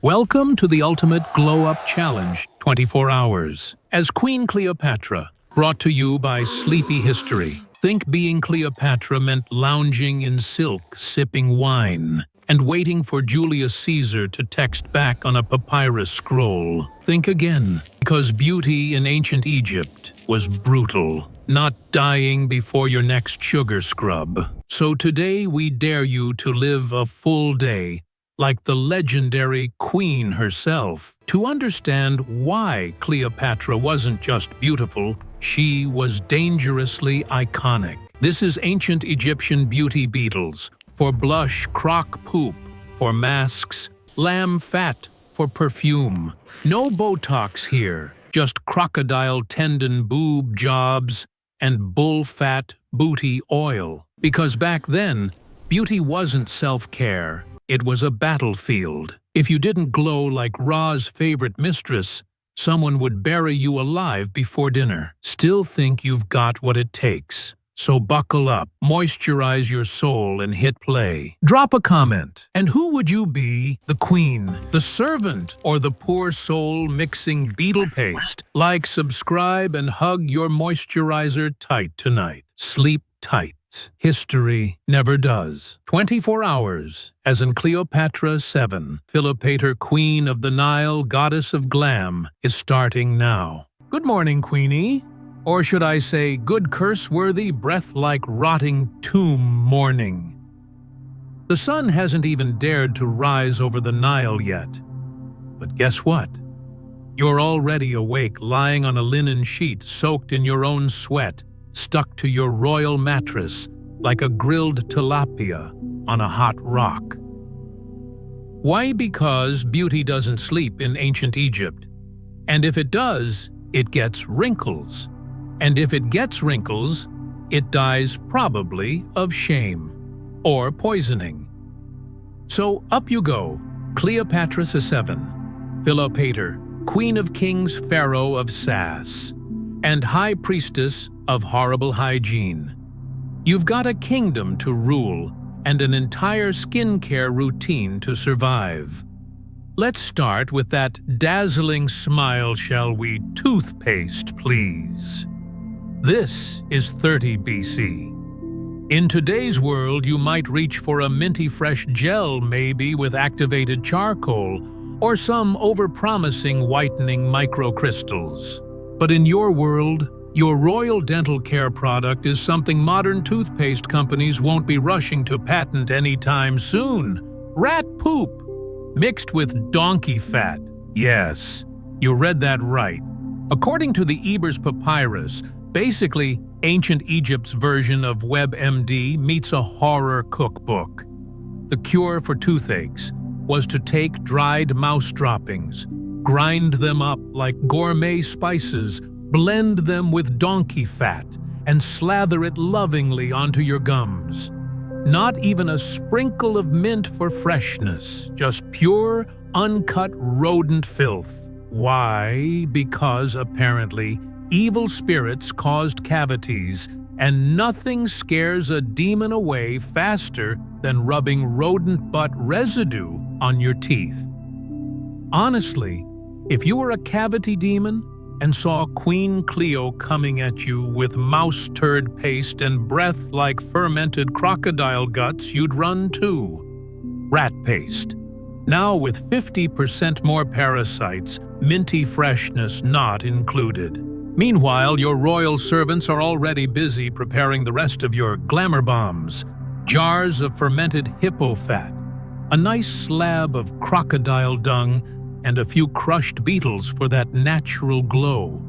Welcome to the Ultimate Glow Up Challenge, 24 hours. As Queen Cleopatra, brought to you by Sleepy History. Think being Cleopatra meant lounging in silk, sipping wine, and waiting for Julius Caesar to text back on a papyrus scroll. Think again, because beauty in ancient Egypt was brutal, not dying before your next sugar scrub. So today we dare you to live a full day like the legendary Queen herself, to understand why Cleopatra wasn't just beautiful, she was dangerously iconic. This is ancient Egyptian beauty beetles, for blush crock poop, for masks, lamb fat, for perfume. No Botox here, just crocodile tendon boob jobs and bull fat booty oil. Because back then, beauty wasn't self-care. It was a battlefield. If you didn't glow like Ra's favorite mistress, someone would bury you alive before dinner. Still think you've got what it takes. So buckle up, moisturize your soul, and hit play. Drop a comment. And who would you be? The queen, the servant, or the poor soul mixing beetle paste? Like, subscribe, and hug your moisturizer tight tonight. Sleep tight. History never does. 24 hours, as in Cleopatra 7, Cleopatra, Queen of the Nile, Goddess of Glam, is starting now. Good morning, Queenie. Or should I say, good curse-worthy, breath-like rotting tomb morning. The sun hasn't even dared to rise over the Nile yet. But guess what? You're already awake, lying on a linen sheet soaked in your own sweat, stuck to your royal mattress like a grilled tilapia on a hot rock. Why? Because beauty doesn't sleep in ancient Egypt. And if it does, it gets wrinkles. And if it gets wrinkles, it dies probably of shame or poisoning. So up you go, Cleopatra 7, Cleopatra, Queen of Kings, Pharaoh of Sass, and High Priestess of Horrible Hygiene. You've got a kingdom to rule and an entire skincare routine to survive. Let's start with that dazzling smile, shall we? Toothpaste, please. This is 30 BC. In today's world, you might reach for a minty fresh gel, maybe with activated charcoal, or some overpromising whitening microcrystals. But in your world, your royal dental care product is something modern toothpaste companies won't be rushing to patent anytime soon. Rat poop, mixed with donkey fat. Yes, you read that right. According to the Ebers Papyrus, basically ancient Egypt's version of WebMD meets a horror cookbook. The cure for toothaches was to take dried mouse droppings, grind them up like gourmet spices, blend them with donkey fat, and slather it lovingly onto your gums. Not even a sprinkle of mint for freshness, just pure, uncut rodent filth. Why? Because apparently evil spirits caused cavities, and nothing scares a demon away faster than rubbing rodent butt residue on your teeth. Honestly, if you were a cavity demon and saw Queen Cleo coming at you with mouse turd paste and breath like fermented crocodile guts, you'd run too. Rat paste. Now with 50% more parasites, minty freshness not included. Meanwhile, your royal servants are already busy preparing the rest of your glamour bombs. Jars of fermented hippo fat, a nice slab of crocodile dung, and a few crushed beetles for that natural glow.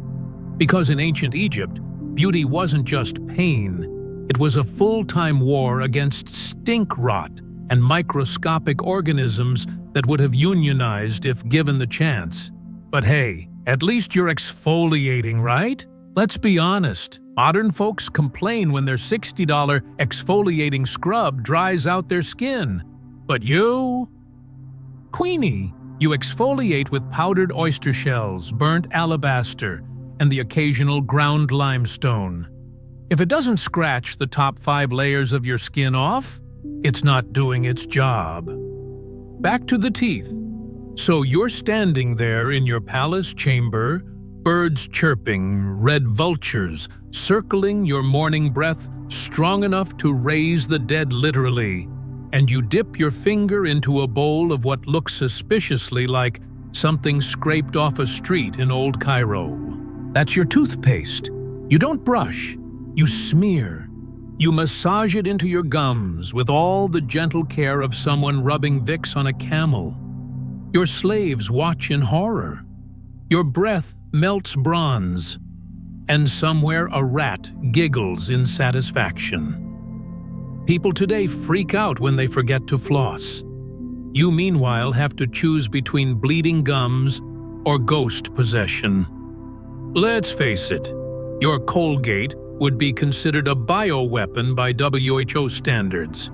Because in ancient Egypt, beauty wasn't just pain. It was a full-time war against stink rot and microscopic organisms that would have unionized if given the chance. But hey, at least you're exfoliating, right? Let's be honest, modern folks complain when their $60 exfoliating scrub dries out their skin. But you? Queenie, you exfoliate with powdered oyster shells, burnt alabaster, and the occasional ground limestone. If it doesn't scratch the top 5 layers of your skin off, it's not doing its job. Back to the teeth. So you're standing there in your palace chamber, birds chirping, red vultures circling your morning breath strong enough to raise the dead literally, and you dip your finger into a bowl of what looks suspiciously like something scraped off a street in old Cairo. That's your toothpaste. You don't brush, you smear. You massage it into your gums with all the gentle care of someone rubbing Vicks on a camel. Your slaves watch in horror. Your breath melts bronze, and somewhere a rat giggles in satisfaction. People today freak out when they forget to floss. You, meanwhile, have to choose between bleeding gums or ghost possession. Let's face it, your Colgate would be considered a bioweapon by WHO standards.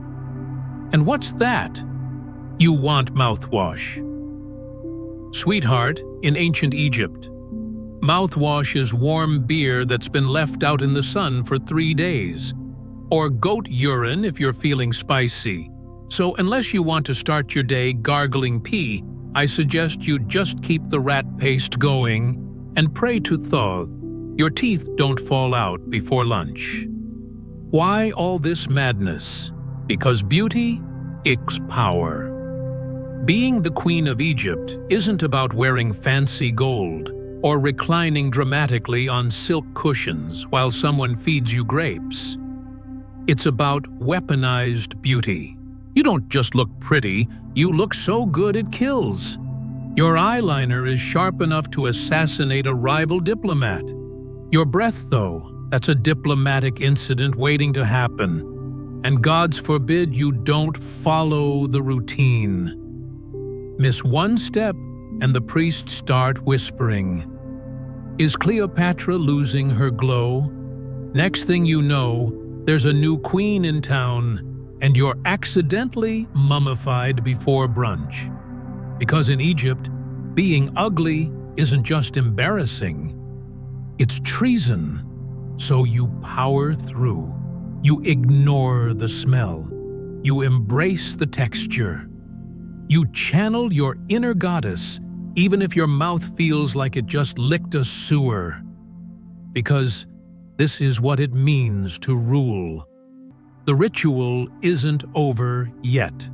And what's that? You want mouthwash. Sweetheart, in ancient Egypt, mouthwash is warm beer that's been left out in the sun for 3 days, or goat urine if you're feeling spicy. So unless you want to start your day gargling pee, I suggest you just keep the rat paste going and pray to Thoth your teeth don't fall out before lunch. Why all this madness? Because beauty equals power. Being the Queen of Egypt isn't about wearing fancy gold or reclining dramatically on silk cushions while someone feeds you grapes. It's about weaponized beauty. You don't just look pretty, you look so good it kills. Your eyeliner is sharp enough to assassinate a rival diplomat. Your breath, though, that's a diplomatic incident waiting to happen. And God's forbid you don't follow the routine. Miss one step, and the priests start whispering. Is Cleopatra losing her glow? Next thing you know, there's a new queen in town, and you're accidentally mummified before brunch. Because in Egypt, being ugly isn't just embarrassing, it's treason. So you power through. You ignore the smell. You embrace the texture. You channel your inner goddess, even if your mouth feels like it just licked a sewer. Because this is what it means to rule. The ritual isn't over yet.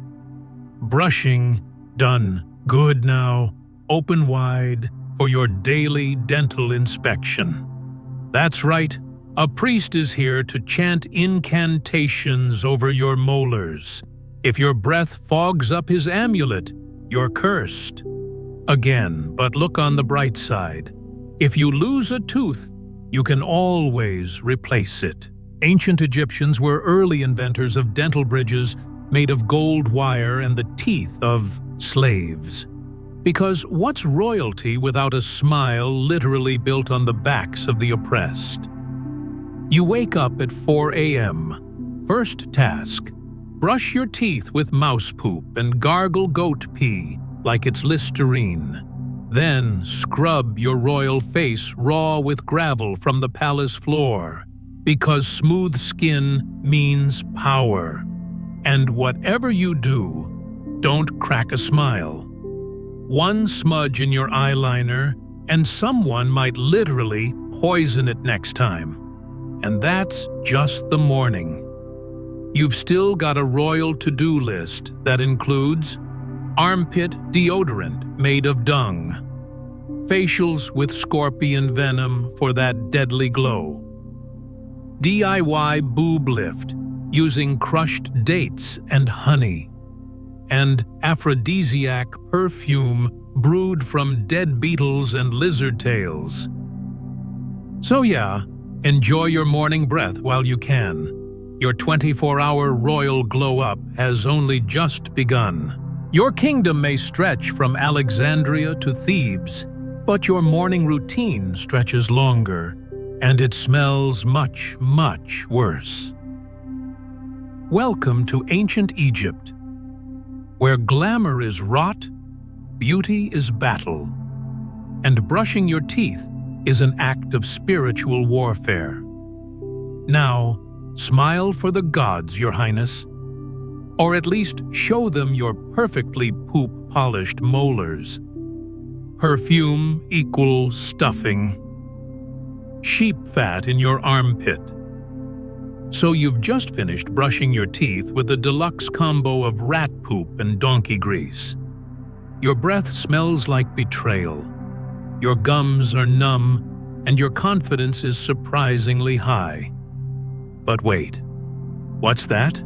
Brushing, done. Good now. Open wide for your daily dental inspection. That's right. A priest is here to chant incantations over your molars. If your breath fogs up his amulet, you're cursed. Again, but look on the bright side. If you lose a tooth, you can always replace it. Ancient Egyptians were early inventors of dental bridges made of gold wire and the teeth of slaves. Because what's royalty without a smile literally built on the backs of the oppressed? You wake up at 4 a.m. First task, brush your teeth with mouse poop and gargle goat pee like it's Listerine. Then scrub your royal face raw with gravel from the palace floor, because smooth skin means power. And whatever you do, don't crack a smile. One smudge in your eyeliner, and someone might literally poison it next time. And that's just the morning. You've still got a royal to-do list that includes armpit deodorant made of dung, facials with scorpion venom for that deadly glow, DIY boob lift using crushed dates and honey, and aphrodisiac perfume brewed from dead beetles and lizard tails. So yeah, enjoy your morning breath while you can. Your 24-hour royal glow-up has only just begun. Your kingdom may stretch from Alexandria to Thebes, but your morning routine stretches longer, and it smells much, much worse. Welcome to ancient Egypt, where glamour is rot, beauty is battle, and brushing your teeth is an act of spiritual warfare. Now, smile for the gods, Your Highness. Or at least show them your perfectly poop-polished molars. Perfume equals stuffing. Sheep fat in your armpit. So you've just finished brushing your teeth with a deluxe combo of rat poop and donkey grease. Your breath smells like betrayal. Your gums are numb, and your confidence is surprisingly high. But wait, what's that?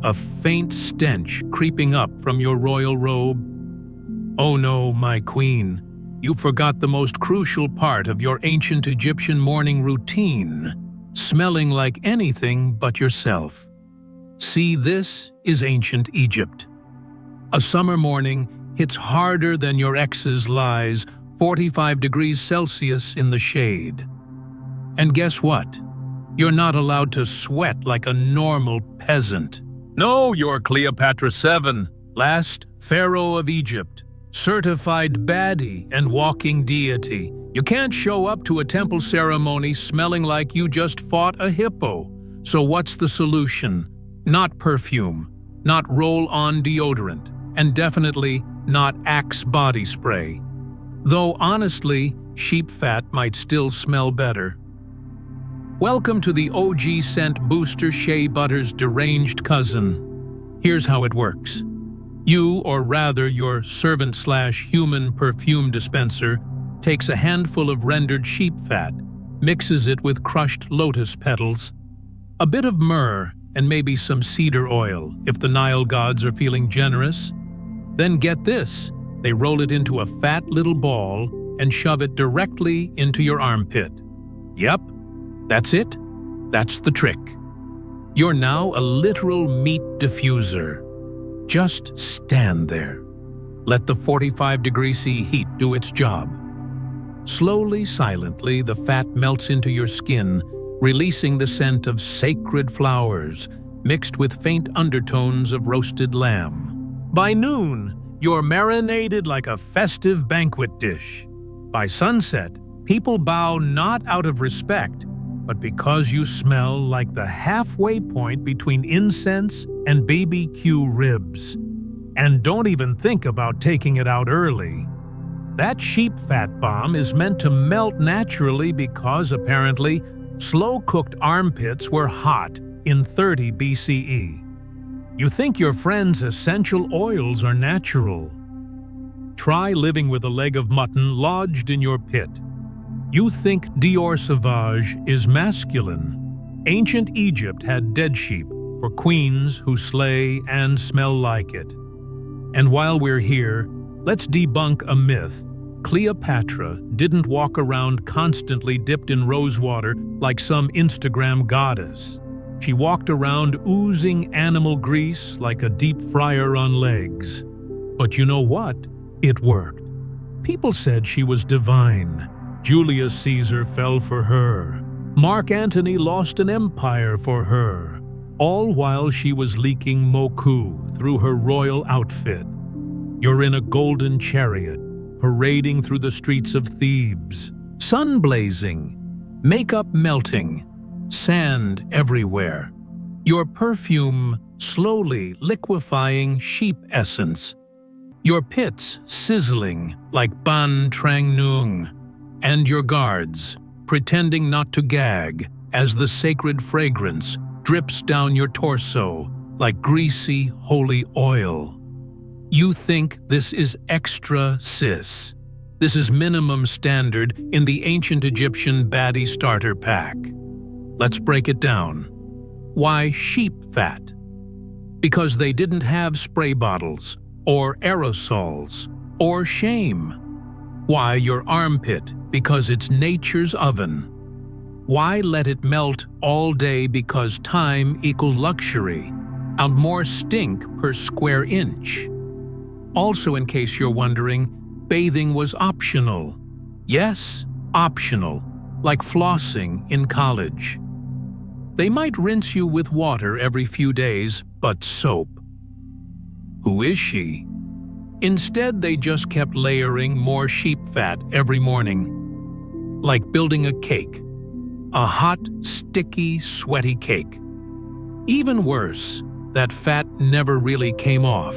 A faint stench creeping up from your royal robe? Oh no, my queen, you forgot the most crucial part of your ancient Egyptian morning routine, smelling like anything but yourself. See, this is ancient Egypt. A summer morning hits harder than your ex's lies, 45 degrees Celsius in the shade. And guess what? You're not allowed to sweat like a normal peasant. No, you're Cleopatra VII, last pharaoh of Egypt, certified baddie and walking deity. You can't show up to a temple ceremony smelling like you just fought a hippo. So what's the solution? Not perfume, not roll-on deodorant, and definitely not Axe body spray. Though honestly, sheep fat might still smell better. Welcome to the OG scent booster Shea Butter's deranged cousin. Here's how it works. You, or rather your servant/human perfume dispenser, takes a handful of rendered sheep fat, mixes it with crushed lotus petals, a bit of myrrh, and maybe some cedar oil if the Nile gods are feeling generous. Then get this, they roll it into a fat little ball and shove it directly into your armpit. Yep. That's it. That's the trick. You're now a literal meat diffuser. Just stand there. Let the 45-degree-C heat do its job. Slowly, silently, the fat melts into your skin, releasing the scent of sacred flowers, mixed with faint undertones of roasted lamb. By noon, you're marinated like a festive banquet dish. By sunset, people bow not out of respect, but because you smell like the halfway point between incense and BBQ ribs. And don't even think about taking it out early. That sheep fat bomb is meant to melt naturally because, apparently, slow-cooked armpits were hot in 30 BCE. You think your friend's essential oils are natural. Try living with a leg of mutton lodged in your pit. You think Dior Sauvage is masculine. Ancient Egypt had dead sheep for queens who slay and smell like it. And while we're here, let's debunk a myth. Cleopatra didn't walk around constantly dipped in rosewater like some Instagram goddess. She walked around oozing animal grease like a deep fryer on legs. But you know what? It worked. People said she was divine. Julius Caesar fell for her. Mark Antony lost an empire for her, all while she was leaking moku through her royal outfit. You're in a golden chariot, parading through the streets of Thebes. Sun blazing, makeup melting, sand everywhere. Your perfume slowly liquefying sheep essence. Your pits sizzling like ban trang nung. And your guards, pretending not to gag as the sacred fragrance drips down your torso like greasy, holy oil. You think this is extra cis. This is minimum standard in the ancient Egyptian baddie starter pack. Let's break it down. Why sheep fat? Because they didn't have spray bottles, or aerosols, or shame. Why your armpit? Because it's nature's oven. Why let it melt all day? Because time equal luxury, and more stink per square inch. Also, in case you're wondering, bathing was optional. Yes, optional, like flossing in college. They might rinse you with water every few days, but soap. Who is she? Instead, they just kept layering more sheep fat every morning. Like building a cake. A hot, sticky, sweaty cake. Even worse, that fat never really came off.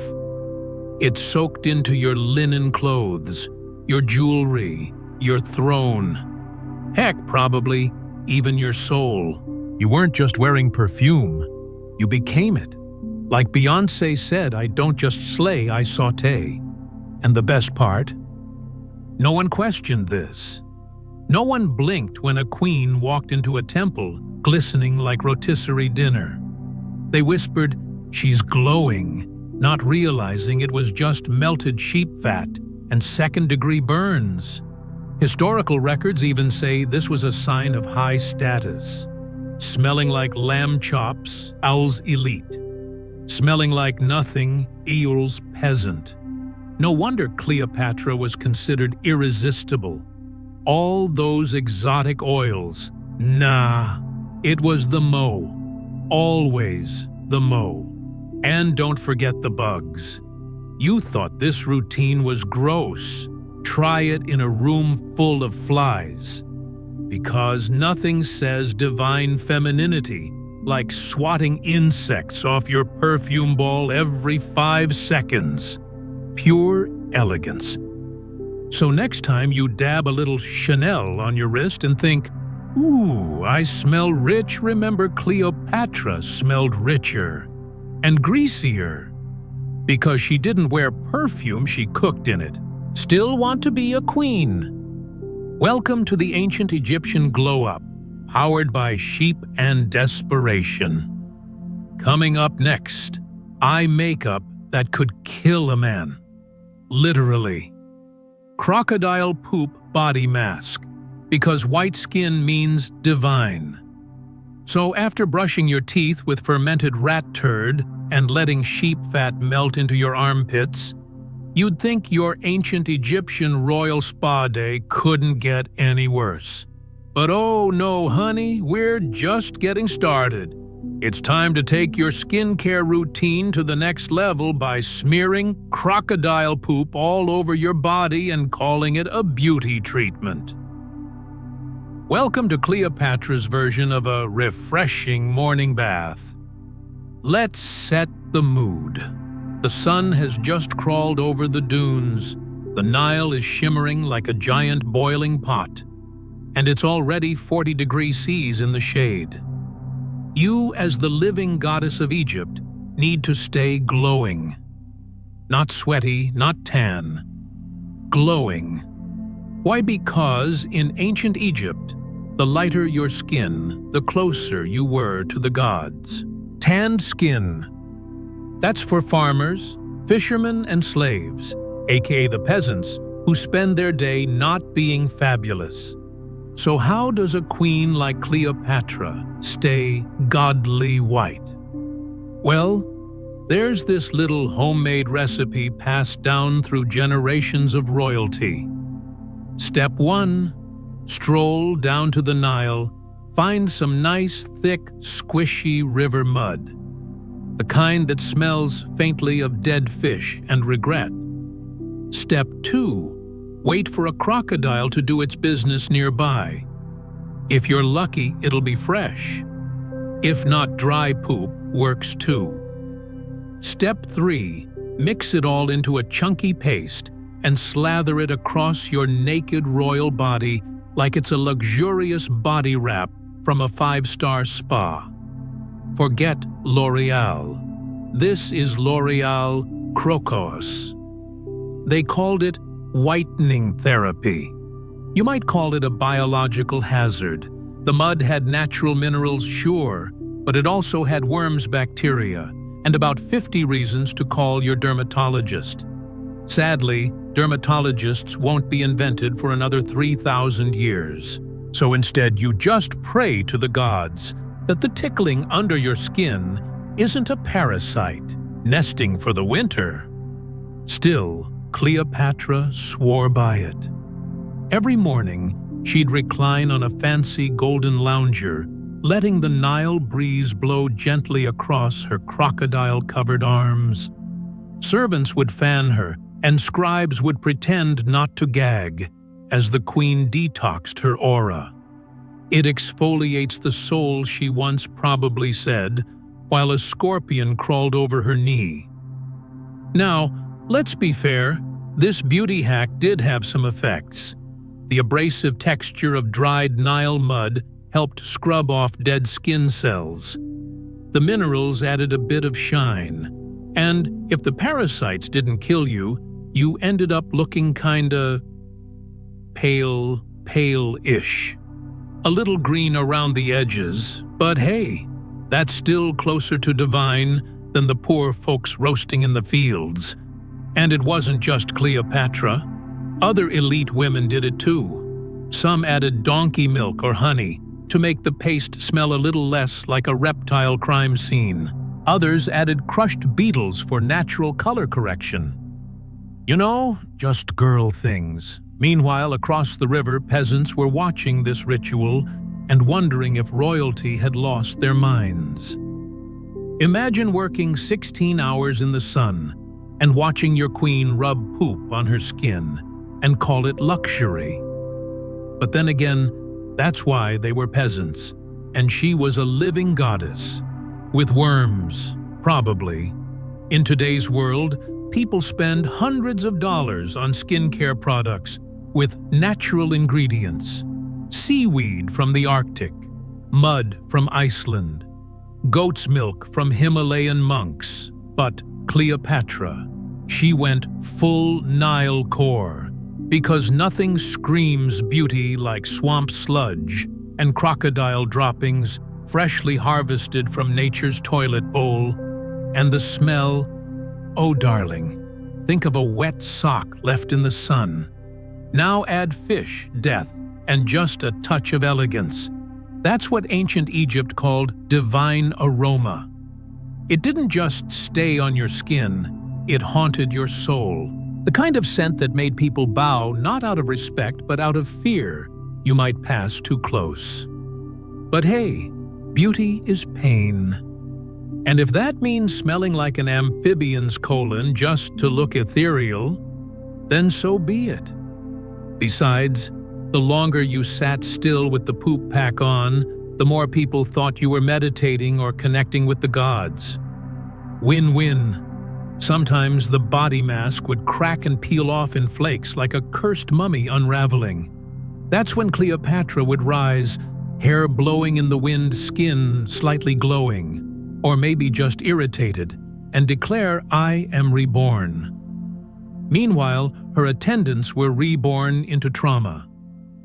It soaked into your linen clothes, your jewelry, your throne. Heck, probably even your soul. You weren't just wearing perfume, you became it. Like Beyoncé said, I don't just slay, I saute. And the best part? No one questioned this. No one blinked when a queen walked into a temple, glistening like rotisserie dinner. They whispered, "She's glowing," not realizing it was just melted sheep fat and second-degree burns. Historical records even say this was a sign of high status. Smelling like lamb chops, owl's elite. Smelling like nothing, eel's peasant. No wonder Cleopatra was considered irresistible. All those exotic oils. Nah, it was the mo. Always the mo. And don't forget the bugs. You thought this routine was gross. Try it in a room full of flies. Because nothing says divine femininity like swatting insects off your perfume ball every 5 seconds. Pure elegance. So next time you dab a little Chanel on your wrist and think, "Ooh, I smell rich," remember Cleopatra smelled richer and greasier. Because she didn't wear perfume, she cooked in it. Still want to be a queen? Welcome to the ancient Egyptian glow-up, powered by sheep and desperation. Coming up next, eye makeup that could kill a man. Literally. Crocodile poop body mask, because white skin means divine. So after brushing your teeth with fermented rat turd and letting sheep fat melt into your armpits, you'd think your ancient Egyptian royal spa day couldn't get any worse. But oh no, honey, we're just getting started. It's time to take your skincare routine to the next level by smearing crocodile poop all over your body and calling it a beauty treatment. Welcome to Cleopatra's version of a refreshing morning bath. Let's set the mood. The sun has just crawled over the dunes. The Nile is shimmering like a giant boiling pot. And it's already 40-degree seas in the shade. You, as the living goddess of Egypt, need to stay glowing. Not sweaty, not tan. Glowing. Why? Because in ancient Egypt, the lighter your skin, the closer you were to the gods. Tanned skin. That's for farmers, fishermen, and slaves, aka the peasants, who spend their day not being fabulous. So how does a queen like Cleopatra stay godly white? Well, there's this little homemade recipe passed down through generations of royalty. Step 1. Stroll down to the Nile, find some nice, thick, squishy river mud. The kind that smells faintly of dead fish and regret. Step 2. Wait for a crocodile to do its business nearby. If you're lucky, it'll be fresh. If not, dry poop works too. Step 3. Mix it all into a chunky paste and slather it across your naked royal body like it's a luxurious body wrap from a 5-star spa. Forget L'Oreal. This is L'Oreal Crocos. They called it whitening therapy. You might call it a biological hazard. The mud had natural minerals, sure, but it also had worms, bacteria, and about 50 reasons to call your dermatologist. Sadly, dermatologists won't be invented for another 3,000 years. So instead, you just pray to the gods that the tickling under your skin isn't a parasite nesting for the winter. Still, Cleopatra swore by it. Every morning, she'd recline on a fancy golden lounger, letting the Nile breeze blow gently across her crocodile-covered arms. Servants would fan her, and scribes would pretend not to gag, as the queen detoxed her aura. It exfoliates the soul, she once probably said, while a scorpion crawled over her knee. Now, let's be fair, this beauty hack did have some effects. The abrasive texture of dried Nile mud helped scrub off dead skin cells. The minerals added a bit of shine. And if the parasites didn't kill you, you ended up looking kinda pale-ish. A little green around the edges, but hey, that's still closer to divine than the poor folks roasting in the fields. And it wasn't just Cleopatra. Other elite women did it too. Some added donkey milk or honey to make the paste smell a little less like a reptile crime scene. Others added crushed beetles for natural color correction. You know, just girl things. Meanwhile, across the river, peasants were watching this ritual and wondering if royalty had lost their minds. Imagine working 16 hours in the sun and watching your queen rub poop on her skin and call it luxury. But then again, that's why they were peasants, and she was a living goddess. With worms, probably. In today's world, people spend hundreds of dollars on skincare products with natural ingredients. Seaweed from the Arctic, mud from Iceland, goat's milk from Himalayan monks. But Cleopatra, she went full Nile core, because nothing screams beauty like swamp sludge and crocodile droppings freshly harvested from nature's toilet bowl. And the smell, oh darling, think of a wet sock left in the sun. Now add fish, death, and just a touch of elegance. That's what ancient Egypt called divine aroma. It didn't just stay on your skin, it haunted your soul. The kind of scent that made people bow not out of respect but out of fear you might pass too close. But hey, beauty is pain. And if that means smelling like an amphibian's colon just to look ethereal, then so be it. Besides, the longer you sat still with the poop pack on, the more people thought you were meditating or connecting with the gods. Win-win. Sometimes the body mask would crack and peel off in flakes like a cursed mummy unraveling. That's when Cleopatra would rise, hair blowing in the wind, skin slightly glowing, or maybe just irritated, and declare, "I am reborn." Meanwhile, her attendants were reborn into trauma.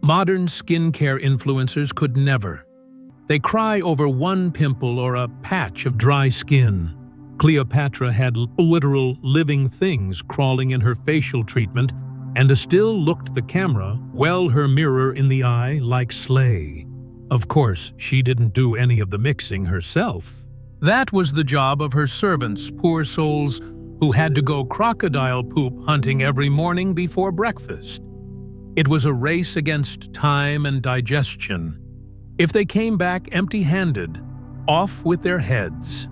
Modern skincare influencers could never. They cry over one pimple or a patch of dry skin. Cleopatra had literal living things crawling in her facial treatment and still looked the camera, well her mirror in the eye, like slay. Of course, she didn't do any of the mixing herself. That was the job of her servants, poor souls, who had to go crocodile poop hunting every morning before breakfast. It was a race against time and digestion. If they came back empty-handed, off with their heads.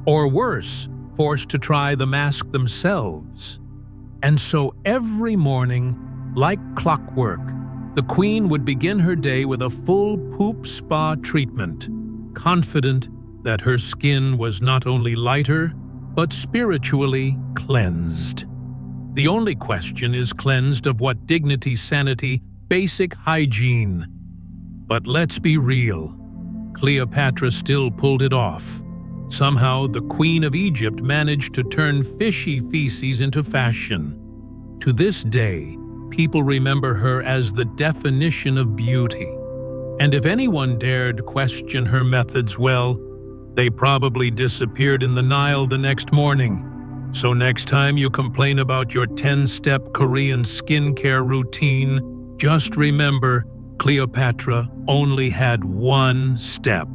Or worse, forced to try the mask themselves. And so every morning, like clockwork, the queen would begin her day with a full poop spa treatment, confident that her skin was not only lighter, but spiritually cleansed. The only question is cleansed of what dignity, sanity, basic hygiene. But let's be real, Cleopatra still pulled it off. Somehow, the Queen of Egypt managed to turn fishy feces into fashion. To this day, people remember her as the definition of beauty. And if anyone dared question her methods, well, they probably disappeared in the Nile the next morning. So next time you complain about your 10-step Korean skincare routine, just remember Cleopatra only had one step.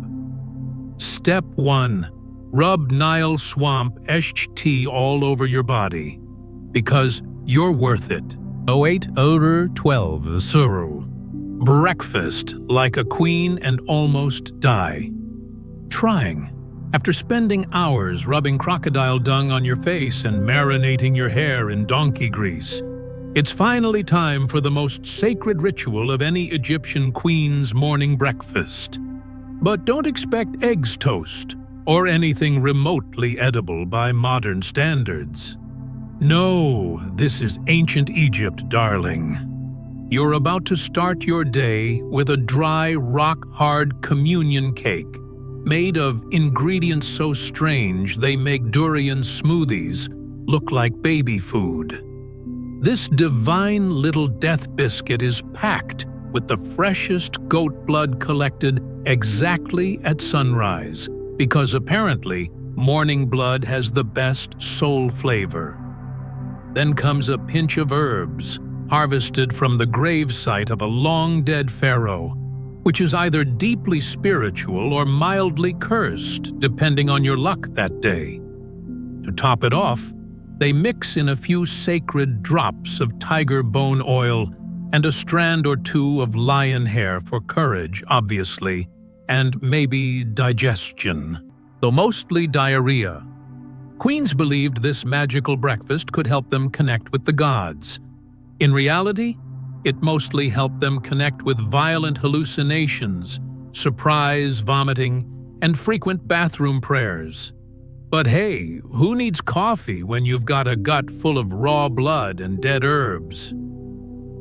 Step 1. Rub Nile swamp tea all over your body. Because you're worth it. 08 Odor 12 Suru. Breakfast like a queen and almost die. Trying. After spending hours rubbing crocodile dung on your face and marinating your hair in donkey grease, it's finally time for the most sacred ritual of any Egyptian queen's morning breakfast. But don't expect eggs toast. or anything remotely edible by modern standards. No, this is ancient Egypt, darling. You're about to start your day with a dry, rock-hard communion cake made of ingredients so strange they make durian smoothies look like baby food. This divine little death biscuit is packed with the freshest goat blood collected exactly at sunrise, because apparently morning blood has the best soul flavor. Then comes a pinch of herbs, harvested from the gravesite of a long-dead pharaoh, which is either deeply spiritual or mildly cursed, depending on your luck that day. To top it off, they mix in a few sacred drops of tiger bone oil and a strand or two of lion hair for courage, obviously, and maybe digestion, though mostly diarrhea. Queens believed this magical breakfast could help them connect with the gods. In reality, it mostly helped them connect with violent hallucinations, surprise vomiting, and frequent bathroom prayers. But hey, who needs coffee when you've got a gut full of raw blood and dead herbs?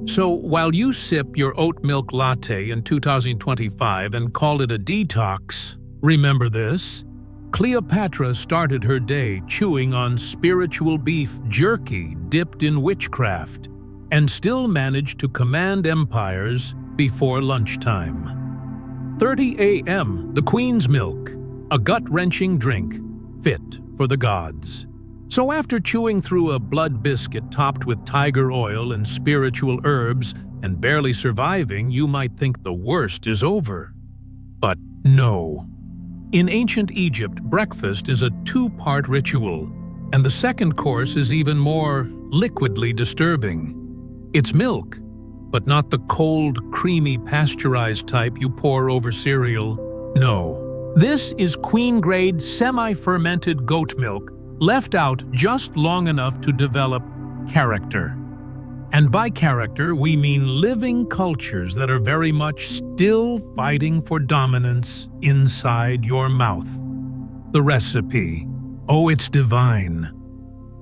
So while you sip your oat milk latte in 2025 and call it a detox, remember this: Cleopatra started her day chewing on spiritual beef jerky dipped in witchcraft, and still managed to command empires before lunchtime. 30 a.m., the Queen's Milk, a gut-wrenching drink fit for the gods. So after chewing through a blood biscuit topped with tiger oil and spiritual herbs and barely surviving, you might think the worst is over. But no. In ancient Egypt, breakfast is a two-part ritual, and the second course is even more liquidly disturbing. It's milk, but not the cold, creamy, pasteurized type you pour over cereal. No. This is queen-grade, semi-fermented goat milk, left out just long enough to develop character. And by character, we mean living cultures that are very much still fighting for dominance inside your mouth. The recipe. Oh, it's divine.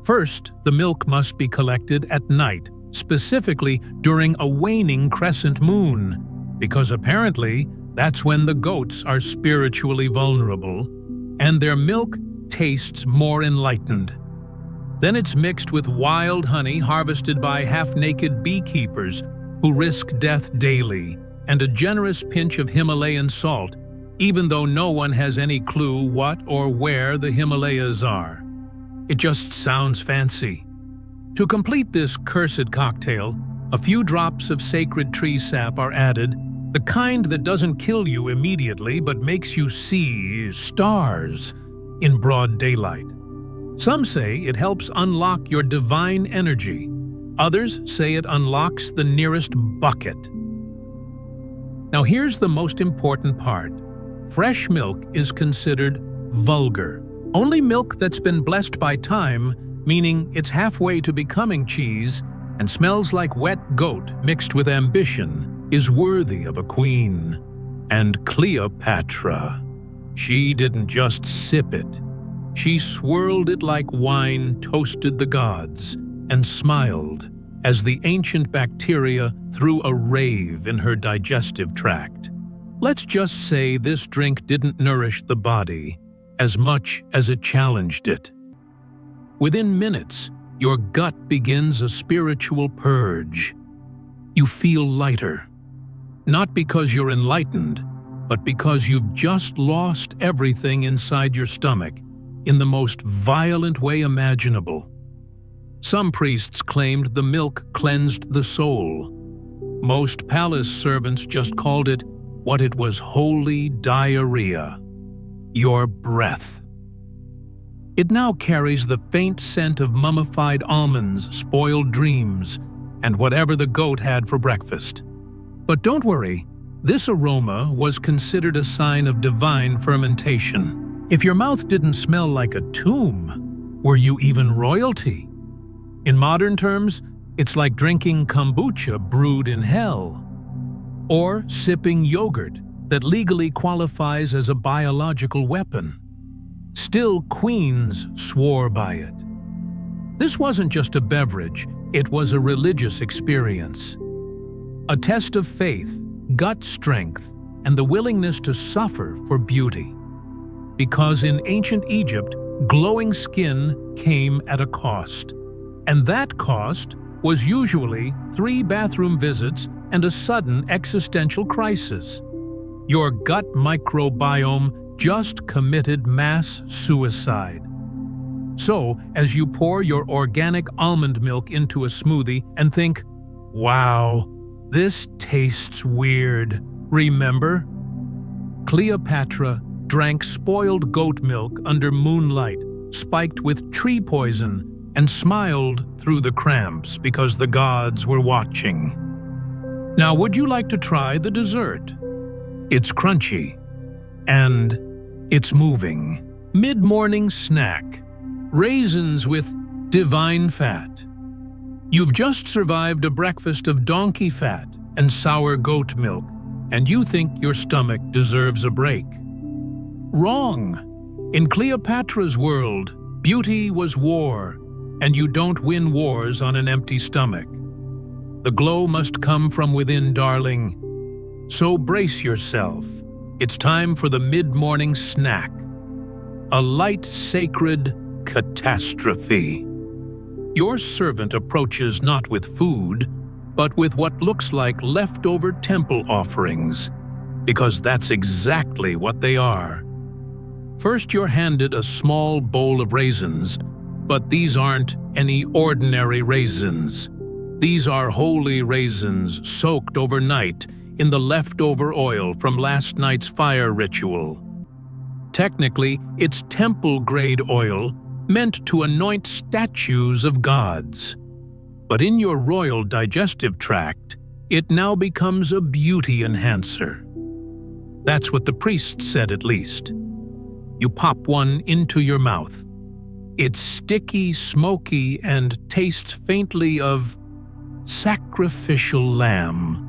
First, the milk must be collected at night, specifically during a waning crescent moon, because apparently that's when the goats are spiritually vulnerable, and their milk tastes more enlightened. Then it's mixed with wild honey harvested by half-naked beekeepers who risk death daily, and a generous pinch of Himalayan salt, even though no one has any clue what or where the Himalayas are. It just sounds fancy. To complete this cursed cocktail, a few drops of sacred tree sap are added, the kind that doesn't kill you immediately but makes you see stars in broad daylight. Some say it helps unlock your divine energy. Others say it unlocks the nearest bucket. Now here's the most important part. Fresh milk is considered vulgar. Only milk that's been blessed by time, meaning it's halfway to becoming cheese and smells like wet goat mixed with ambition, is worthy of a queen. And Cleopatra, she didn't just sip it. She swirled it like wine toasted the gods and smiled as the ancient bacteria threw a rave in her digestive tract. Let's just say this drink didn't nourish the body as much as it challenged it. Within minutes, your gut begins a spiritual purge. You feel lighter, not because you're enlightened, but because you've just lost everything inside your stomach in the most violent way imaginable. Some priests claimed the milk cleansed the soul. Most palace servants just called it what it was: holy diarrhea, your breath. It now carries the faint scent of mummified almonds, spoiled dreams, and whatever the goat had for breakfast. But don't worry, this aroma was considered a sign of divine fermentation. If your mouth didn't smell like a tomb, were you even royalty? In modern terms, it's like drinking kombucha brewed in hell, or sipping yogurt that legally qualifies as a biological weapon. Still, queens swore by it. This wasn't just a beverage, it was a religious experience. A test of faith, gut strength, and the willingness to suffer for beauty. Because in ancient Egypt, glowing skin came at a cost. And that cost was usually 3 bathroom visits and a sudden existential crisis. Your gut microbiome just committed mass suicide. So, as you pour your organic almond milk into a smoothie and think, "Wow, this tastes weird," remember? Cleopatra drank spoiled goat milk under moonlight, spiked with tree poison, and smiled through the cramps because the gods were watching. Now, would you like to try the dessert? It's crunchy, and it's moving. Mid-morning snack. Raisins with divine fat. You've just survived a breakfast of donkey fat and sour goat milk, and you think your stomach deserves a break. Wrong. In Cleopatra's world, beauty was war, and you don't win wars on an empty stomach. The glow must come from within, darling. So brace yourself. It's time for the mid-morning snack. A light, sacred catastrophe. Your servant approaches not with food, but with what looks like leftover temple offerings, because that's exactly what they are. First, you're handed a small bowl of raisins, but these aren't any ordinary raisins. These are holy raisins soaked overnight in the leftover oil from last night's fire ritual. Technically, it's temple-grade oil meant to anoint statues of gods. But in your royal digestive tract, it now becomes a beauty enhancer. That's what the priest said, at least. You pop one into your mouth. It's sticky, smoky, and tastes faintly of sacrificial lamb.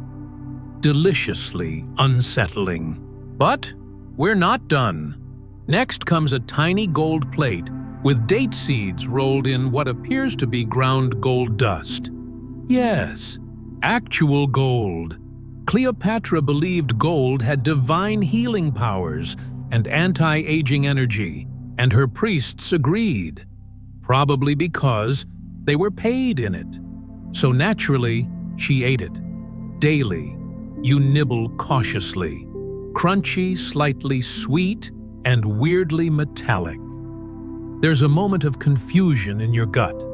Deliciously unsettling. But we're not done. Next comes a tiny gold plate with date seeds rolled in what appears to be ground gold dust. Yes, actual gold. Cleopatra believed gold had divine healing powers and anti-aging energy, and her priests agreed, probably because they were paid in it. So naturally, she ate it. Daily, you nibble cautiously, crunchy, slightly sweet, and weirdly metallic. There's a moment of confusion in your gut.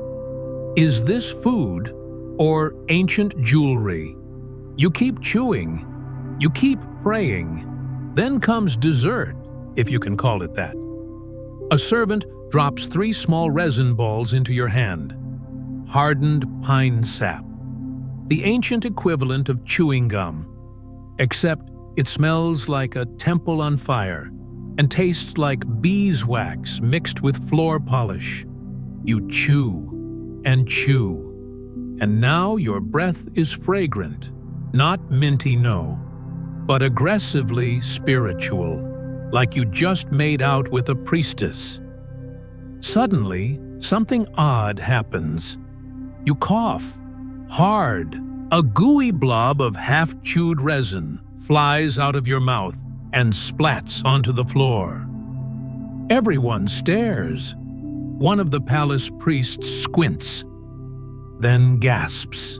Is this food or ancient jewelry? You keep chewing. You keep praying. Then comes dessert, if you can call it that. A servant drops 3 small resin balls into your hand. Hardened pine sap. The ancient equivalent of chewing gum. Except it smells like a temple on fire and tastes like beeswax mixed with floor polish. You chew and chew, and now your breath is fragrant, not minty, no, but aggressively spiritual, like you just made out with a priestess. Suddenly, something odd happens. You cough, hard. A gooey blob of half-chewed resin flies out of your mouth and splats onto the floor. Everyone stares. One of the palace priests squints, then gasps.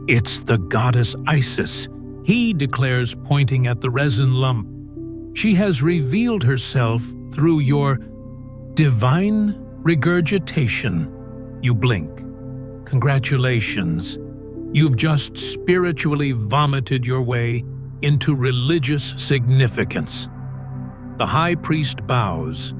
It's the goddess Isis, he declares, pointing at the resin lump. She has revealed herself through your divine regurgitation. You blink. Congratulations. You've just spiritually vomited your way into religious significance. The high priest bows.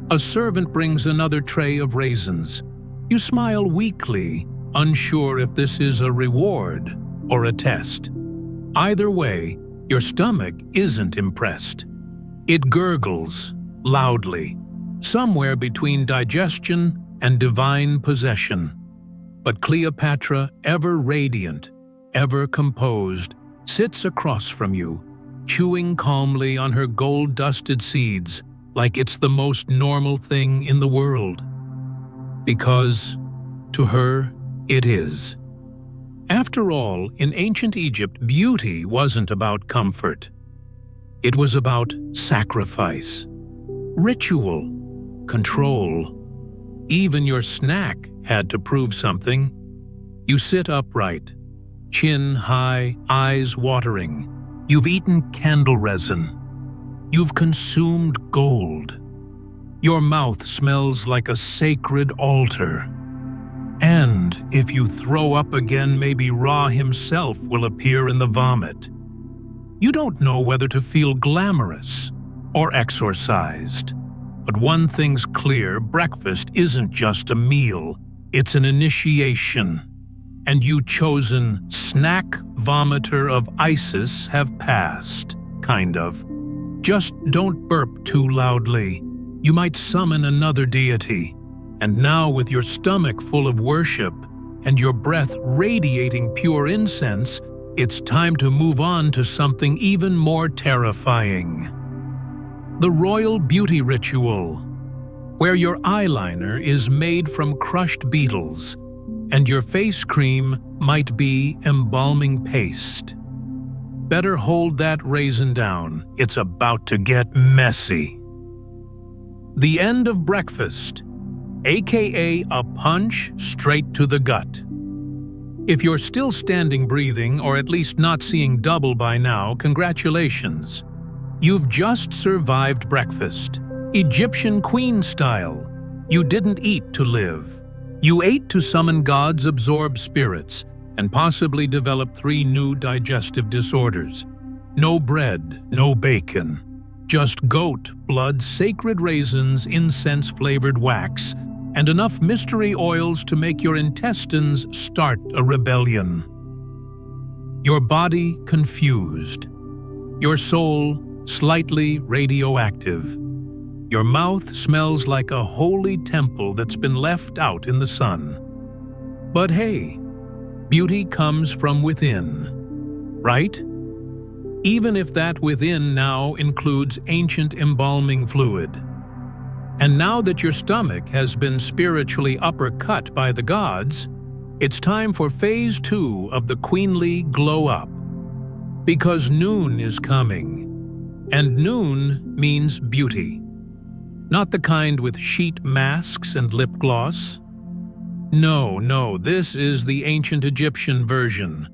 A servant brings another tray of raisins. You smile weakly, unsure if this is a reward or a test. Either way, your stomach isn't impressed. It gurgles loudly, somewhere between digestion and divine possession. But Cleopatra, ever radiant, ever composed, sits across from you, chewing calmly on her gold-dusted seeds, like it's the most normal thing in the world. Because, to her, it is. After all, in ancient Egypt, beauty wasn't about comfort. It was about sacrifice, ritual, control. Even your snack had to prove something. You sit upright, chin high, eyes watering. You've eaten candle resin. You've consumed gold. Your mouth smells like a sacred altar. And if you throw up again, maybe Ra himself will appear in the vomit. You don't know whether to feel glamorous or exorcised. But one thing's clear, breakfast isn't just a meal, it's an initiation. And you chosen snack vomiter of Isis have passed, kind of. Just don't burp too loudly. You might summon another deity. And now with your stomach full of worship and your breath radiating pure incense, it's time to move on to something even more terrifying. The royal beauty ritual, where your eyeliner is made from crushed beetles and your face cream might be embalming paste. Better hold that raisin down, it's about to get messy. The end of breakfast, aka a punch straight to the gut. If you're still standing breathing, or at least not seeing double by now, congratulations. You've just survived breakfast, Egyptian queen style. You didn't eat to live. You ate to summon gods, absorb spirits, and possibly develop 3 new digestive disorders. No bread, no bacon. Just goat blood, sacred raisins, incense-flavored wax, and enough mystery oils to make your intestines start a rebellion. Your body confused. Your soul slightly radioactive. Your mouth smells like a holy temple that's been left out in the sun. But hey, beauty comes from within, right? Even if that within now includes ancient embalming fluid. And now that your stomach has been spiritually uppercut by the gods, it's time for phase 2 of the queenly glow up. Because noon is coming. And noon means beauty. Not the kind with sheet masks and lip gloss. No, this is the ancient Egyptian version.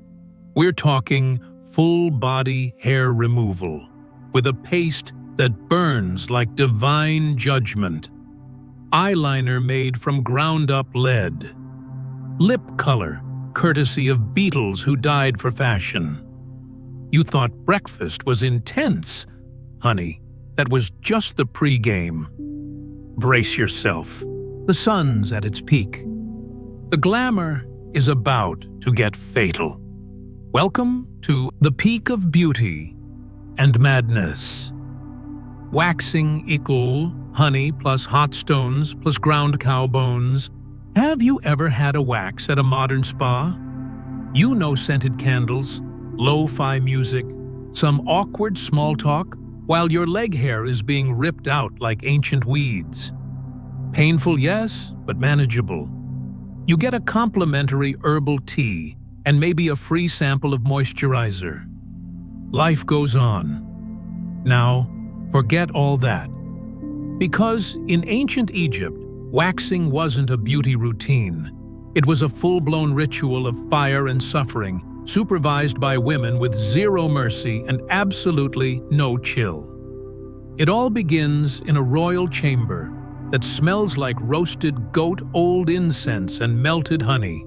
We're talking full-body hair removal, with a paste that burns like divine judgment. Eyeliner made from ground-up lead. Lip color, courtesy of beetles who died for fashion. You thought breakfast was intense. Honey, that was just the pregame. Brace yourself. The sun's at its peak. The glamour is about to get fatal. Welcome to the peak of beauty and madness. Waxing equal honey plus hot stones plus ground cow bones. Have you ever had a wax at a modern spa? You know scented candles, lo-fi music, some awkward small talk, while your leg hair is being ripped out like ancient weeds. Painful, yes, but manageable. You get a complimentary herbal tea and maybe a free sample of moisturizer. Life goes on. Now, forget all that. Because in ancient Egypt, waxing wasn't a beauty routine. It was a full-blown ritual of fire and suffering, supervised by women with zero mercy and absolutely no chill. It all begins in a royal chamber that smells like roasted goat old incense and melted honey.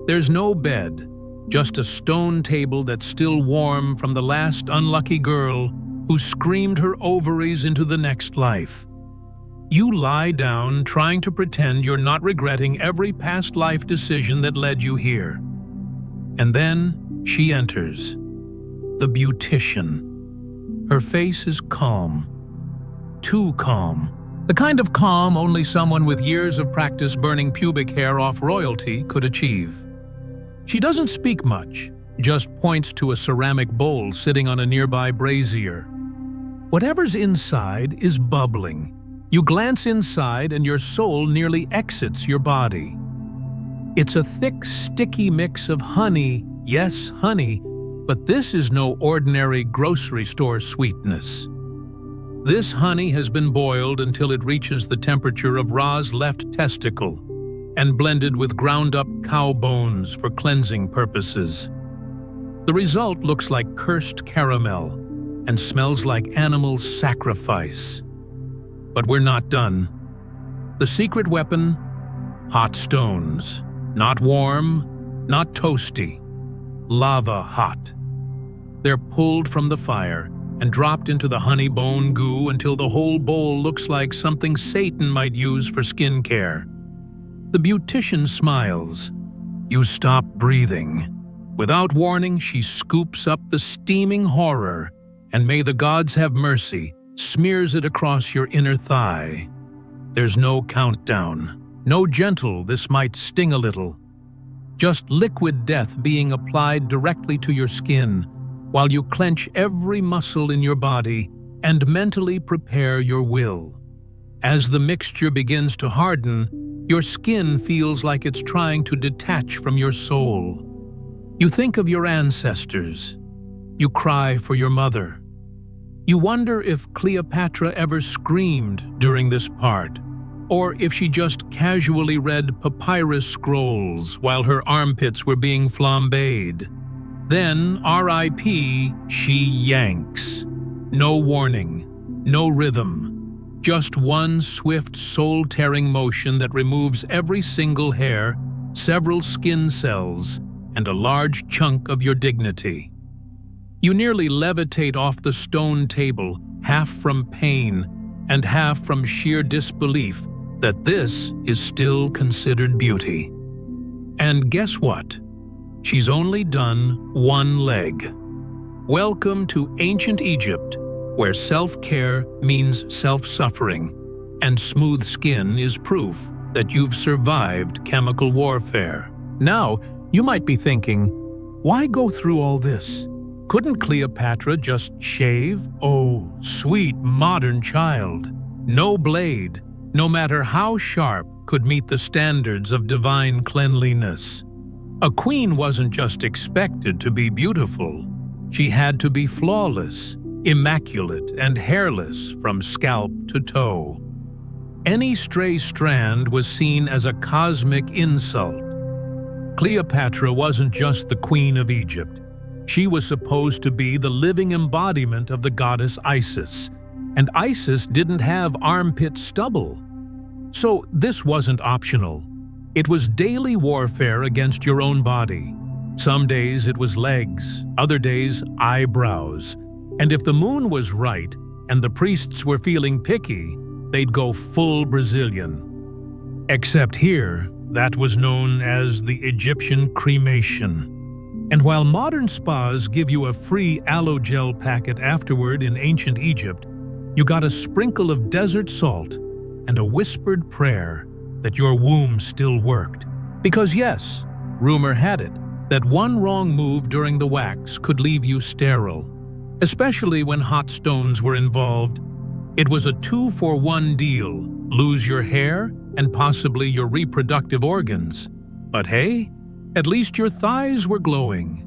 There's no bed, just a stone table that's still warm from the last unlucky girl who screamed her ovaries into the next life. You lie down trying to pretend you're not regretting every past life decision that led you here. And then she enters, the beautician. Her face is calm, too calm. The kind of calm only someone with years of practice burning pubic hair off royalty could achieve. She doesn't speak much, just points to a ceramic bowl sitting on a nearby brazier. Whatever's inside is bubbling. You glance inside and your soul nearly exits your body. It's a thick, sticky mix of honey, yes, honey, but this is no ordinary grocery store sweetness. This honey has been boiled until it reaches the temperature of Ra's left testicle and blended with ground-up cow bones for cleansing purposes. The result looks like cursed caramel and smells like animal sacrifice. But we're not done. The secret weapon? Hot stones. Not warm, not toasty. Lava hot. They're pulled from the fire and dropped into the honey bone goo until the whole bowl looks like something Satan might use for skincare. The beautician smiles. You stop breathing. Without warning, she scoops up the steaming horror, and may the gods have mercy, smears it across your inner thigh. There's no countdown. No gentle, this might sting a little. Just liquid death being applied directly to your skin, while you clench every muscle in your body and mentally prepare your will. As the mixture begins to harden, your skin feels like it's trying to detach from your soul. You think of your ancestors. You cry for your mother. You wonder if Cleopatra ever screamed during this part, or if she just casually read papyrus scrolls while her armpits were being flambéed. Then, R.I.P., she yanks. No warning, no rhythm, just one swift soul-tearing motion that removes every single hair, several skin cells, and a large chunk of your dignity. You nearly levitate off the stone table, half from pain and half from sheer disbelief that this is still considered beauty. And guess what? She's only done one leg. Welcome to ancient Egypt, where self-care means self-suffering, and smooth skin is proof that you've survived chemical warfare. Now, you might be thinking, why go through all this? Couldn't Cleopatra just shave? Oh, sweet modern child. No blade, no matter how sharp, could meet the standards of divine cleanliness. A queen wasn't just expected to be beautiful. She had to be flawless, immaculate, and hairless from scalp to toe. Any stray strand was seen as a cosmic insult. Cleopatra wasn't just the queen of Egypt. She was supposed to be the living embodiment of the goddess Isis, and Isis didn't have armpit stubble. So this wasn't optional. It was daily warfare against your own body. Some days it was legs, other days eyebrows. And if the moon was right and the priests were feeling picky, they'd go full Brazilian. Except here, that was known as the Egyptian cremation. And while modern spas give you a free aloe gel packet afterward in ancient Egypt, you got a sprinkle of desert salt and a whispered prayer that your womb still worked. Because yes, rumor had it that one wrong move during the wax could leave you sterile, especially when hot stones were involved. It was a 2-for-1 deal: lose your hair and possibly your reproductive organs. But hey, at least your thighs were glowing.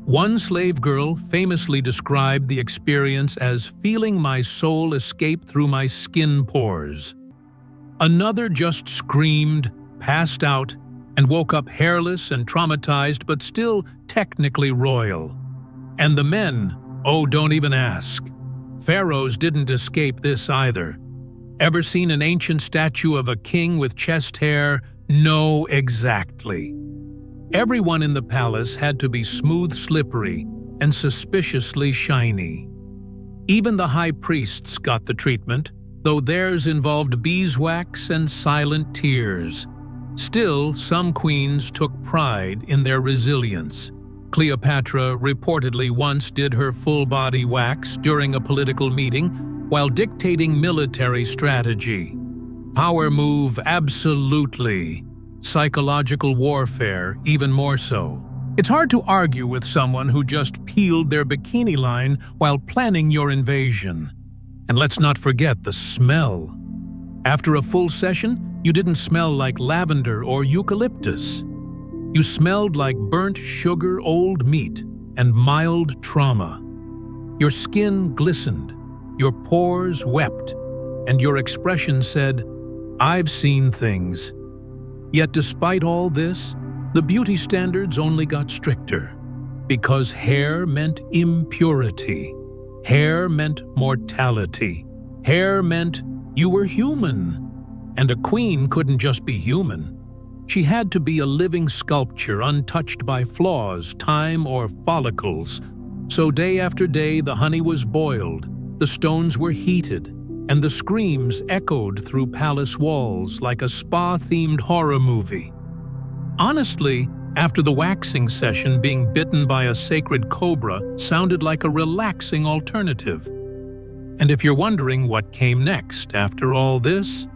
One slave girl famously described the experience as feeling my soul escape through my skin pores. Another just screamed, passed out, and woke up hairless and traumatized but still technically royal. And the men, oh, don't even ask. Pharaohs didn't escape this either. Ever seen an ancient statue of a king with chest hair? No, exactly. Everyone in the palace had to be smooth slippery and suspiciously shiny. Even the high priests got the treatment, though theirs involved beeswax and silent tears. Still, some queens took pride in their resilience. Cleopatra reportedly once did her full-body wax during a political meeting while dictating military strategy. Power move, absolutely. Psychological warfare, even more so. It's hard to argue with someone who just peeled their bikini line while planning your invasion. And let's not forget the smell. After a full session, you didn't smell like lavender or eucalyptus. You smelled like burnt sugar, old meat, and mild trauma. Your skin glistened, your pores wept, and your expression said, "I've seen things." Yet despite all this, the beauty standards only got stricter, because hair meant impurity. Hair meant mortality. Hair meant you were human. And a queen couldn't just be human. She had to be a living sculpture untouched by flaws, time, or follicles. So day after day the honey was boiled, the stones were heated, and the screams echoed through palace walls like a spa-themed horror movie. Honestly, after the waxing session, being bitten by a sacred cobra sounded like a relaxing alternative. And if you're wondering what came next after all this,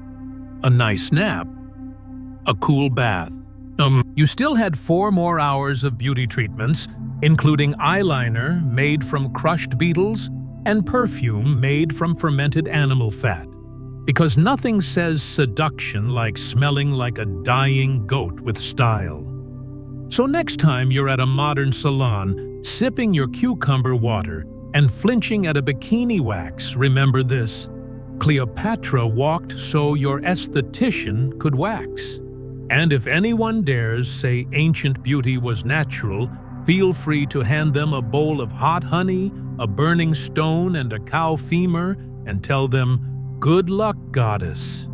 a nice nap, a cool bath. You still had 4 more hours of beauty treatments, including eyeliner made from crushed beetles and perfume made from fermented animal fat. Because nothing says seduction like smelling like a dying goat with style. So next time you're at a modern salon, sipping your cucumber water and flinching at a bikini wax, remember this: Cleopatra walked so your esthetician could wax. And if anyone dares say ancient beauty was natural, feel free to hand them a bowl of hot honey, a burning stone, and a cow femur, and tell them, "Good luck, goddess."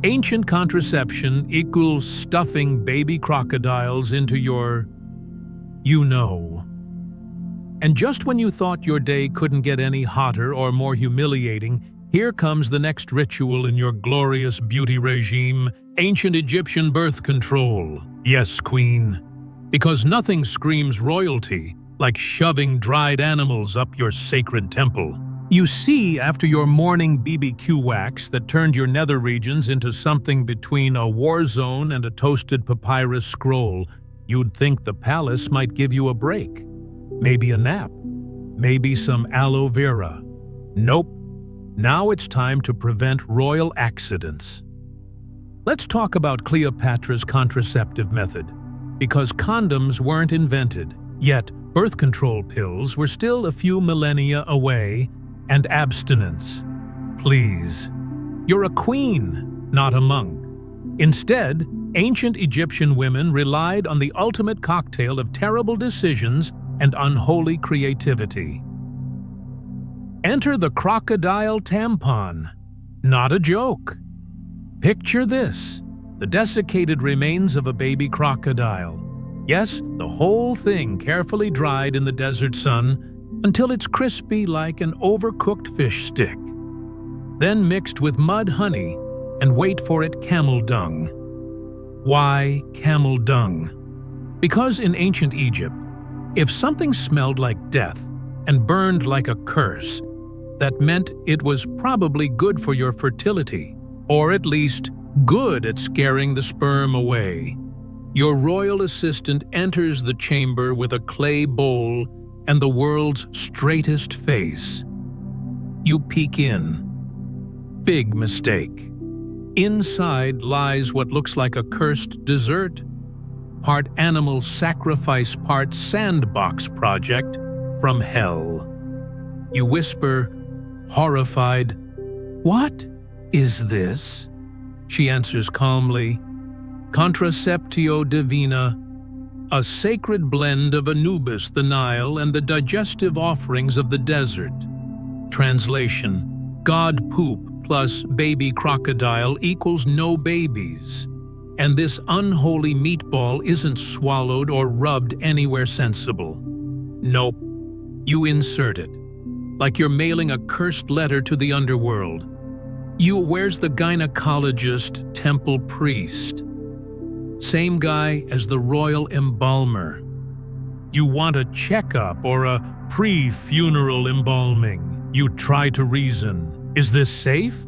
Ancient contraception equals stuffing baby crocodiles into your you-know. And just when you thought your day couldn't get any hotter or more humiliating, here comes the next ritual in your glorious beauty regime: ancient Egyptian birth control. Yes, queen. Because nothing screams royalty like shoving dried animals up your sacred temple. You see, after your morning BBQ wax that turned your nether regions into something between a war zone and a toasted papyrus scroll, you'd think the palace might give you a break. Maybe a nap. Maybe some aloe vera. Nope. Now it's time to prevent royal accidents. Let's talk about Cleopatra's contraceptive method. Because condoms weren't invented, yet birth control pills were still a few millennia away, and abstinence. Please. You're a queen, not a monk. Instead, ancient Egyptian women relied on the ultimate cocktail of terrible decisions and unholy creativity. Enter the crocodile tampon. Not a joke. Picture this: the desiccated remains of a baby crocodile. Yes, the whole thing carefully dried in the desert sun until it's crispy like an overcooked fish stick. Then mixed with mud honey and wait for it, camel dung. Why camel dung? Because in ancient Egypt, if something smelled like death and burned like a curse, that meant it was probably good for your fertility, or at least good at scaring the sperm away. Your royal assistant enters the chamber with a clay bowl and the world's straightest face. You peek in. Big mistake. Inside lies what looks like a cursed dessert, part animal sacrifice, part sandbox project from hell. You whisper, horrified, "What is this?" She answers calmly, "Contraceptio Divina, a sacred blend of Anubis, the Nile, and the digestive offerings of the desert." Translation: God poop plus baby crocodile equals no babies. And this unholy meatball isn't swallowed or rubbed anywhere sensible. Nope. You insert it, like you're mailing a cursed letter to the underworld. Where's the gynecologist, temple priest? Same guy as the royal embalmer. You want a checkup or a pre-funeral embalming. You try to reason. Is this safe?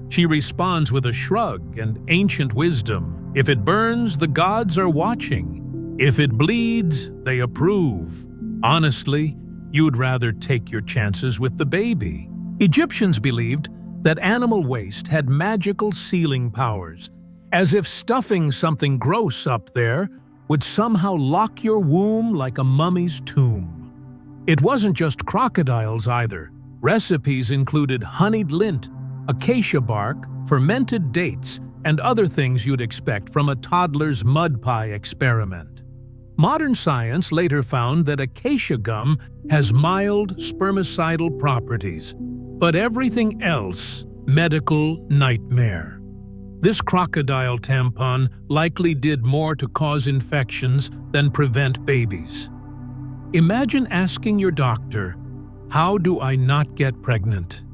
She responds with a shrug and ancient wisdom. If it burns, the gods are watching. If it bleeds, they approve. Honestly, you'd rather take your chances with the baby. Egyptians believed that animal waste had magical sealing powers, as if stuffing something gross up there would somehow lock your womb like a mummy's tomb. It wasn't just crocodiles either. Recipes included honeyed lint, acacia bark, fermented dates, and other things you'd expect from a toddler's mud pie experiment. Modern science later found that acacia gum has mild spermicidal properties, but everything else, medical nightmare. This crocodile tampon likely did more to cause infections than prevent babies. Imagine asking your doctor, "How do I not get pregnant?"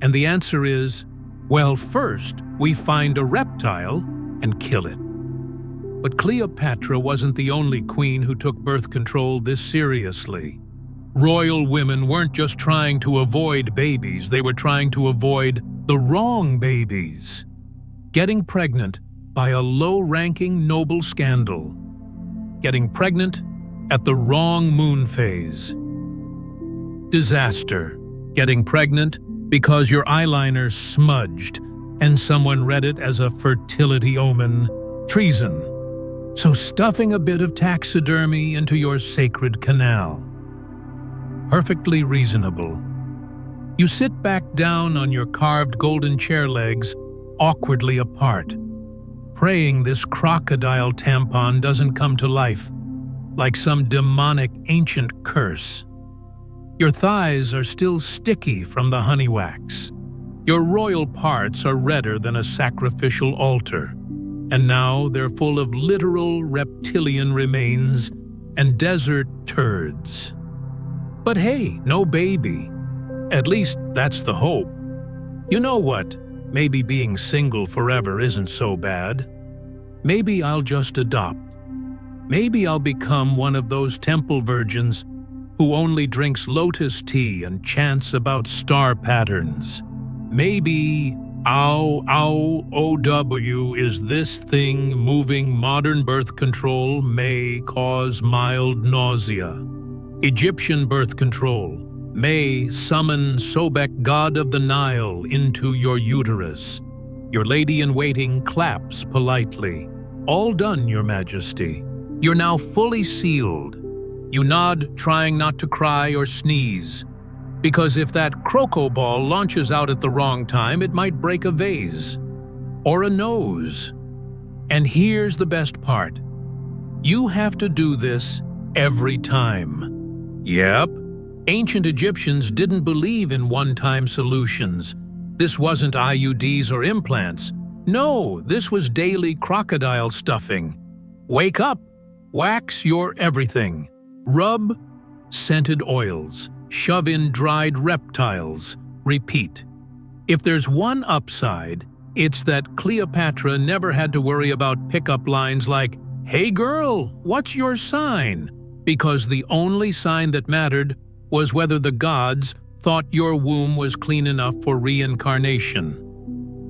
And the answer is, well, first we find a reptile and kill it. But Cleopatra wasn't the only queen who took birth control this seriously. Royal women weren't just trying to avoid babies, they were trying to avoid the wrong babies. Getting pregnant by a low-ranking noble scandal. Getting pregnant at the wrong moon phase. Disaster. Getting pregnant because your eyeliner smudged and someone read it as a fertility omen. Treason. So stuffing a bit of taxidermy into your sacred canal. Perfectly reasonable. You sit back down on your carved golden chair legs, awkwardly apart, praying this crocodile tampon doesn't come to life, like some demonic ancient curse. Your thighs are still sticky from the honey wax. Your royal parts are redder than a sacrificial altar, and now they're full of literal reptilian remains and desert turds. But hey, no baby. At least that's the hope. You know what? Maybe being single forever isn't so bad. Maybe I'll just adopt. Maybe I'll become one of those temple virgins who only drinks lotus tea and chants about star patterns. Maybe OW is this thing moving modern birth control may cause mild nausea. Egyptian birth control may summon Sobek, god of the Nile, into your uterus. Your lady-in-waiting claps politely. All done, Your Majesty. You're now fully sealed. You nod, trying not to cry or sneeze. Because if that croco ball launches out at the wrong time, it might break a vase. Or a nose. And here's the best part. You have to do this every time. Yep. Ancient Egyptians didn't believe in one-time solutions. This wasn't IUDs or implants. No, this was daily crocodile stuffing. Wake up, wax your everything. Rub scented oils, shove in dried reptiles, repeat. If there's one upside, it's that Cleopatra never had to worry about pickup lines like, "Hey girl, what's your sign?" Because the only sign that mattered was whether the gods thought your womb was clean enough for reincarnation.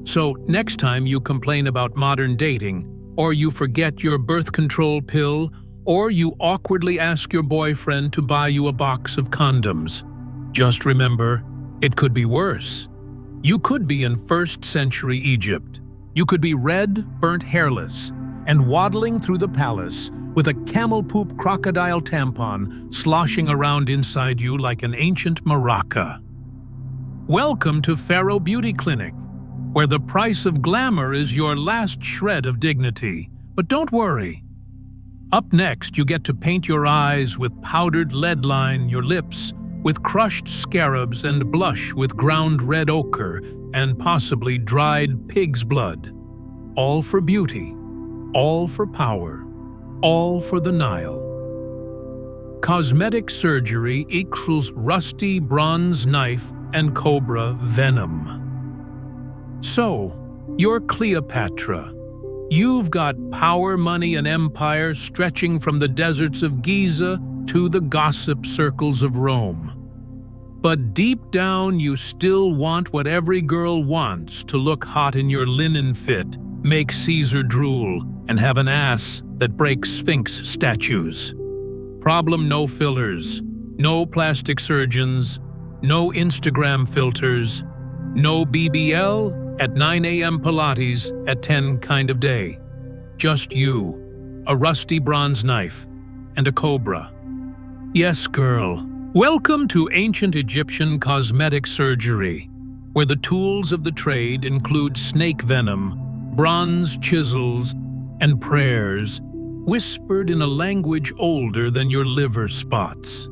So next time you complain about modern dating, or you forget your birth control pill, or you awkwardly ask your boyfriend to buy you a box of condoms, just remember, it could be worse. You could be in 1st century Egypt. You could be red, burnt hairless, and waddling through the palace with a camel poop crocodile tampon sloshing around inside you like an ancient maraca. Welcome to Pharaoh Beauty Clinic, where the price of glamour is your last shred of dignity. But don't worry. Up next, you get to paint your eyes with powdered lead line, your lips with crushed scarabs, and blush with ground red ochre and possibly dried pig's blood. All for beauty, all for power, all for the Nile. Cosmetic surgery equals rusty bronze knife and cobra venom. So, you're Cleopatra. You've got power, money, and empire stretching from the deserts of Giza to the gossip circles of Rome. But deep down, you still want what every girl wants: to look hot in your linen fit, make Caesar drool, and have an ass that breaks Sphinx statues. Problem: no fillers, no plastic surgeons, No Instagram filters, no BBL at 9 a.m. Pilates at 10 kind of day. Just you, a rusty bronze knife, and a cobra. Yes, girl. Welcome to ancient Egyptian cosmetic surgery, where the tools of the trade include snake venom, bronze chisels, and prayers, whispered in a language older than your liver spots.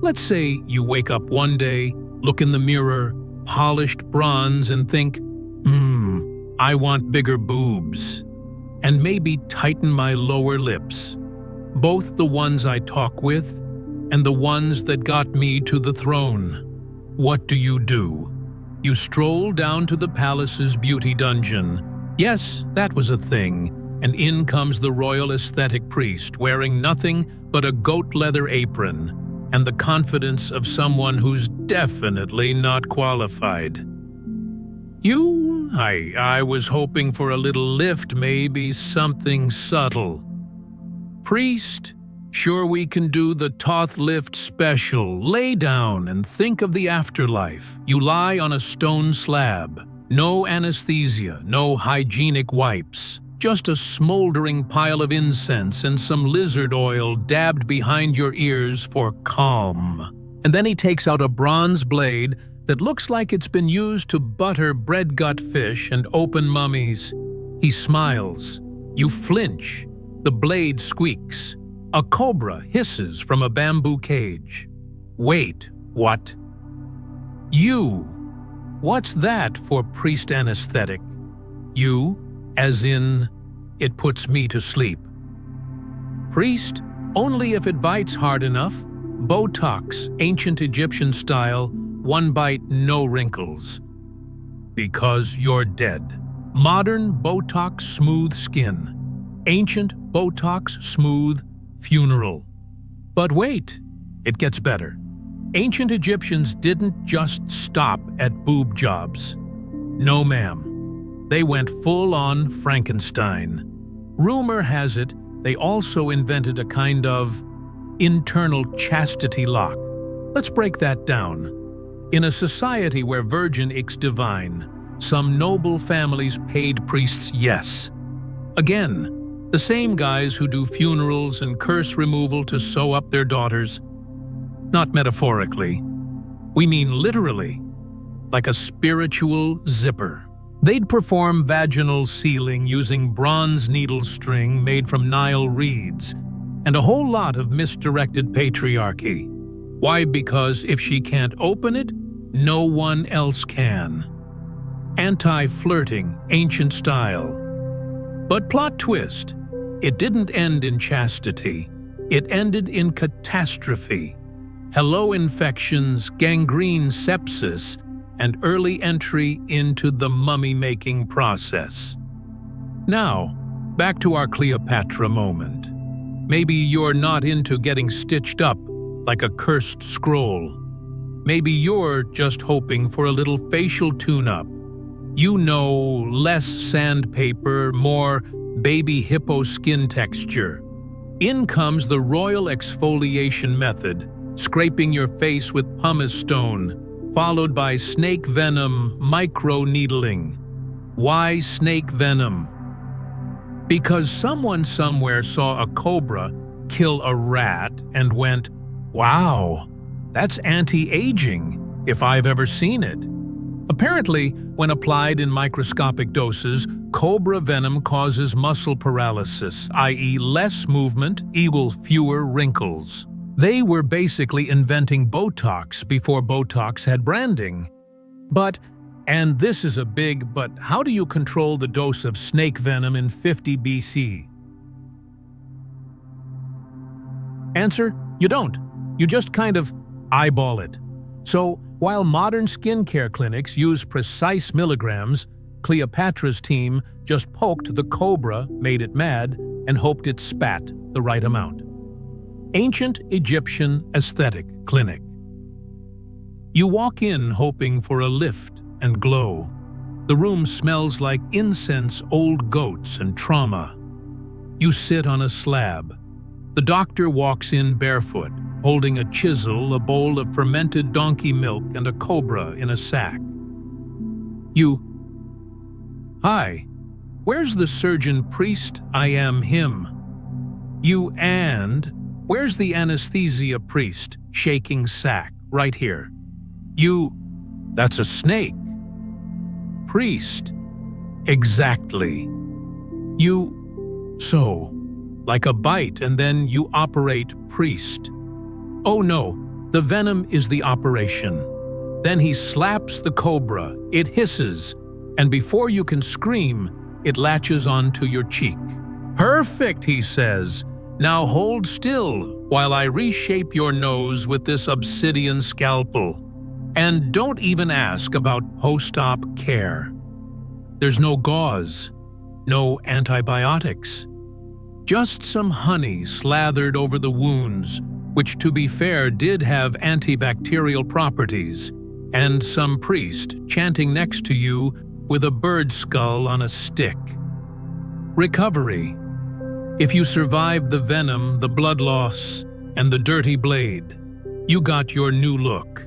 Let's say you wake up one day, look in the mirror, polished bronze, and think, I want bigger boobs, and maybe tighten my lower lips, both the ones I talk with and the ones that got me to the throne. What do? You stroll down to the palace's beauty dungeon. Yes, that was a thing, and in comes the royal aesthetic priest wearing nothing but a goat leather apron and the confidence of someone who's definitely not qualified. I was hoping for a little lift, maybe something subtle. Priest, sure, we can do the Toth Lift special. Lay down and think of the afterlife. You lie on a stone slab. No anesthesia, no hygienic wipes. Just a smoldering pile of incense and some lizard oil dabbed behind your ears for calm. And then he takes out a bronze blade that looks like it's been used to butter bread-gut fish and open mummies. He smiles. You flinch. The blade squeaks. A cobra hisses from a bamboo cage. Wait, what? You. What's that for priest anesthetic? You, as in, it puts me to sleep. Priest, only if it bites hard enough. Botox, ancient Egyptian style, one bite, no wrinkles. Because you're dead. Modern Botox, smooth skin. Ancient Botox, smooth funeral. But wait, it gets better. Ancient Egyptians didn't just stop at boob jobs. No, ma'am. They went full-on Frankenstein. Rumor has it they also invented a kind of internal chastity lock. Let's break that down. In a society where virgin ix divine, some noble families paid priests yes. Again, the same guys who do funerals and curse removal to sew up their daughters. Not metaphorically. We mean literally, like a spiritual zipper. They'd perform vaginal sealing using bronze needle string made from Nile reeds, and a whole lot of misdirected patriarchy. Why? Because if she can't open it, no one else can. Anti-flirting, ancient style. But plot twist, it didn't end in chastity. It ended in catastrophe. Hello infections, gangrene, sepsis, and early entry into the mummy-making process. Now, back to our Cleopatra moment. Maybe you're not into getting stitched up like a cursed scroll. Maybe you're just hoping for a little facial tune-up. You know, less sandpaper, more baby hippo skin texture. In comes the royal exfoliation method, scraping your face with pumice stone, followed by snake venom micro-needling. Why snake venom? Because someone somewhere saw a cobra kill a rat and went, wow, that's anti-aging, if I've ever seen it. Apparently, when applied in microscopic doses, cobra venom causes muscle paralysis, i.e. less movement equal fewer wrinkles. They were basically inventing Botox before Botox had branding. But, and this is a big but, how do you control the dose of snake venom in 50 BC? Answer, you don't. You just kind of eyeball it. So, while modern skincare clinics use precise milligrams, Cleopatra's team just poked the cobra, made it mad, and hoped it spat the right amount. Ancient Egyptian Aesthetic Clinic. You walk in hoping for a lift and glow. The room smells like incense, old goats, and trauma. You sit on a slab. The doctor walks in barefoot, holding a chisel, a bowl of fermented donkey milk, and a cobra in a sack. Hi, where's the surgeon priest? I am him. And where's the anesthesia priest? Shaking sack, right here. That's a snake. Priest. Exactly. So, like a bite and then you operate priest. Oh no, the venom is the operation. Then he slaps the cobra, it hisses, and before you can scream, it latches onto your cheek. Perfect, he says. Now hold still while I reshape your nose with this obsidian scalpel. And don't even ask about post-op care. There's no gauze, no antibiotics. Just some honey slathered over the wounds, which to be fair did have antibacterial properties, and some priest chanting next to you with a bird skull on a stick. Recovery. If you survived the venom, the blood loss, and the dirty blade, you got your new look.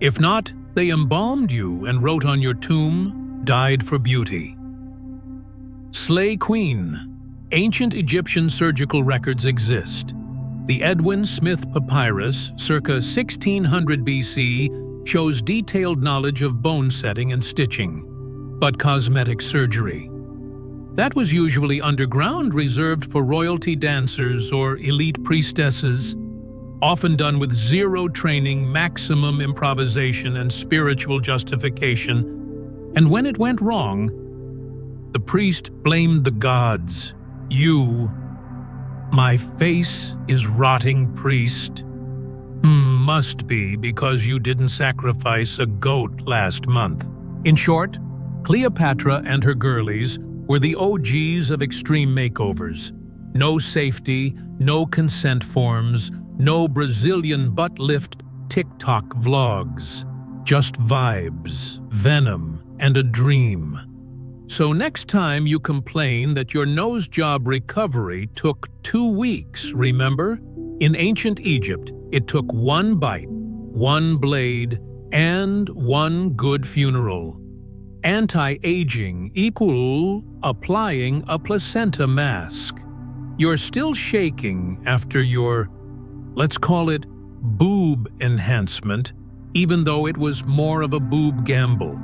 If not, they embalmed you and wrote on your tomb, "Died for beauty." Slay Queen. Ancient Egyptian surgical records exist. The Edwin Smith Papyrus, circa 1600 BC, shows detailed knowledge of bone setting and stitching, but cosmetic surgery. That was usually underground, reserved for royalty dancers or elite priestesses, often done with zero training, maximum improvisation, and spiritual justification. And when it went wrong, the priest blamed the gods. My face is rotting, priest. Must be because you didn't sacrifice a goat last month. In short, Cleopatra and her girlies were the OGs of extreme makeovers. No safety, no consent forms, no Brazilian butt lift TikTok vlogs. Just vibes, venom, and a dream. So next time you complain that your nose job recovery took 2 weeks, remember? In ancient Egypt, it took 1 bite, 1 blade, and 1 good funeral. Anti-aging equal applying a placenta mask. You're still shaking after your, let's call it, boob enhancement, even though it was more of a boob gamble.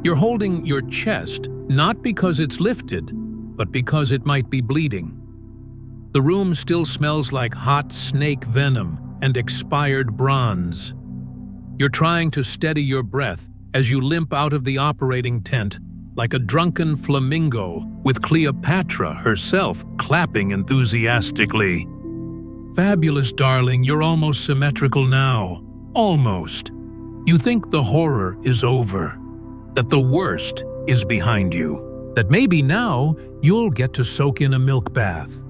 You're holding your chest not because it's lifted, but because it might be bleeding. The room still smells like hot snake venom and expired bronze. You're trying to steady your breath as you limp out of the operating tent like a drunken flamingo with Cleopatra herself clapping enthusiastically. Fabulous, darling, you're almost symmetrical now. Almost. You think the horror is over, that the worst is behind you, that maybe now you'll get to soak in a milk bath,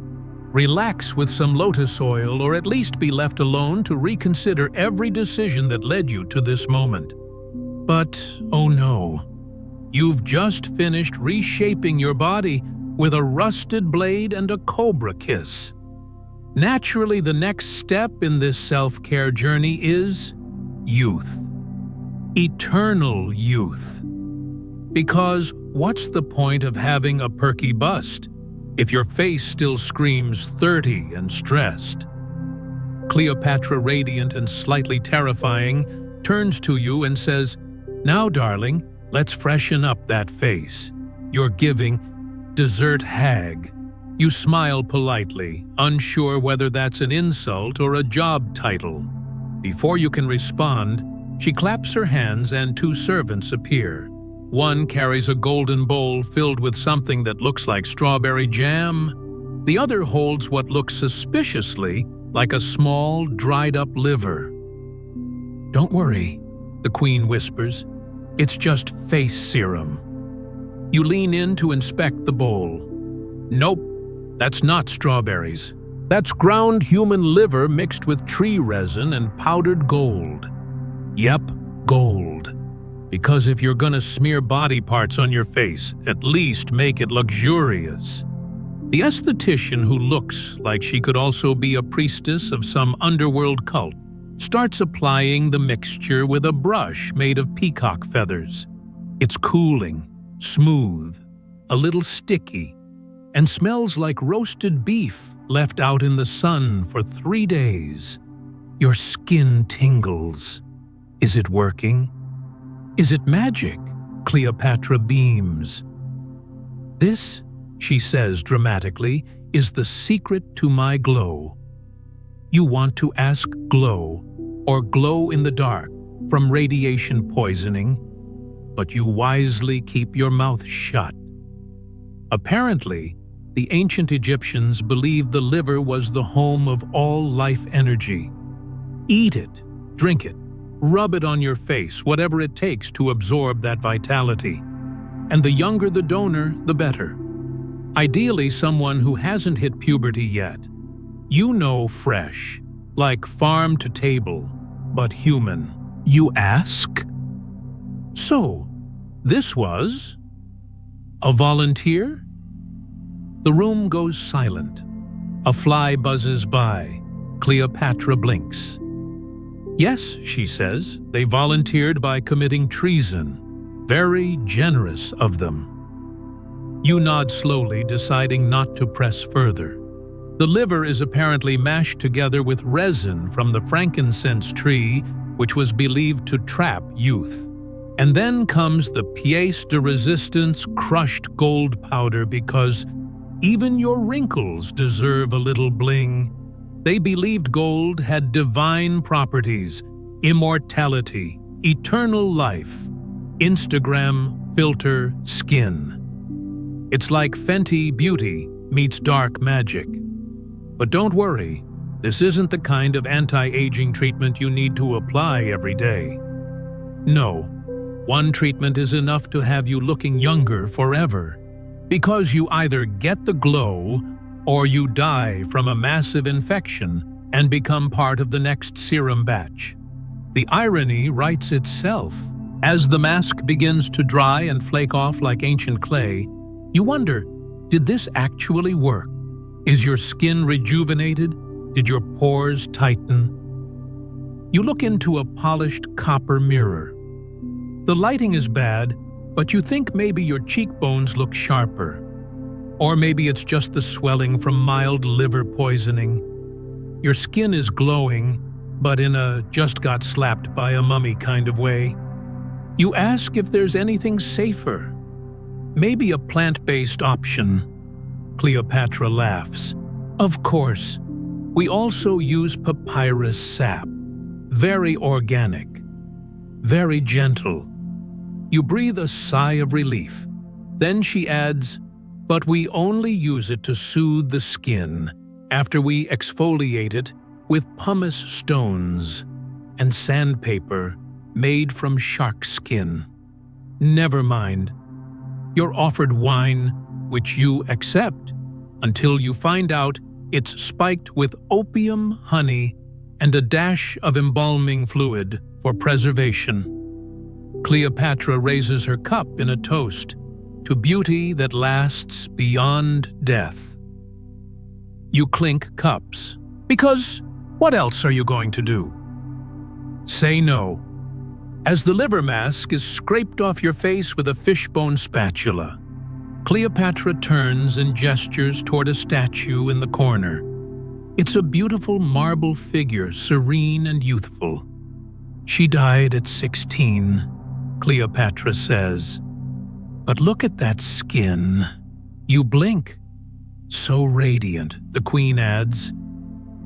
relax with some lotus oil, or at least be left alone to reconsider every decision that led you to this moment. But, oh no, you've just finished reshaping your body with a rusted blade and a cobra kiss. Naturally, the next step in this self-care journey is youth. Eternal youth. Because what's the point of having a perky bust if your face still screams 30 and stressed? Cleopatra, radiant and slightly terrifying, turns to you and says, "Now, darling, let's freshen up that face. You're giving dessert hag." You smile politely, unsure whether that's an insult or a job title. Before you can respond, she claps her hands and 2 servants appear. One carries a golden bowl filled with something that looks like strawberry jam. The other holds what looks suspiciously like a small, dried-up liver. "Don't worry," the queen whispers. "It's just face serum." You lean in to inspect the bowl. Nope, that's not strawberries. That's ground human liver mixed with tree resin and powdered gold. Yep, gold. Because if you're gonna smear body parts on your face, at least make it luxurious. The esthetician, who looks like she could also be a priestess of some underworld cult, starts applying the mixture with a brush made of peacock feathers. It's cooling, smooth, a little sticky, and smells like roasted beef left out in the sun for 3 days. Your skin tingles. Is it working? Is it magic? Cleopatra beams. This, she says dramatically, is the secret to my glow. You want to ask glow, or glow in the dark, from radiation poisoning, but you wisely keep your mouth shut. Apparently, the ancient Egyptians believed the liver was the home of all life energy. Eat it, drink it, rub it on your face, whatever it takes to absorb that vitality. And the younger the donor, the better. Ideally, someone who hasn't hit puberty yet. You know, fresh, like farm to table, but human. You ask? So, this was a volunteer? The room goes silent. A fly buzzes by. Cleopatra blinks. Yes, she says, they volunteered by committing treason. Very generous of them. You nod slowly, deciding not to press further. The liver is apparently mashed together with resin from the frankincense tree, which was believed to trap youth. And then comes the pièce de résistance crushed gold powder, because even your wrinkles deserve a little bling. They believed gold had divine properties, immortality, eternal life, Instagram filter skin. It's like Fenty Beauty meets dark magic. But don't worry, this isn't the kind of anti-aging treatment you need to apply every day. No, one treatment is enough to have you looking younger forever, because you either get the glow or you die from a massive infection and become part of the next serum batch. The irony writes itself. As the mask begins to dry and flake off like ancient clay, you wonder, did this actually work? Is your skin rejuvenated? Did your pores tighten? You look into a polished copper mirror. The lighting is bad, but you think maybe your cheekbones look sharper. Or maybe it's just the swelling from mild liver poisoning. Your skin is glowing, but in a just got slapped by a mummy kind of way. You ask if there's anything safer. Maybe a plant-based option. Cleopatra laughs. Of course. We also use papyrus sap. Very organic. Very gentle. You breathe a sigh of relief. Then she adds, but we only use it to soothe the skin after we exfoliate it with pumice stones and sandpaper made from shark skin. Never mind. You're offered wine, which you accept, until you find out it's spiked with opium, honey, and a dash of embalming fluid for preservation. Cleopatra raises her cup in a toast to beauty that lasts beyond death. You clink cups, because what else are you going to do? Say no. As the liver mask is scraped off your face with a fishbone spatula, Cleopatra turns and gestures toward a statue in the corner. It's a beautiful marble figure, serene and youthful. She died at 16, Cleopatra says. But look at that skin. You blink. So radiant, the queen adds.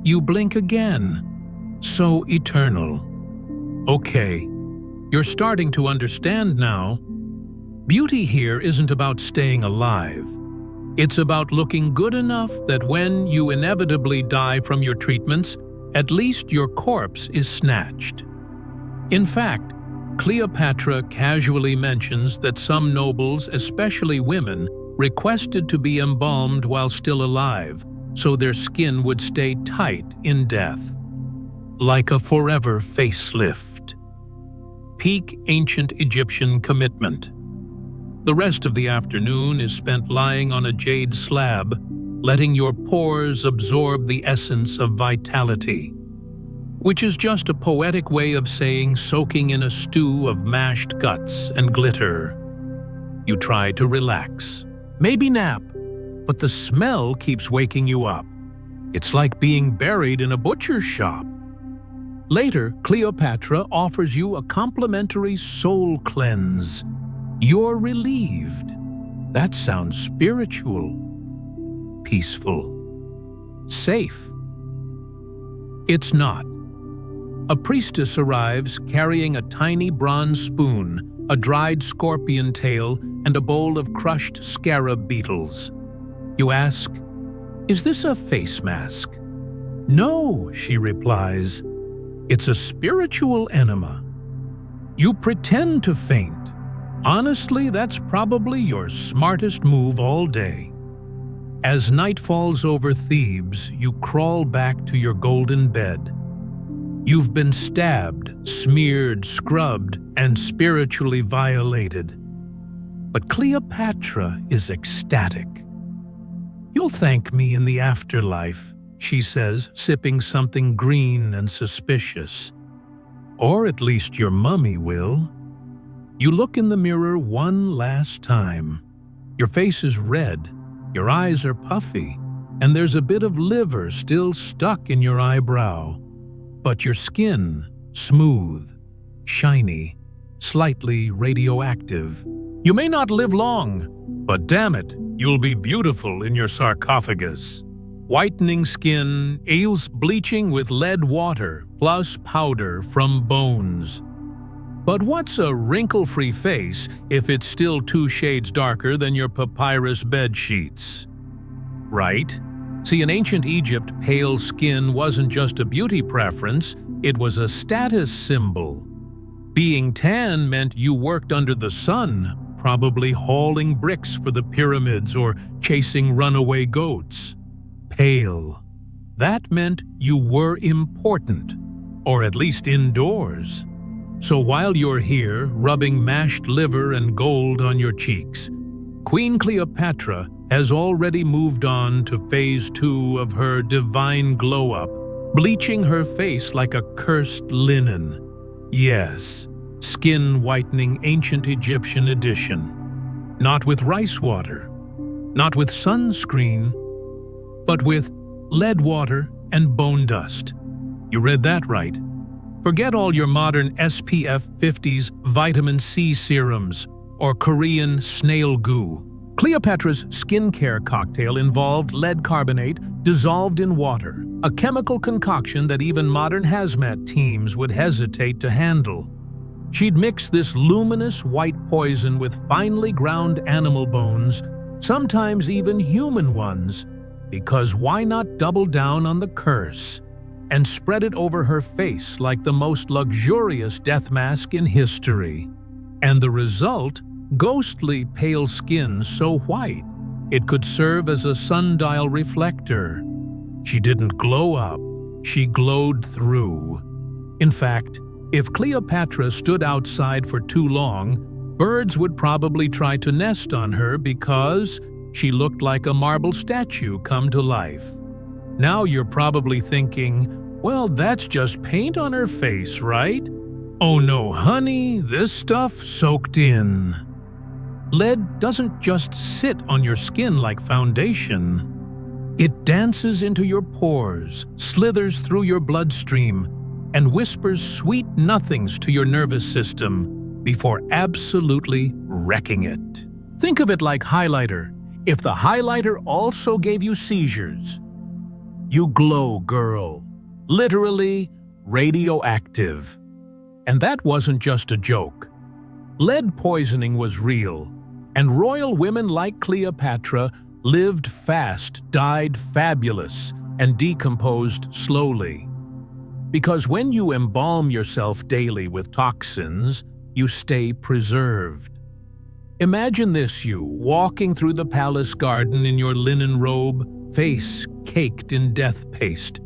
You blink again. So eternal. Okay, you're starting to understand now. Beauty here isn't about staying alive. It's about looking good enough that when you inevitably die from your treatments, at least your corpse is snatched. In fact, Cleopatra casually mentions that some nobles, especially women, requested to be embalmed while still alive, so their skin would stay tight in death. Like a forever facelift. Peak ancient Egyptian commitment. The rest of the afternoon is spent lying on a jade slab, letting your pores absorb the essence of vitality, which is just a poetic way of saying soaking in a stew of mashed guts and glitter. You try to relax, maybe nap, but the smell keeps waking you up. It's like being buried in a butcher's shop. Later, Cleopatra offers you a complimentary soul cleanse. You're relieved. That sounds spiritual, peaceful, safe. It's not. A priestess arrives carrying a tiny bronze spoon, a dried scorpion tail, and a bowl of crushed scarab beetles. You ask, "Is this a face mask?" "No," she replies. "It's a spiritual enema." You pretend to faint. Honestly, that's probably your smartest move all day. As night falls over Thebes, you crawl back to your golden bed. You've been stabbed, smeared, scrubbed, and spiritually violated. But Cleopatra is ecstatic. "You'll thank me in the afterlife," she says, sipping something green and suspicious. "Or at least your mummy will." You look in the mirror one last time. Your face is red, your eyes are puffy, and there's a bit of liver still stuck in your eyebrow. But your skin, smooth, shiny, slightly radioactive. You may not live long, but damn it, you'll be beautiful in your sarcophagus. Whitening skin, eels bleaching with lead water, plus powder from bones. But what's a wrinkle-free face if it's still 2 shades darker than your papyrus bed sheets? Right? See, in ancient Egypt, pale skin wasn't just a beauty preference, it was a status symbol. Being tan meant you worked under the sun, probably hauling bricks for the pyramids or chasing runaway goats. Pale. That meant you were important, or at least indoors. So while you're here, rubbing mashed liver and gold on your cheeks, Queen Cleopatra has already moved on to phase 2 of her divine glow-up, bleaching her face like a cursed linen. Yes, skin-whitening ancient Egyptian edition. Not with rice water, not with sunscreen, but with lead water and bone dust. You read that right. Forget all your modern SPF 50s vitamin C serums or Korean snail goo. Cleopatra's skincare cocktail involved lead carbonate dissolved in water, a chemical concoction that even modern hazmat teams would hesitate to handle. She'd mix this luminous white poison with finely ground animal bones, sometimes even human ones, because why not double down on the curse and spread it over her face like the most luxurious death mask in history? And the result? Ghostly pale skin so white it could serve as a sundial reflector. She didn't glow up, she glowed through. In fact, if Cleopatra stood outside for too long, birds would probably try to nest on her because she looked like a marble statue come to life. Now you're probably thinking, well, that's just paint on her face, right? Oh no, honey, this stuff soaked in. Lead doesn't just sit on your skin like foundation. It dances into your pores, slithers through your bloodstream, and whispers sweet nothings to your nervous system before absolutely wrecking it. Think of it like highlighter. If the highlighter also gave you seizures, you glow, girl. Literally radioactive. And that wasn't just a joke. Lead poisoning was real, and royal women like Cleopatra lived fast, died fabulous, and decomposed slowly. Because when you embalm yourself daily with toxins, you stay preserved. Imagine this, you walking through the palace garden in your linen robe, face caked in death paste,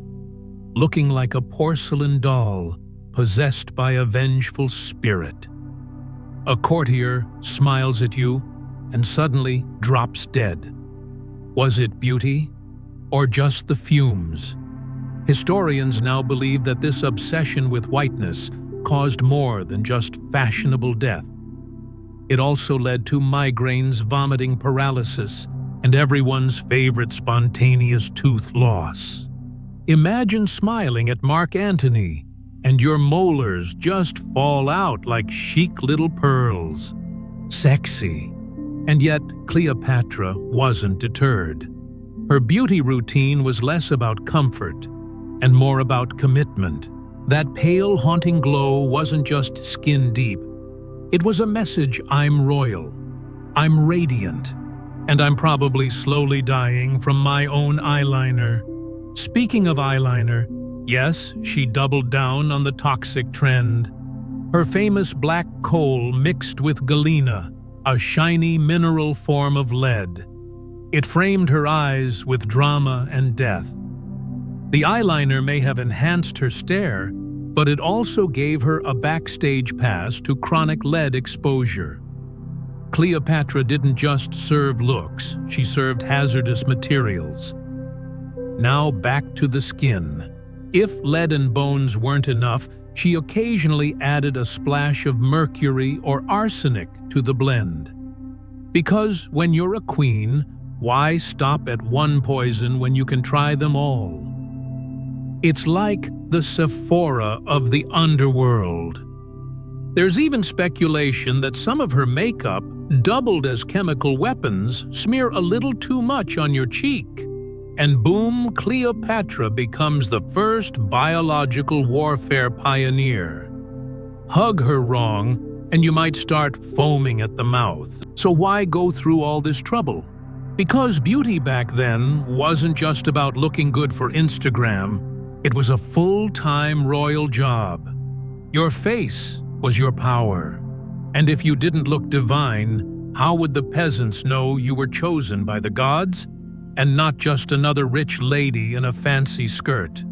looking like a porcelain doll possessed by a vengeful spirit. A courtier smiles at you and suddenly drops dead. Was it beauty or just the fumes? Historians now believe that this obsession with whiteness caused more than just fashionable death. It also led to migraines, vomiting, paralysis, and everyone's favorite spontaneous tooth loss. Imagine smiling at Mark Antony, and your molars just fall out like chic little pearls. Sexy. And yet, Cleopatra wasn't deterred. Her beauty routine was less about comfort and more about commitment. That pale, haunting glow wasn't just skin deep. It was a message: I'm royal, I'm radiant, and I'm probably slowly dying from my own eyeliner. Speaking of eyeliner, yes, she doubled down on the toxic trend. Her famous black coal mixed with galena, a shiny mineral form of lead. It framed her eyes with drama and death. The eyeliner may have enhanced her stare, but it also gave her a backstage pass to chronic lead exposure. Cleopatra didn't just serve looks, she served hazardous materials. Now back to the skin. If lead and bones weren't enough, she occasionally added a splash of mercury or arsenic to the blend. Because when you're a queen, why stop at one poison when you can try them all? It's like the Sephora of the underworld. There's even speculation that some of her makeup, doubled as chemical weapons, smear a little too much on your cheek. And boom, Cleopatra becomes the first biological warfare pioneer. Hug her wrong, and you might start foaming at the mouth. So why go through all this trouble? Because beauty back then wasn't just about looking good for Instagram. It was a full-time royal job. Your face was your power. And if you didn't look divine, how would the peasants know you were chosen by the gods and not just another rich lady in a fancy skirt?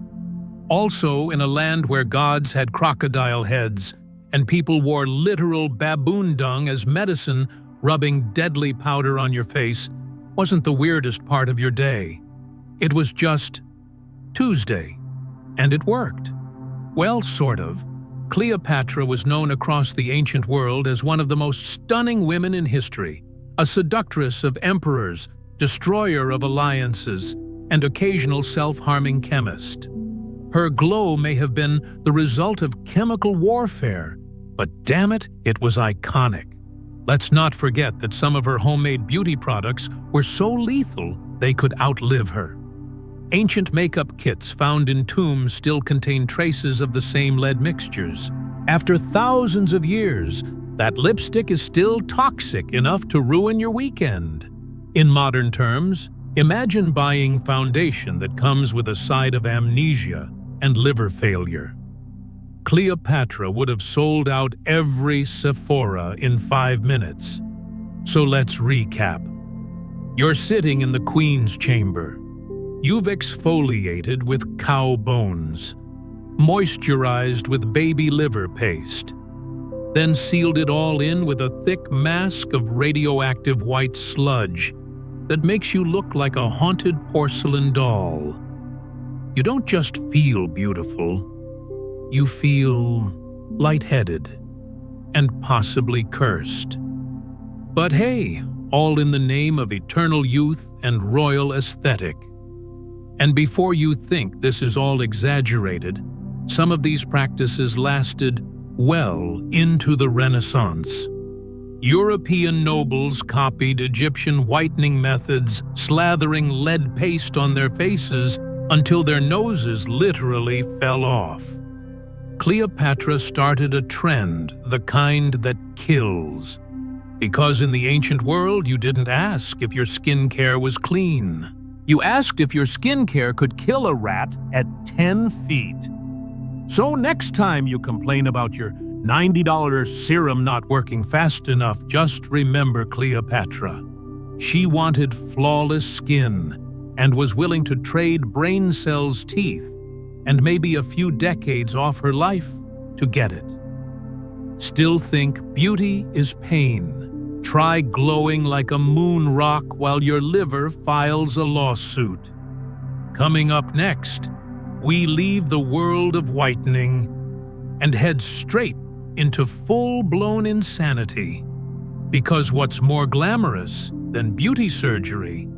Also, in a land where gods had crocodile heads and people wore literal baboon dung as medicine, rubbing deadly powder on your face wasn't the weirdest part of your day. It was just Tuesday. And it worked. Well, sort of. Cleopatra was known across the ancient world as one of the most stunning women in history, a seductress of emperors, destroyer of alliances, and occasional self-harming chemist. Her glow may have been the result of chemical warfare, but damn it, it was iconic. Let's not forget that some of her homemade beauty products were so lethal they could outlive her. Ancient makeup kits found in tombs still contain traces of the same lead mixtures. After thousands of years, that lipstick is still toxic enough to ruin your weekend. In modern terms, imagine buying foundation that comes with a side of amnesia and liver failure. Cleopatra would have sold out every Sephora in 5 minutes. So let's recap. You're sitting in the Queen's chamber. You've exfoliated with cow bones, moisturized with baby liver paste, then sealed it all in with a thick mask of radioactive white sludge that makes you look like a haunted porcelain doll. You don't just feel beautiful, you feel lightheaded and possibly cursed. But hey, all in the name of eternal youth and royal aesthetic. And before you think this is all exaggerated, some of these practices lasted well into the Renaissance. European nobles copied Egyptian whitening methods, slathering lead paste on their faces until their noses literally fell off. Cleopatra started a trend, the kind that kills. Because in the ancient world, you didn't ask if your skincare was clean. You asked if your skincare could kill a rat at 10 feet. So next time you complain about your $90 serum not working fast enough, just remember Cleopatra. She wanted flawless skin and was willing to trade brain cells' teeth and maybe a few decades off her life to get it. Still think beauty is pain. Try glowing like a moon rock while your liver files a lawsuit. Coming up next, we leave the world of whitening and head straight into full-blown insanity. Because what's more glamorous than beauty surgery,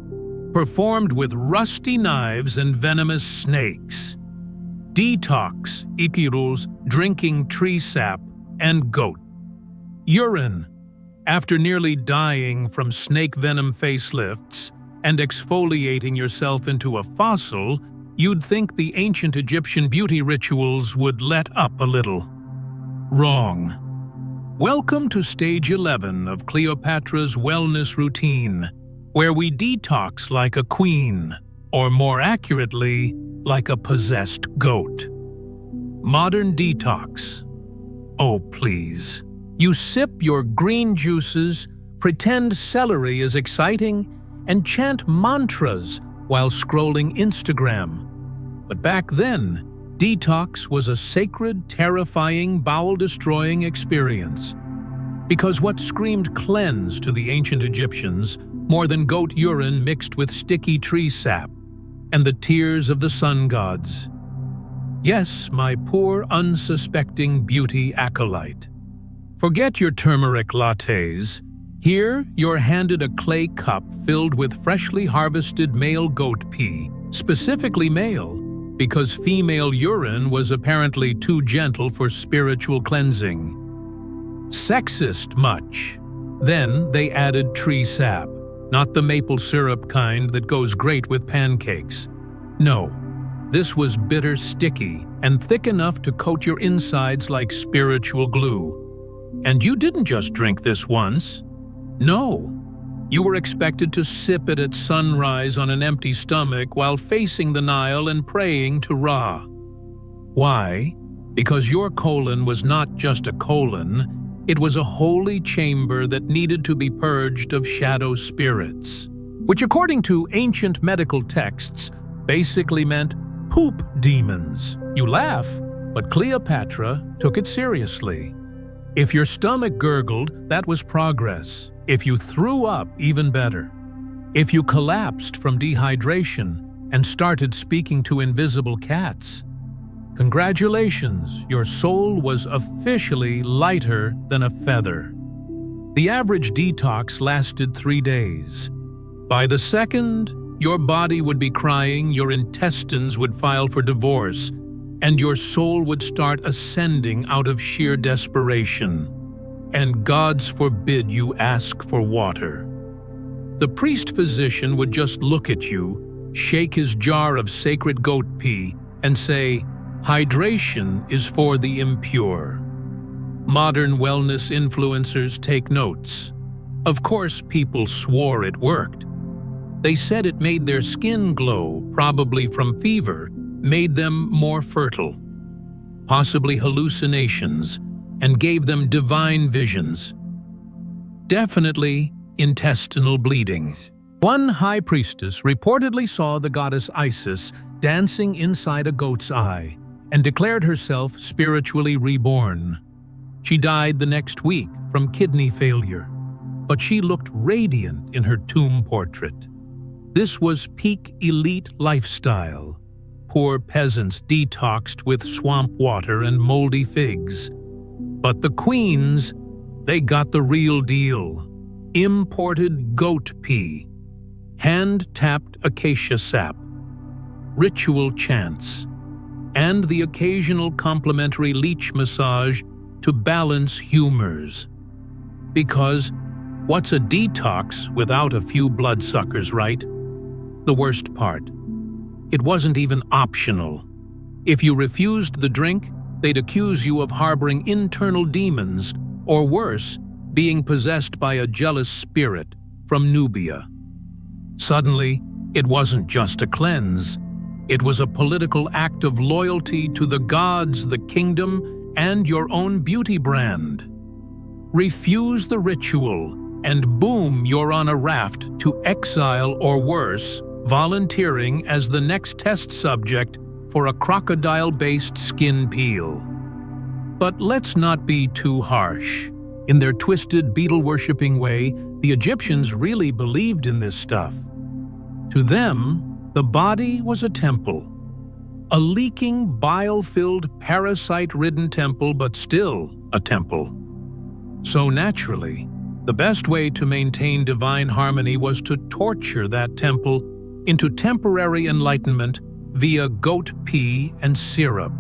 performed with rusty knives and venomous snakes? Detox equals drinking tree sap and goat urine. After nearly dying from snake venom facelifts and exfoliating yourself into a fossil, you'd think the ancient Egyptian beauty rituals would let up a little. Wrong. Welcome to stage 11 of Cleopatra's wellness routine, where we detox like a queen, or more accurately, like a possessed goat. Modern detox. Oh, please. You sip your green juices, pretend celery is exciting, and chant mantras while scrolling Instagram. But back then, detox was a sacred, terrifying, bowel-destroying experience. Because what screamed cleanse to the ancient Egyptians more than goat urine mixed with sticky tree sap and the tears of the sun gods? Yes, my poor, unsuspecting beauty acolyte. Forget your turmeric lattes. Here, you're handed a clay cup filled with freshly harvested male goat pee, specifically male, because female urine was apparently too gentle for spiritual cleansing. Sexist much. Then they added tree sap, not the maple syrup kind that goes great with pancakes. No, this was bitter, sticky, and thick enough to coat your insides like spiritual glue. And you didn't just drink this once. No. You were expected to sip it at sunrise on an empty stomach while facing the Nile and praying to Ra. Why? Because your colon was not just a colon, it was a holy chamber that needed to be purged of shadow spirits, which according to ancient medical texts basically meant poop demons. You laugh, but Cleopatra took it seriously. If your stomach gurgled, that was progress. If you threw up, even better. If you collapsed from dehydration and started speaking to invisible cats, congratulations, your soul was officially lighter than a feather. The average detox lasted 3 days. By the second, your body would be crying, your intestines would file for divorce, and your soul would start ascending out of sheer desperation. And gods forbid you ask for water. The priest-physician would just look at you, shake his jar of sacred goat pee, and say, "Hydration is for the impure." Modern wellness influencers take notes. Of course, people swore it worked. They said it made their skin glow, probably from fever, made them more fertile, possibly hallucinations, and gave them divine visions. Definitely intestinal bleedings. One high priestess reportedly saw the goddess Isis dancing inside a goat's eye and declared herself spiritually reborn. She died the next week from kidney failure, but she looked radiant in her tomb portrait. This was peak elite lifestyle. Poor peasants detoxed with swamp water and moldy figs. But the queens, they got the real deal. Imported goat pee, hand-tapped acacia sap, ritual chants, and the occasional complimentary leech massage to balance humors. Because what's a detox without a few bloodsuckers, right? The worst part, it wasn't even optional. If you refused the drink, they'd accuse you of harboring internal demons, or worse, being possessed by a jealous spirit from Nubia. Suddenly, it wasn't just a cleanse. It was a political act of loyalty to the gods, the kingdom, and your own beauty brand. Refuse the ritual, and boom, you're on a raft to exile or worse, volunteering as the next test subject for a crocodile-based skin peel. But let's not be too harsh. In their twisted, beetle-worshipping way, the Egyptians really believed in this stuff. To them, The body was a temple, a leaking, bile-filled, parasite-ridden temple, but still a temple. So naturally, the best way to maintain divine harmony was to torture that temple into temporary enlightenment via goat pee and syrup.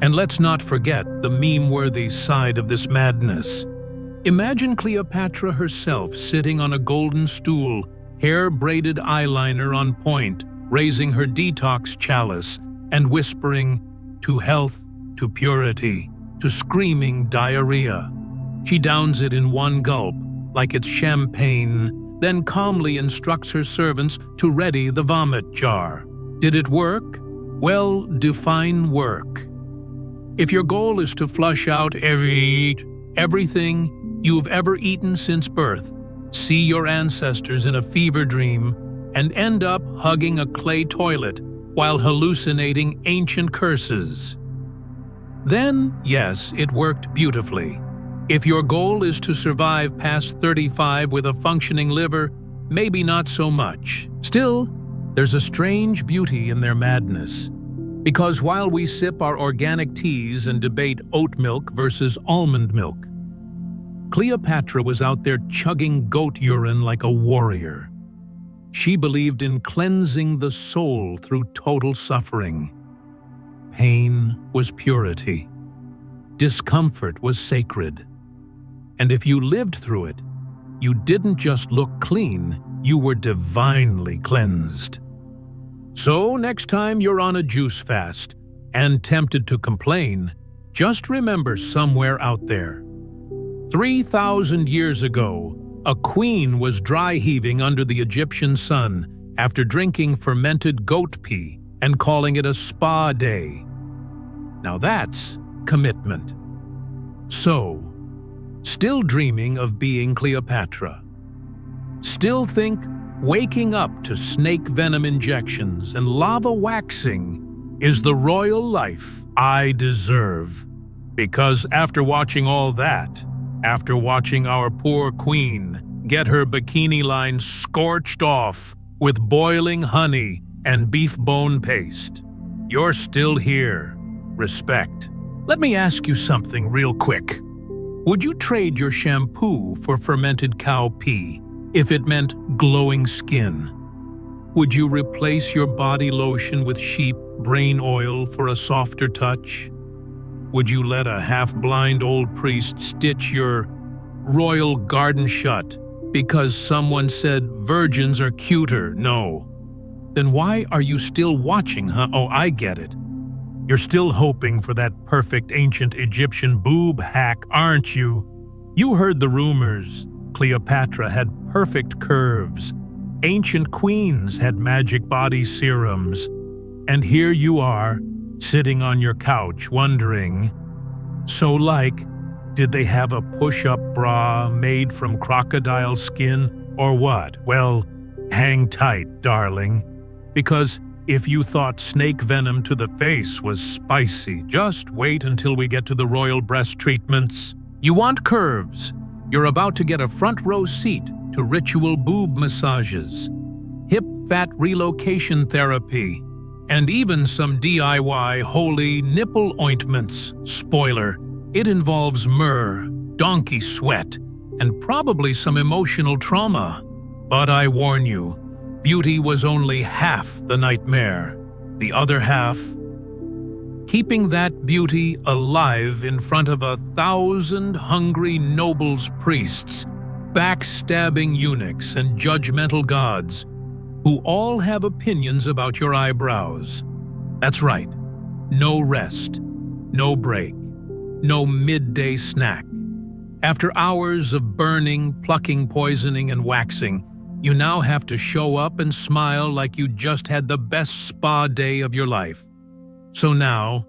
And let's not forget the meme-worthy side of this madness. Imagine Cleopatra herself sitting on a golden stool, hair-braided eyeliner on point, raising her detox chalice and whispering, "To health, to purity, to screaming diarrhea." She downs it in one gulp, like it's champagne, then calmly instructs her servants to ready the vomit jar. Did it work? Well, define work. If your goal is to flush out everything you've ever eaten since birth, see your ancestors in a fever dream, and end up hugging a clay toilet while hallucinating ancient curses, then yes, it worked beautifully. If your goal is to survive past 35 with a functioning liver, maybe not so much. Still, there's a strange beauty in their madness. Because while we sip our organic teas and debate oat milk versus almond milk, Cleopatra was out there chugging goat urine like a warrior. She believed in cleansing the soul through total suffering. Pain was purity. Discomfort was sacred. And if you lived through it, you didn't just look clean, you were divinely cleansed. So next time you're on a juice fast and tempted to complain, just remember somewhere out there, 3,000 years ago, a queen was dry heaving under the Egyptian sun after drinking fermented goat pee and calling it a spa day. Now that's commitment. So, still dreaming of being Cleopatra? Still think waking up to snake venom injections and lava waxing is the royal life I deserve? Because after watching all that, after watching our poor queen get her bikini line scorched off with boiling honey and beef bone paste, you're still here. Respect. Let me ask you something real quick. Would you trade your shampoo for fermented cow pee if it meant glowing skin? Would you replace your body lotion with sheep brain oil for a softer touch? Would you let a half-blind old priest stitch your royal garden shut because someone said virgins are cuter? No. Then why are you still watching, huh? Oh, I get it. You're still hoping for that perfect ancient Egyptian boob hack, aren't you? You heard the rumors. Cleopatra had perfect curves. Ancient queens had magic body serums. And here you are, sitting on your couch wondering, so did they have a push-up bra made from crocodile skin or what? Well, hang tight, darling, because if you thought snake venom to the face was spicy, just wait until we get to the royal breast treatments. You want curves? You're about to get a front row seat to ritual boob massages, hip fat relocation therapy, and even some DIY holy nipple ointments. Spoiler, it involves myrrh, donkey sweat, and probably some emotional trauma. But I warn you, beauty was only half the nightmare. The other half, keeping that beauty alive in front of 1,000 hungry nobles, priests, backstabbing eunuchs, and judgmental gods, who all have opinions about your eyebrows. That's right, no rest, no break, no midday snack. After hours of burning, plucking, poisoning, and waxing, you now have to show up and smile like you just had the best spa day of your life. So now,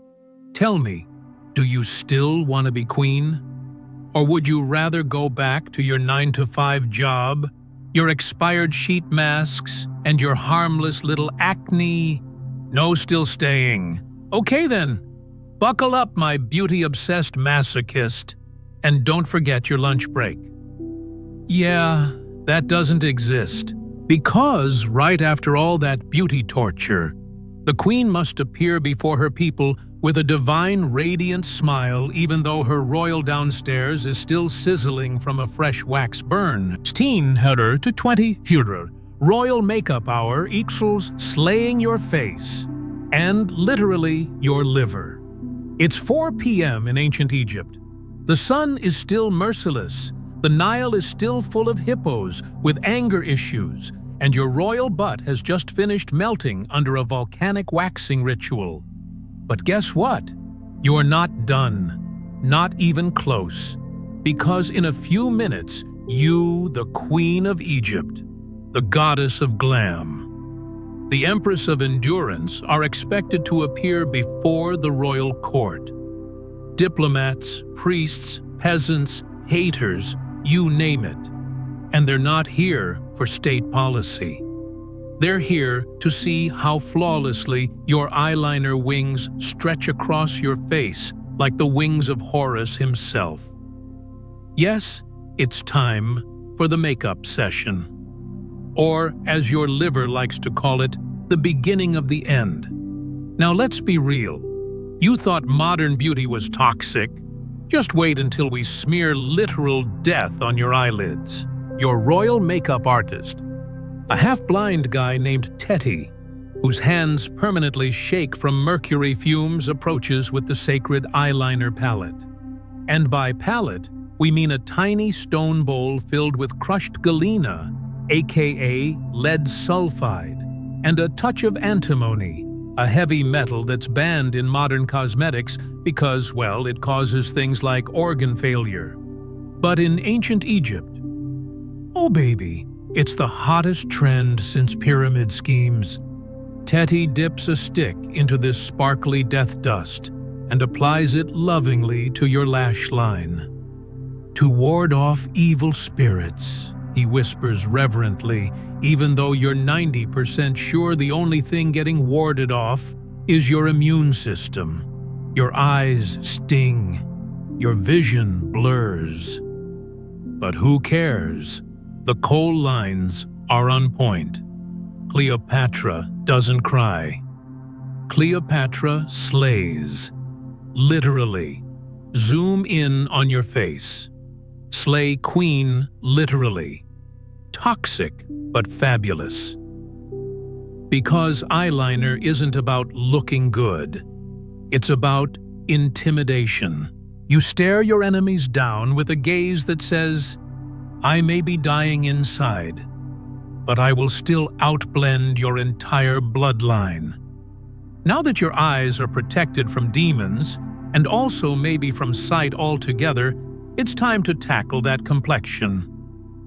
tell me, do you still want to be queen? Or would you rather go back to your 9-to-5 job, your expired sheet masks, and your harmless little acne? No, still staying. Okay then, buckle up, my beauty-obsessed masochist, and don't forget your lunch break. Yeah, that doesn't exist. Because right after all that beauty torture, the queen must appear before her people with a divine radiant smile even though her royal downstairs is still sizzling from a fresh wax burn. 1600 to 2000 royal makeup hour equals slaying your face and literally your liver. It's 4 p.m. in ancient Egypt. The sun is still merciless, the Nile is still full of hippos with anger issues, and your royal butt has just finished melting under a volcanic waxing ritual. But guess what? You're not done. Not even close. Because in a few minutes, you, the Queen of Egypt, the goddess of glam, the Empress of Endurance, are expected to appear before the royal court. Diplomats, priests, peasants, haters, you name it. And they're not here for state policy. They're here to see how flawlessly your eyeliner wings stretch across your face like the wings of Horus himself. Yes, it's time for the makeup session. Or, as your liver likes to call it, the beginning of the end. Now let's be real. You thought modern beauty was toxic? Just wait until we smear literal death on your eyelids. Your royal makeup artist, a half-blind guy named Teti, whose hands permanently shake from mercury fumes, approaches with the sacred eyeliner palette. And by palette, we mean a tiny stone bowl filled with crushed galena, aka lead sulfide, and a touch of antimony, a heavy metal that's banned in modern cosmetics because, well, it causes things like organ failure. But in ancient Egypt, oh baby, it's the hottest trend since pyramid schemes. Teti dips a stick into this sparkly death dust and applies it lovingly to your lash line. To ward off evil spirits, he whispers reverently, even though you're 90% sure the only thing getting warded off is your immune system. Your eyes sting, your vision blurs. But who cares? The coal lines are on point. Cleopatra doesn't cry. Cleopatra slays. Literally. Zoom in on your face. Slay queen literally. Toxic but fabulous. Because eyeliner isn't about looking good. It's about intimidation. You stare your enemies down with a gaze that says, I may be dying inside, but I will still outblend your entire bloodline. Now that your eyes are protected from demons, and also maybe from sight altogether, it's time to tackle that complexion.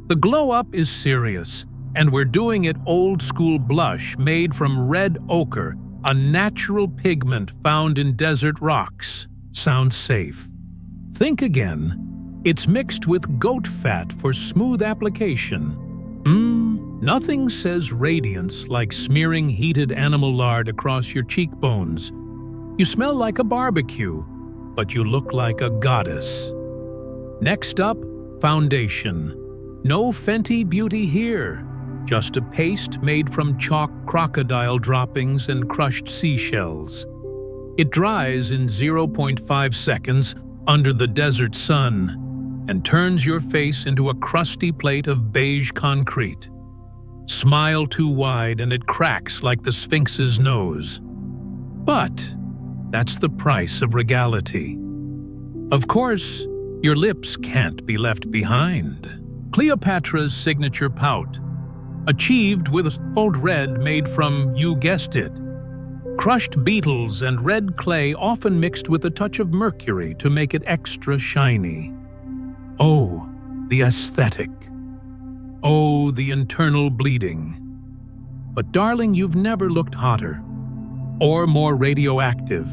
The glow-up is serious, and we're doing it old-school blush made from red ochre, a natural pigment found in desert rocks. Sounds safe. Think again. It's mixed with goat fat for smooth application. Nothing says radiance like smearing heated animal lard across your cheekbones. You smell like a barbecue, but you look like a goddess. Next up, foundation. No Fenty beauty here, just a paste made from chalk crocodile droppings and crushed seashells. It dries in 0.5 seconds under the desert sun and turns your face into a crusty plate of beige concrete. Smile too wide and it cracks like the Sphinx's nose. But that's the price of regality. Of course, your lips can't be left behind. Cleopatra's signature pout, achieved with a old red made from, you guessed it, crushed beetles and red clay often mixed with a touch of mercury to make it extra shiny. Oh, the aesthetic. Oh, the internal bleeding. But darling, you've never looked hotter or more radioactive.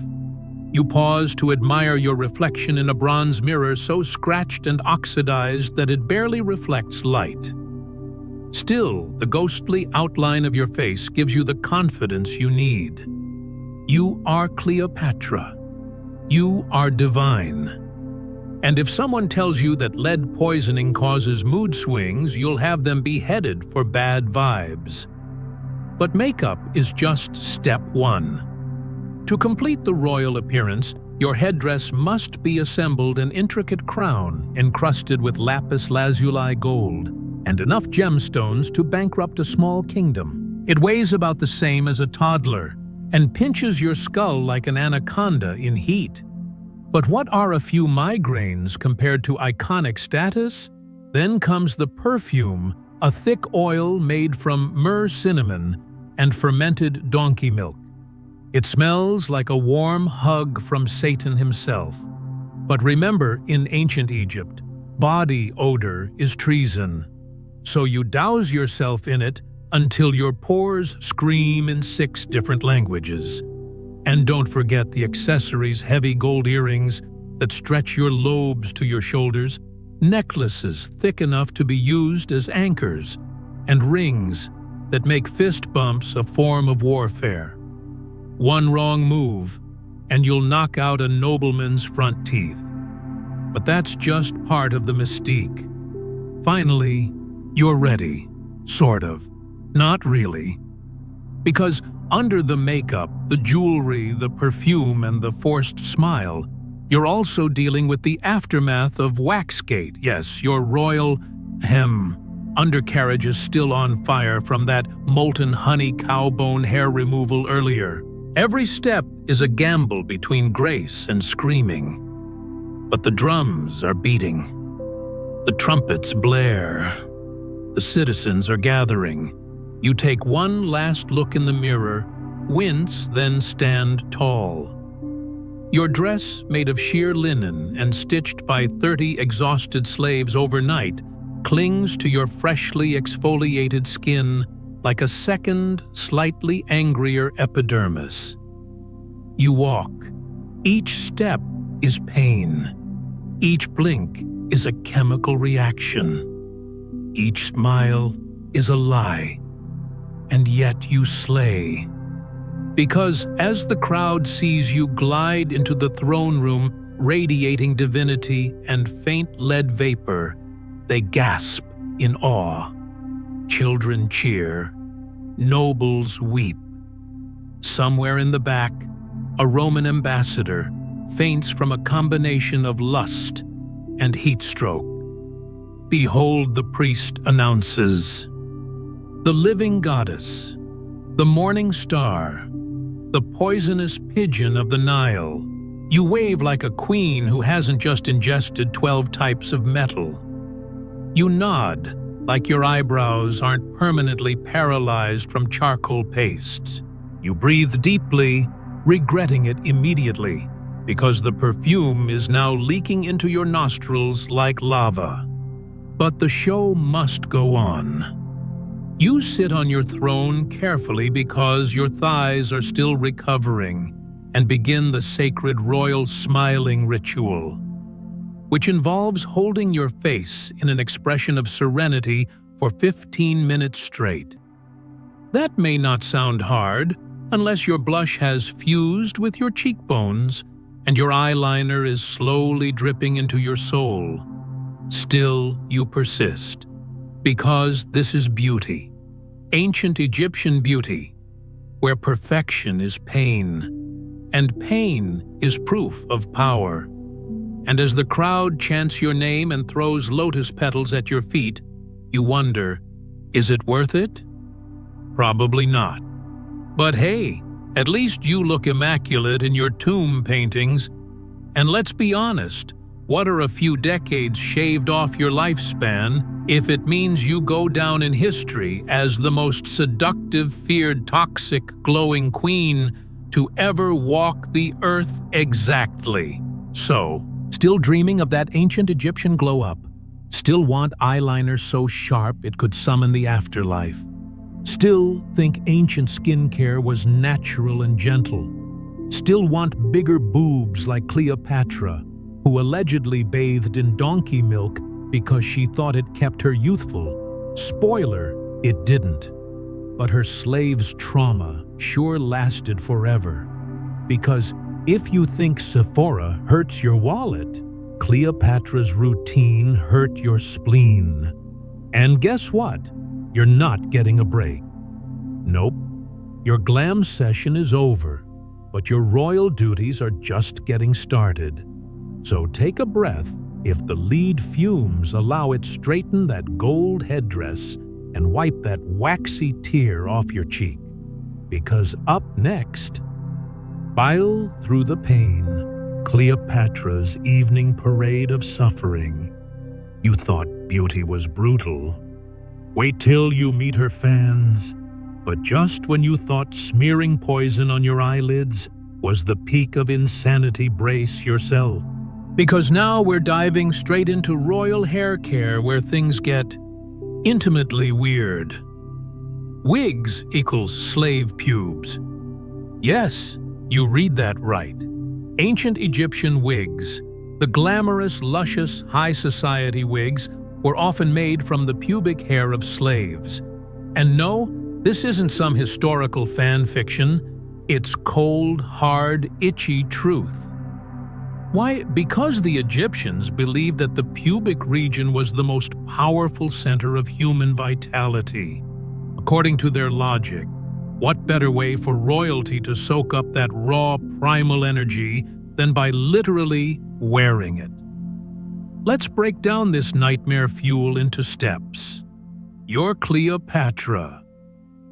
You pause to admire your reflection in a bronze mirror so scratched and oxidized that it barely reflects light. Still, the ghostly outline of your face gives you the confidence you need. You are Cleopatra. You are divine. And if someone tells you that lead poisoning causes mood swings, you'll have them beheaded for bad vibes. But makeup is just step one. To complete the royal appearance, your headdress must be assembled an intricate crown encrusted with lapis lazuli gold and enough gemstones to bankrupt a small kingdom. It weighs about the same as a toddler and pinches your skull like an anaconda in heat. But what are a few migraines compared to iconic status? Then comes the perfume, a thick oil made from myrrh cinnamon and fermented donkey milk. It smells like a warm hug from Satan himself. But remember, in ancient Egypt, body odor is treason. So you douse yourself in it until your pores scream in 6 different languages. And don't forget the accessories, heavy gold earrings that stretch your lobes to your shoulders, necklaces thick enough to be used as anchors, and rings that make fist bumps a form of warfare. One wrong move, and you'll knock out a nobleman's front teeth. But that's just part of the mystique. Finally, you're ready, sort of. Not really. Because under the makeup, the jewelry, the perfume, and the forced smile, you're also dealing with the aftermath of Waxgate. Yes, your royal undercarriage is still on fire from that molten honey cowbone hair removal earlier. Every step is a gamble between grace and screaming. But the drums are beating. The trumpets blare. The citizens are gathering. You take one last look in the mirror, wince, then stand tall. Your dress, made of sheer linen and stitched by 30 exhausted slaves overnight, clings to your freshly exfoliated skin like a second, slightly angrier epidermis. You walk. Each step is pain. Each blink is a chemical reaction. Each smile is a lie. And yet you slay. Because as the crowd sees you glide into the throne room, radiating divinity and faint lead vapor, they gasp in awe. Children cheer. Nobles weep. Somewhere in the back, a Roman ambassador faints from a combination of lust and heat stroke. Behold, the priest announces, the living goddess, the morning star, the poisonous pigeon of the Nile. You wave like a queen who hasn't just ingested 12 types of metal. You nod like your eyebrows aren't permanently paralyzed from charcoal pastes. You breathe deeply, regretting it immediately, because the perfume is now leaking into your nostrils like lava. But the show must go on. You sit on your throne carefully because your thighs are still recovering and begin the sacred royal smiling ritual, which involves holding your face in an expression of serenity for 15 minutes straight. That may not sound hard unless your blush has fused with your cheekbones and your eyeliner is slowly dripping into your soul. Still, you persist, because this is beauty, ancient Egyptian beauty, where perfection is pain, and pain is proof of power. And as the crowd chants your name and throws lotus petals at your feet, you wonder, is it worth it? Probably not. But hey, at least you look immaculate in your tomb paintings. And let's be honest, what are a few decades shaved off your lifespan if it means you go down in history as the most seductive, feared, toxic, glowing queen to ever walk the earth exactly? So, still dreaming of that ancient Egyptian glow-up? Still want eyeliner so sharp it could summon the afterlife? Still think ancient skincare was natural and gentle? Still want bigger boobs like Cleopatra, who allegedly bathed in donkey milk because she thought it kept her youthful? Spoiler, it didn't. But her slave's trauma sure lasted forever. Because if you think Sephora hurts your wallet, Cleopatra's routine hurt your spleen. And guess what? You're not getting a break. Nope. Your glam session is over, but your royal duties are just getting started. So take a breath if the lead fumes allow it straighten that gold headdress and wipe that waxy tear off your cheek. Because up next, file through the pain, Cleopatra's evening parade of suffering. You thought beauty was brutal. Wait till you meet her fans. But just when you thought smearing poison on your eyelids was the peak of insanity, brace yourself. Because now we're diving straight into royal hair care where things get intimately weird. Wigs equals slave pubes. Yes, you read that right. Ancient Egyptian wigs, the glamorous, luscious, high society wigs, were often made from the pubic hair of slaves. And no, this isn't some historical fan fiction. It's cold, hard, itchy truth. Why? Because the Egyptians believed that the pubic region was the most powerful center of human vitality. According to their logic, what better way for royalty to soak up that raw, primal energy than by literally wearing it? Let's break down this nightmare fuel into steps. You're Cleopatra.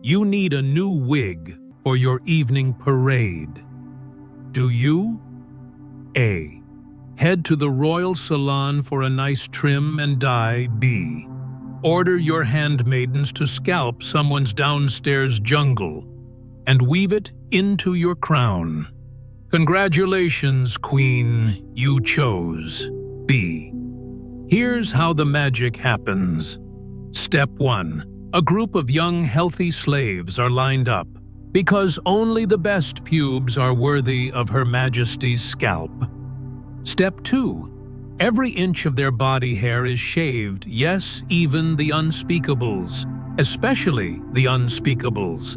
You need a new wig for your evening parade. Do you? A. Head to the royal salon for a nice trim and dye. B. Order your handmaidens to scalp someone's downstairs jungle and weave it into your crown. Congratulations, Queen, you chose B. Here's how the magic happens. Step 1. A group of young, healthy slaves are lined up because only the best pubes are worthy of Her Majesty's scalp. Step 2. Every inch of their body hair is shaved, yes, even the unspeakables, especially the unspeakables.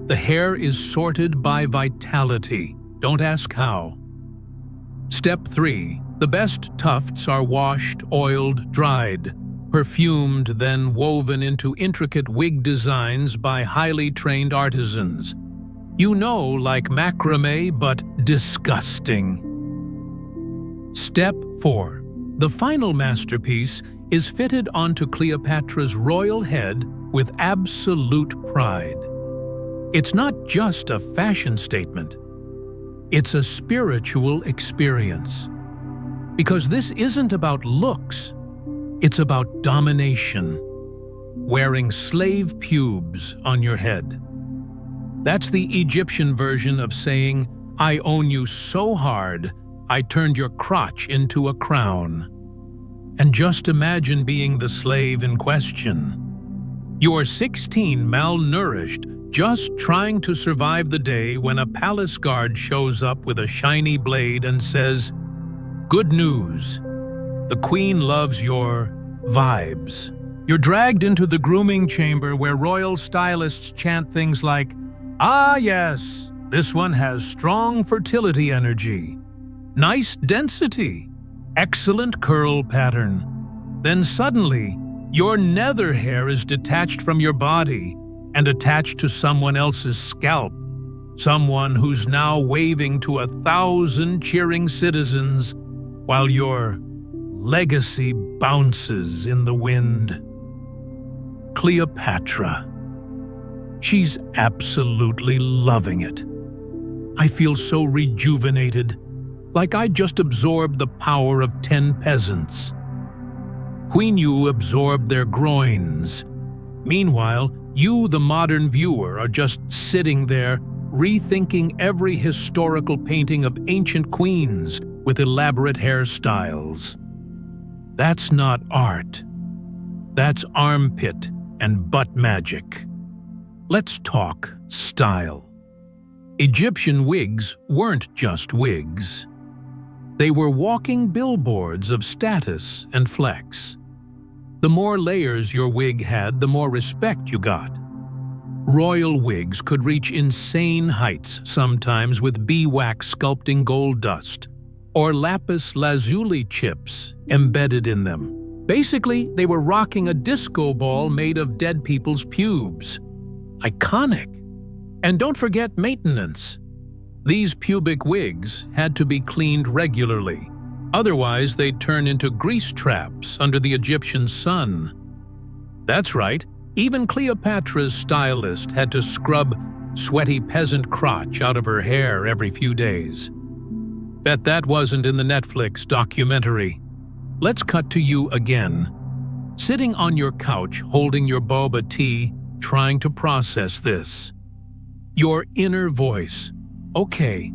The hair is sorted by vitality. Don't ask how. Step 3. The best tufts are washed, oiled, dried, perfumed, then woven into intricate wig designs by highly trained artisans. You know, like macrame, but disgusting. Step 4. The final masterpiece is fitted onto Cleopatra's royal head with absolute pride. It's not just a fashion statement. It's a spiritual experience. Because this isn't about looks, it's about domination. Wearing slave pubes on your head. That's the Egyptian version of saying, I own you so hard, I turned your crotch into a crown. And just imagine being the slave in question. You're 16, malnourished, just trying to survive the day when a palace guard shows up with a shiny blade and says, good news, the queen loves your vibes. You're dragged into the grooming chamber where royal stylists chant things like, ah yes, this one has strong fertility energy, nice density, excellent curl pattern. Then suddenly, your nether hair is detached from your body and attached to someone else's scalp, someone who's now waving to 1,000 cheering citizens while your legacy bounces in the wind. Cleopatra. She's absolutely loving it. I feel so rejuvenated, like I just absorbed the power of 10 peasants. Queen Yu absorbed their groins. Meanwhile, you, the modern viewer, are just sitting there rethinking every historical painting of ancient queens with elaborate hairstyles. That's not art. That's armpit and butt magic. Let's talk style. Egyptian wigs weren't just wigs. They were walking billboards of status and flex. The more layers your wig had, the more respect you got. Royal wigs could reach insane heights, sometimes with beeswax sculpting gold dust. or lapis lazuli chips embedded in them. Basically, they were rocking a disco ball made of dead people's pubes. Iconic. And don't forget maintenance. These pubic wigs had to be cleaned regularly. Otherwise, they'd turn into grease traps under the Egyptian sun. That's right, even Cleopatra's stylist had to scrub sweaty peasant crotch out of her hair every few days. Bet that wasn't in the Netflix documentary. Let's cut to you again, sitting on your couch holding your boba tea, trying to process this. Your inner voice. Okay,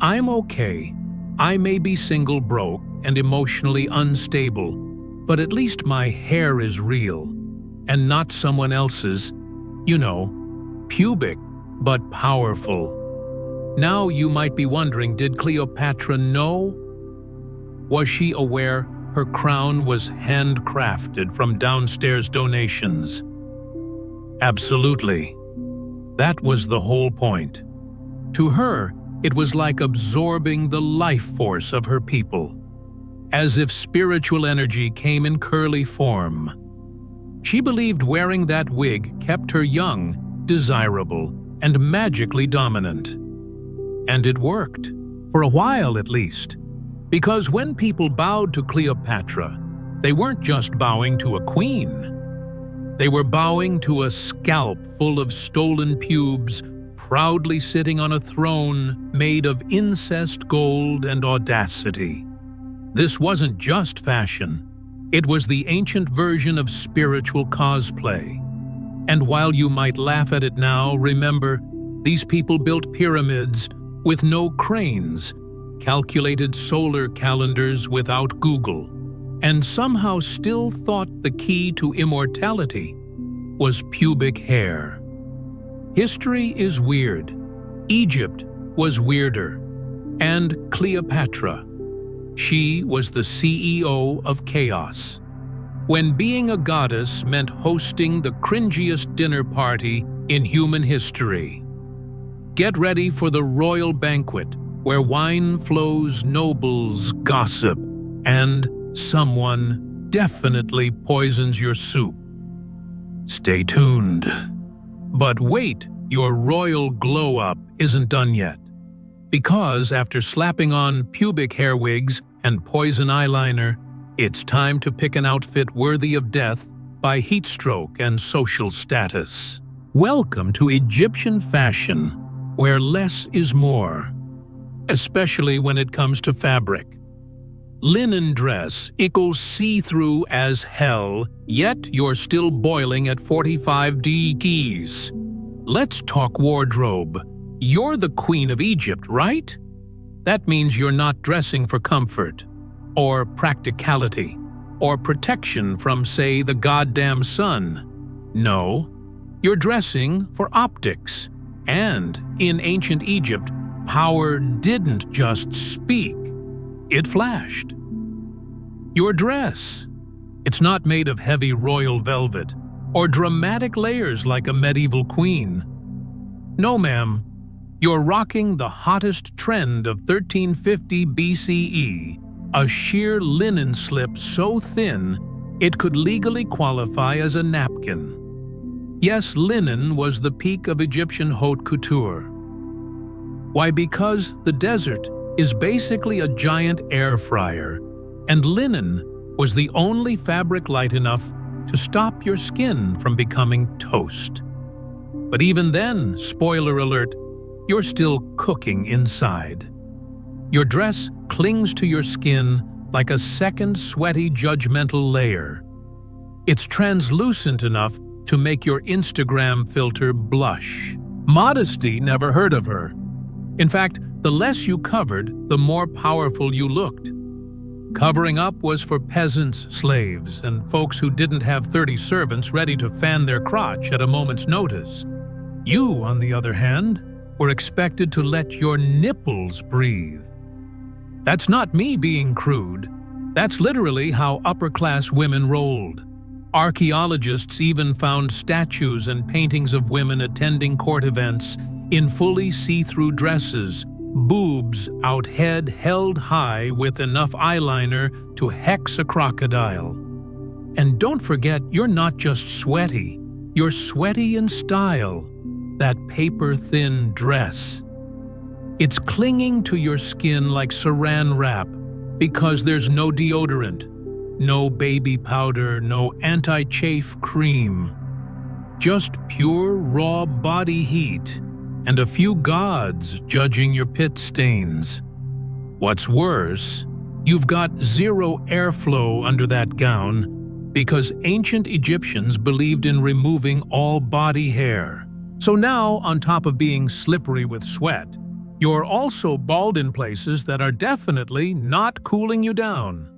I'm okay. I may be single, broke, and emotionally unstable, but at least my hair is real, and not someone else's, pubic, but powerful. Now you might be wondering, did Cleopatra know? Was she aware her crown was handcrafted from downstairs donations? Absolutely. That was the whole point. To her, it was like absorbing the life force of her people, as if spiritual energy came in curly form. She believed wearing that wig kept her young, desirable, and magically dominant. And it worked, for a while at least, because when people bowed to Cleopatra, they weren't just bowing to a queen. They were bowing to a scalp full of stolen pubes, proudly sitting on a throne made of incest gold and audacity. This wasn't just fashion. It was the ancient version of spiritual cosplay. And while you might laugh at it now, remember, these people built pyramids with no cranes, calculated solar calendars without Google, and somehow still thought the key to immortality was pubic hair. History is weird. Egypt was weirder. And Cleopatra. She was the CEO of chaos. When being a goddess meant hosting the cringiest dinner party in human history. Get ready for the royal banquet, where wine flows, nobles gossip, and someone definitely poisons your soup. Stay tuned. But wait, your royal glow-up isn't done yet. Because after slapping on pubic hair wigs and poison eyeliner, it's time to pick an outfit worthy of death by heat stroke and social status. Welcome to Egyptian fashion, where less is more, especially when it comes to fabric. Linen dress equals see-through as hell, yet you're still boiling at 45 degrees. Let's talk wardrobe. You're the Queen of Egypt, right? That means you're not dressing for comfort, or practicality, or protection from, say, the goddamn sun. No, you're dressing for optics. And in ancient Egypt, power didn't just speak. It flashed. Your dress. It's not made of heavy royal velvet or dramatic layers like a medieval queen. No, ma'am. You're rocking the hottest trend of 1350 BCE, a sheer linen slip so thin it could legally qualify as a napkin. Yes, linen was the peak of Egyptian haute couture. Why? Because the desert is basically a giant air fryer, and linen was the only fabric light enough to stop your skin from becoming toast. But even then, spoiler alert, you're still cooking inside. Your dress clings to your skin like a second sweaty judgmental layer. It's translucent enough to make your Instagram filter blush. Modesty never heard of her. In fact, the less you covered, the more powerful you looked. Covering up was for peasants, slaves, and folks who didn't have 30 servants ready to fan their crotch at a moment's notice. You, on the other hand, were expected to let your nipples breathe. That's not me being crude. That's literally how upper-class women rolled. Archaeologists even found statues and paintings of women attending court events in fully see-through dresses, boobs out head held high with enough eyeliner to hex a crocodile. And don't forget, you're not just sweaty, you're sweaty in style, that paper-thin dress. It's clinging to your skin like saran wrap because there's no deodorant, no baby powder, no anti-chafe cream. Just pure raw body heat and a few gods judging your pit stains. What's worse, you've got zero airflow under that gown because ancient Egyptians believed in removing all body hair. So now, on top of being slippery with sweat, you're also bald in places that are definitely not cooling you down.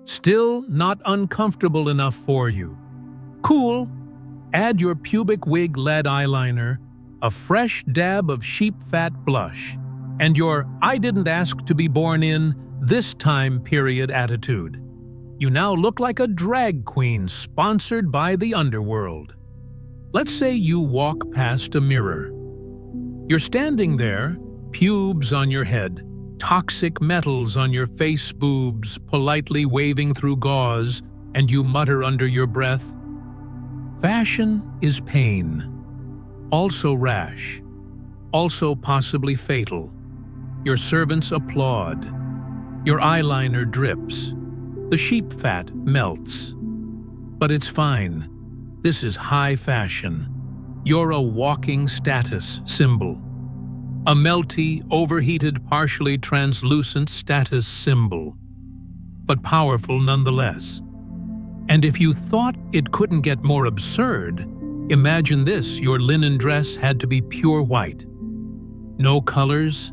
Still not uncomfortable enough for you. Cool. Add your pubic wig lead eyeliner, a fresh dab of sheep fat blush, and your "I didn't ask to be born in this time period" attitude. You now look like a drag queen sponsored by the underworld. Let's say you walk past a mirror. You're standing there, pubes on your head, toxic metals on your face boobs, politely waving through gauze, and you mutter under your breath, "Fashion is pain. Also rash. Also possibly fatal." Your servants applaud. Your eyeliner drips. The sheep fat melts. But it's fine. This is high fashion. You're a walking status symbol. A melty, overheated, partially translucent status symbol. But powerful nonetheless. And if you thought it couldn't get more absurd, imagine this: your linen dress had to be pure white. No colors,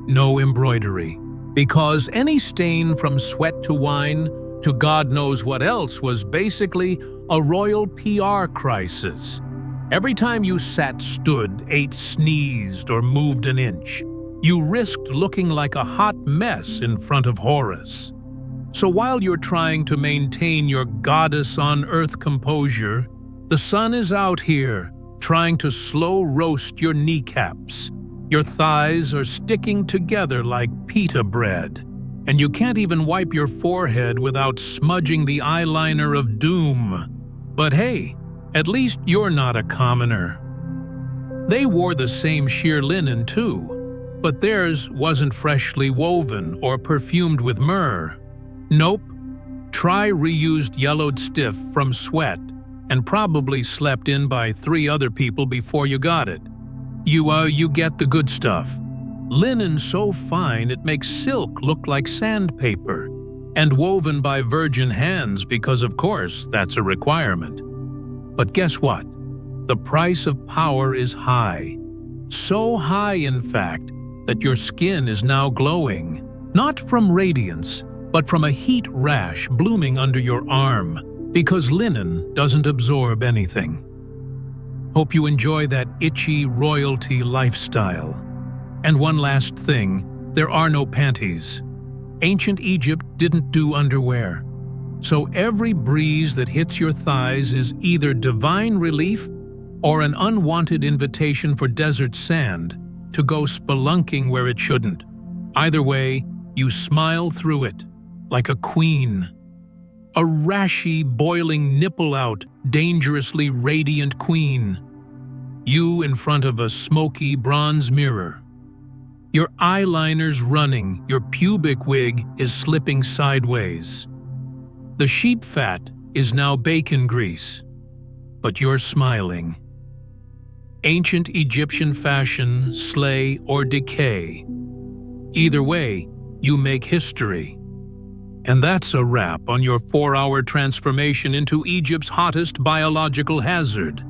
no embroidery. Because any stain from sweat to wine to God knows what else was basically a royal PR crisis. Every time you sat, stood, ate, sneezed, or moved an inch, you risked looking like a hot mess in front of Horus. So while you're trying to maintain your goddess-on-earth composure, the sun is out here, trying to slow roast your kneecaps. Your thighs are sticking together like pita bread, and you can't even wipe your forehead without smudging the eyeliner of doom. But hey, at least you're not a commoner. They wore the same sheer linen too, but theirs wasn't freshly woven or perfumed with myrrh. Nope. Try reused yellowed stiff from sweat and probably slept in by 3 other people before you got it. You get the good stuff. Linen so fine it makes silk look like sandpaper, and woven by virgin hands because, of course, that's a requirement. But guess what? The price of power is high. So high, in fact, that your skin is now glowing, not from radiance, but from a heat rash blooming under your arm, because linen doesn't absorb anything. Hope you enjoy that itchy royalty lifestyle. And one last thing, there are no panties. Ancient Egypt didn't do underwear. So every breeze that hits your thighs is either divine relief or an unwanted invitation for desert sand to go spelunking where it shouldn't. Either way, you smile through it, like a queen. A rashy, boiling nipple-out, dangerously radiant queen. You in front of a smoky bronze mirror. Your eyeliner's running, your pubic wig is slipping sideways. The sheep fat is now bacon grease, but you're smiling. Ancient Egyptian fashion, slay or decay. Either way, you make history. And that's a wrap on your 4-hour transformation into Egypt's hottest biological hazard.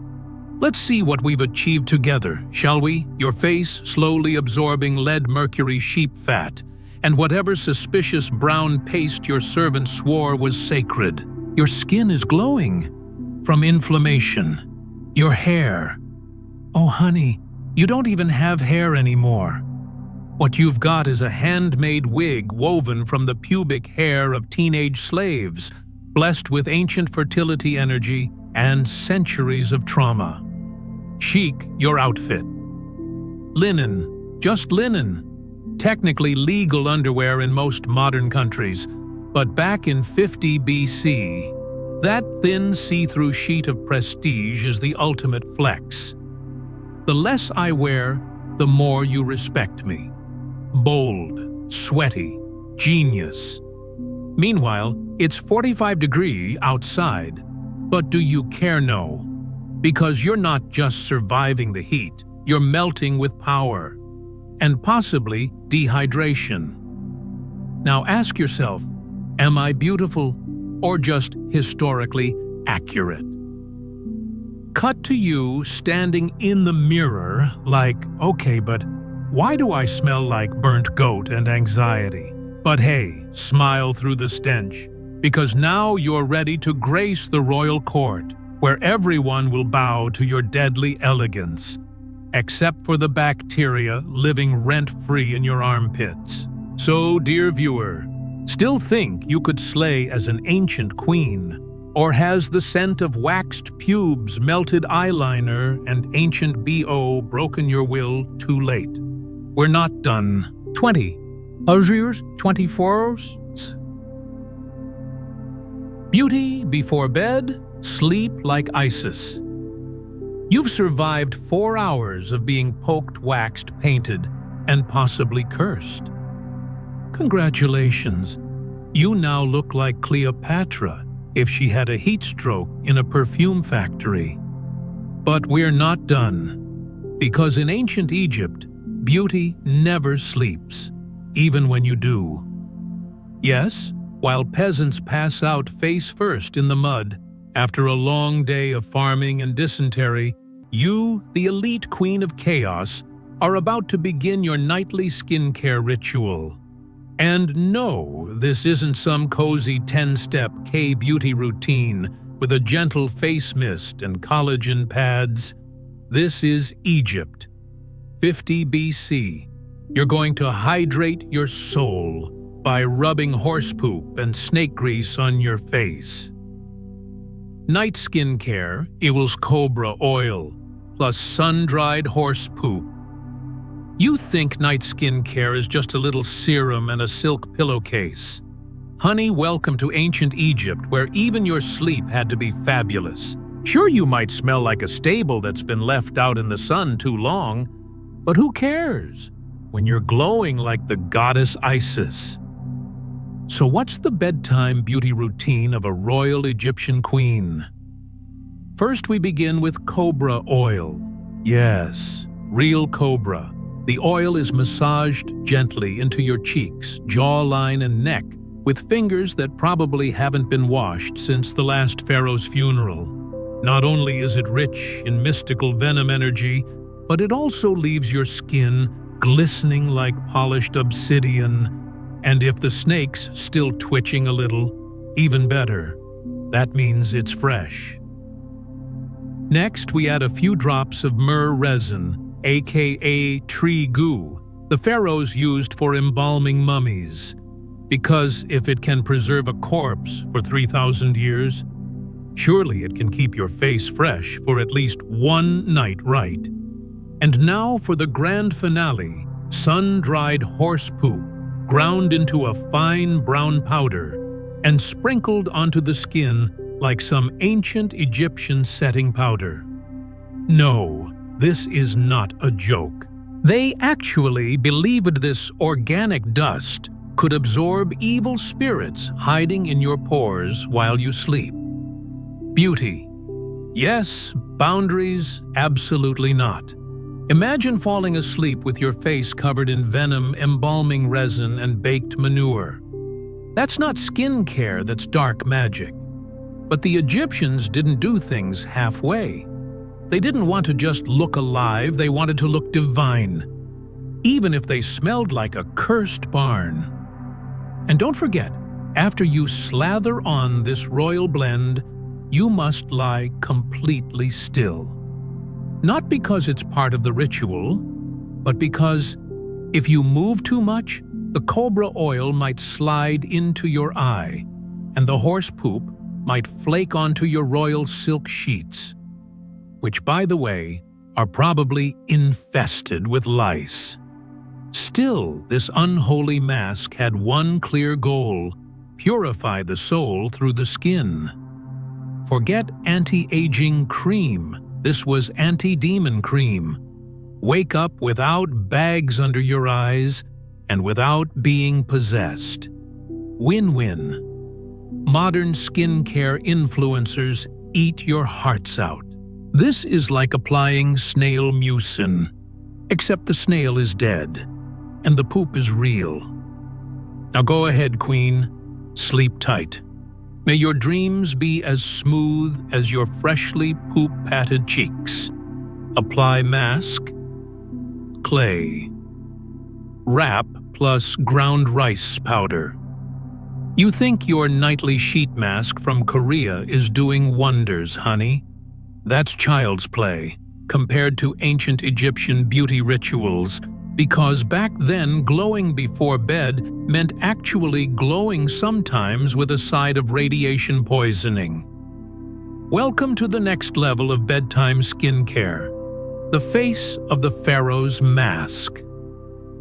Let's see what we've achieved together, shall we? Your face slowly absorbing lead-mercury sheep fat, and whatever suspicious brown paste your servant swore was sacred. Your skin is glowing from inflammation. Your hair. Oh, honey, you don't even have hair anymore. What you've got is a handmade wig woven from the pubic hair of teenage slaves, blessed with ancient fertility energy and centuries of trauma. Chic, your outfit. Linen, just linen. technically legal underwear in most modern countries, but back in 50 BC, that thin see-through sheet of prestige is the ultimate flex. The less I wear, the more you respect me. Bold, sweaty, genius. Meanwhile, it's 45 degrees outside, but do you care? No. Because you're not just surviving the heat, you're melting with power. And possibly dehydration. Now ask yourself, am I beautiful or just historically accurate? Cut to you standing in the mirror like, okay, but why do I smell like burnt goat and anxiety? But hey, smile through the stench, because now you're ready to grace the royal court, where everyone will bow to your deadly elegance, except for the bacteria living rent-free in your armpits. So, dear viewer, still think you could slay as an ancient queen? Or has the scent of waxed pubes, melted eyeliner, and ancient BO broken your will too late? We're not done. 20. Azures 24s. Beauty before bed, sleep like Isis. You've survived 4 hours of being poked, waxed, painted, and possibly cursed. Congratulations. You now look like Cleopatra if she had a heat stroke in a perfume factory. But we're not done, because in ancient Egypt, beauty never sleeps, even when you do. Yes, while peasants pass out face first in the mud after a long day of farming and dysentery, you, the elite queen of chaos, are about to begin your nightly skincare ritual. And no, this isn't some cozy 10-step K-beauty routine with a gentle face mist and collagen pads. This is Egypt. 50 BC. You're going to hydrate your soul by rubbing horse poop and snake grease on your face. Night skincare equals cobra oil plus sun-dried horse poop. You think night skincare is just a little serum and a silk pillowcase. Honey, welcome to ancient Egypt, where even your sleep had to be fabulous. Sure, you might smell like a stable that's been left out in the sun too long, but who cares when you're glowing like the goddess Isis? So what's the bedtime beauty routine of a royal Egyptian queen? First, we begin with cobra oil. Yes, real cobra. The oil is massaged gently into your cheeks, jawline, and neck with fingers that probably haven't been washed since the last pharaoh's funeral. Not only is it rich in mystical venom energy, but it also leaves your skin glistening like polished obsidian. And if the snake's still twitching a little, even better. That means it's fresh. Next, we add a few drops of myrrh resin, aka tree goo, the pharaohs used for embalming mummies. Because if it can preserve a corpse for 3,000 years, surely it can keep your face fresh for at least one night right. And now for the grand finale, sun-dried horse poop, ground into a fine brown powder and sprinkled onto the skin like some ancient Egyptian setting powder. No, this is not a joke. They actually believed this organic dust could absorb evil spirits hiding in your pores while you sleep. Beauty. Yes, boundaries, absolutely not. Imagine falling asleep with your face covered in venom, embalming resin, and baked manure. That's not skincare, that's dark magic. But the Egyptians didn't do things halfway. They didn't want to just look alive, they wanted to look divine, even if they smelled like a cursed barn. And don't forget, after you slather on this royal blend, you must lie completely still. Not because it's part of the ritual, but because if you move too much, the cobra oil might slide into your eye, and the horse poop might flake onto your royal silk sheets, which, by the way, are probably infested with lice. Still, Still, this unholy mask had one clear goal: purify the soul through the skin. Forget anti-aging cream. This was anti-demon cream. Wake up without bags under your eyes and without being possessed. Win-win. Modern skincare influencers eat your hearts out. This is like applying snail mucin, except the snail is dead and the poop is real. Now go ahead, Queen. Sleep tight. May your dreams be as smooth as your freshly poop-patted cheeks. Apply mask, clay, wrap plus ground rice powder. You think your nightly sheet mask from Korea is doing wonders, honey? That's child's play compared to ancient Egyptian beauty rituals, because back then glowing before bed meant actually glowing sometimes with a side of radiation poisoning. Welcome to the next level of bedtime skincare. The face of the pharaoh's mask.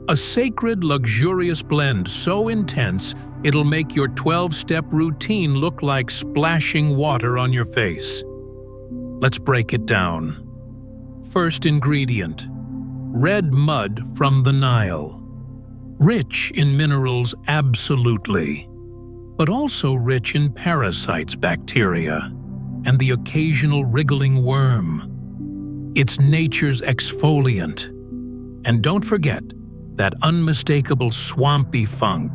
A sacred, luxurious blend so intense it'll make your 12-step routine look like splashing water on your face. Let's break it down. First ingredient: red mud from the Nile. Rich in minerals, absolutely, but also rich in parasites, bacteria, and the occasional wriggling worm. It's nature's exfoliant. And don't forget that unmistakable swampy funk.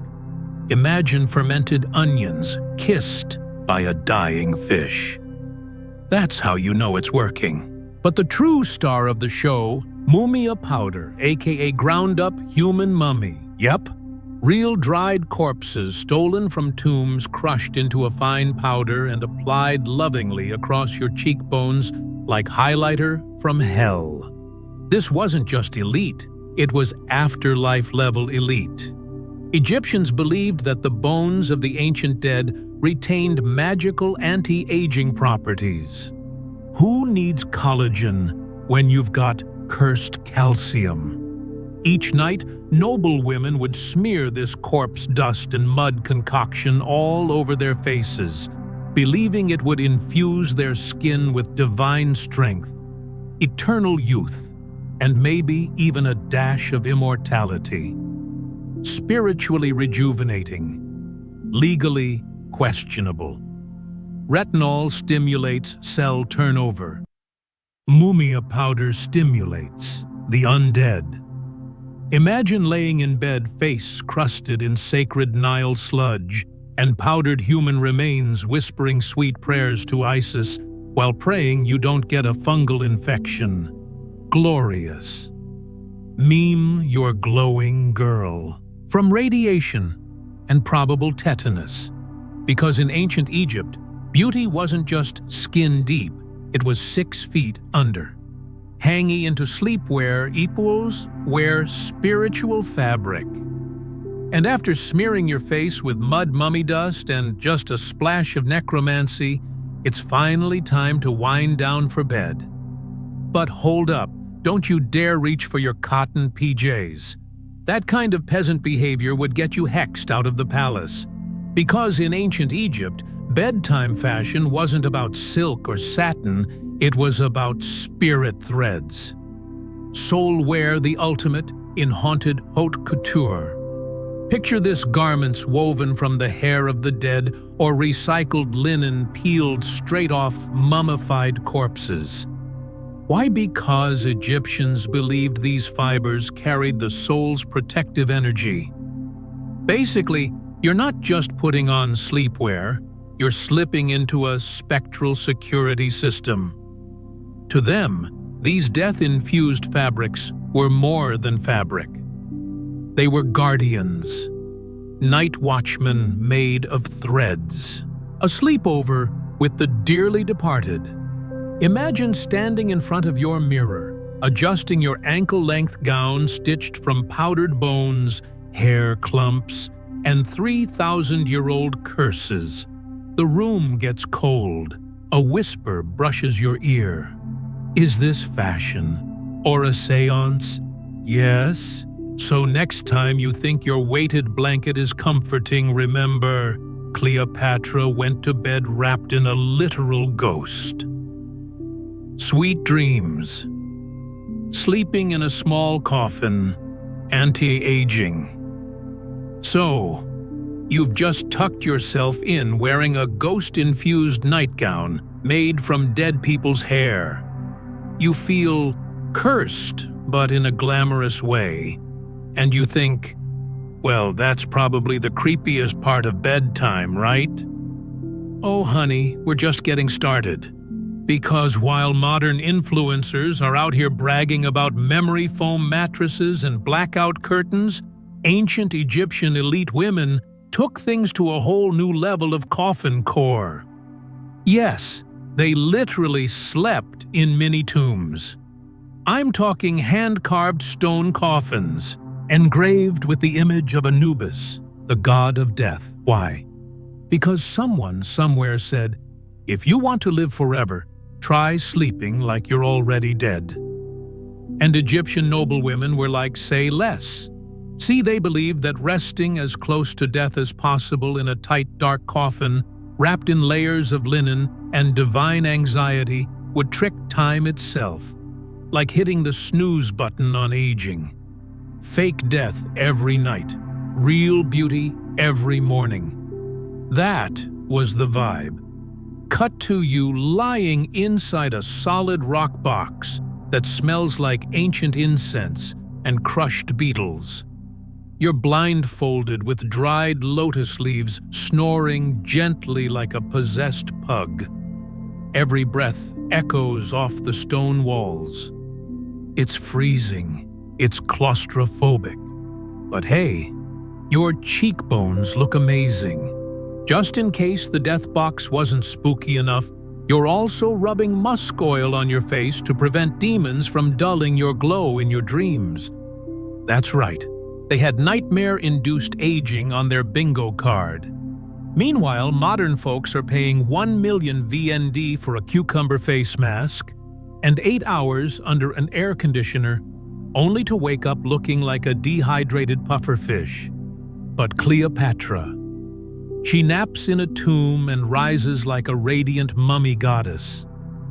Imagine fermented onions kissed by a dying fish. That's how you know it's working. But the true star of the show, mumia powder, aka ground-up human mummy. Yep, real dried corpses stolen from tombs, crushed into a fine powder and applied lovingly across your cheekbones like highlighter from hell. This wasn't just elite, it was afterlife-level elite. Egyptians believed that the bones of the ancient dead retained magical anti-aging properties. Who needs collagen when you've got cursed calcium? Each night, noble women would smear this corpse dust and mud concoction all over their faces, believing it would infuse their skin with divine strength, eternal youth, and maybe even a dash of immortality. Spiritually rejuvenating, legally questionable. Retinol stimulates cell turnover. Mumia powder stimulates the undead. Imagine laying in bed, face crusted in sacred Nile sludge, and powdered human remains whispering sweet prayers to Isis while praying you don't get a fungal infection. Glorious. Meme your glowing girl. From radiation and probable tetanus. Because in ancient Egypt, beauty wasn't just skin deep, it was 6 feet under. Hanging into sleepwear equals wear spiritual fabric. And after smearing your face with mud mummy dust and just a splash of necromancy, it's finally time to wind down for bed. But hold up, don't you dare reach for your cotton PJs. That kind of peasant behavior would get you hexed out of the palace. Because in ancient Egypt, bedtime fashion wasn't about silk or satin, it was about spirit threads. Soul wear the ultimate in haunted haute couture. Picture this: garments woven from the hair of the dead or recycled linen peeled straight off mummified corpses. Why? Because Egyptians believed these fibers carried the soul's protective energy. Basically, you're not just putting on sleepwear, you're slipping into a spectral security system. To them, these death-infused fabrics were more than fabric. They were guardians, night watchmen made of threads. A sleepover with the dearly departed. Imagine standing in front of your mirror, adjusting your ankle-length gown stitched from powdered bones, hair clumps, and 3,000-year-old curses. The room gets cold. A whisper brushes your ear. Is this fashion or a seance? Yes, So next time you think your weighted blanket is comforting, remember, Cleopatra went to bed wrapped in a literal ghost. Sweet dreams. Sleeping in a small coffin, anti-aging. So, you've just tucked yourself in wearing a ghost-infused nightgown made from dead people's hair. You feel cursed, but in a glamorous way. And you think, well, that's probably the creepiest part of bedtime, right? Oh, honey, we're just getting started. Because while modern influencers are out here bragging about memory foam mattresses and blackout curtains, ancient Egyptian elite women took things to a whole new level of coffin core. Yes, they literally slept in mini tombs. I'm talking hand-carved stone coffins, engraved with the image of Anubis, the god of death. Why? Because someone somewhere said, if you want to live forever, try sleeping like you're already dead. And Egyptian noblewomen were like, say less. See, they believed that resting as close to death as possible in a tight, dark coffin, wrapped in layers of linen and divine anxiety, would trick time itself, like hitting the snooze button on aging. Fake death every night, real beauty every morning. That was the vibe. Cut to you lying inside a solid rock box that smells like ancient incense and crushed beetles. You're blindfolded with dried lotus leaves, snoring gently like a possessed pug. Every breath echoes off the stone walls. It's freezing. It's claustrophobic. But hey, your cheekbones look amazing. Just in case the death box wasn't spooky enough, you're also rubbing musk oil on your face to prevent demons from dulling your glow in your dreams. That's right, they had nightmare-induced aging on their bingo card. Meanwhile, modern folks are paying 1 million VND for a cucumber face mask and 8 hours under an air conditioner, only to wake up looking like a dehydrated pufferfish. But Cleopatra, she naps in a tomb and rises like a radiant mummy goddess,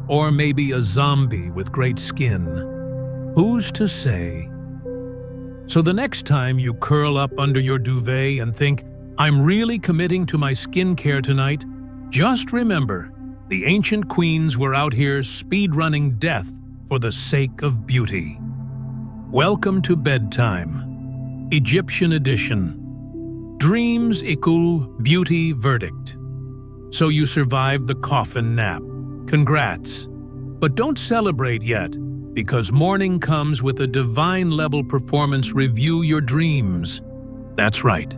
or maybe a zombie with great skin. Who's to say? So the next time you curl up under your duvet and think, I'm really committing to my skincare tonight, just remember, the ancient queens were out here speedrunning death for the sake of beauty. Welcome to bedtime, Egyptian edition. Dreams equal beauty verdict. So you survived the coffin nap. Congrats. But don't celebrate yet, because morning comes with a divine-level performance review your dreams. That's right.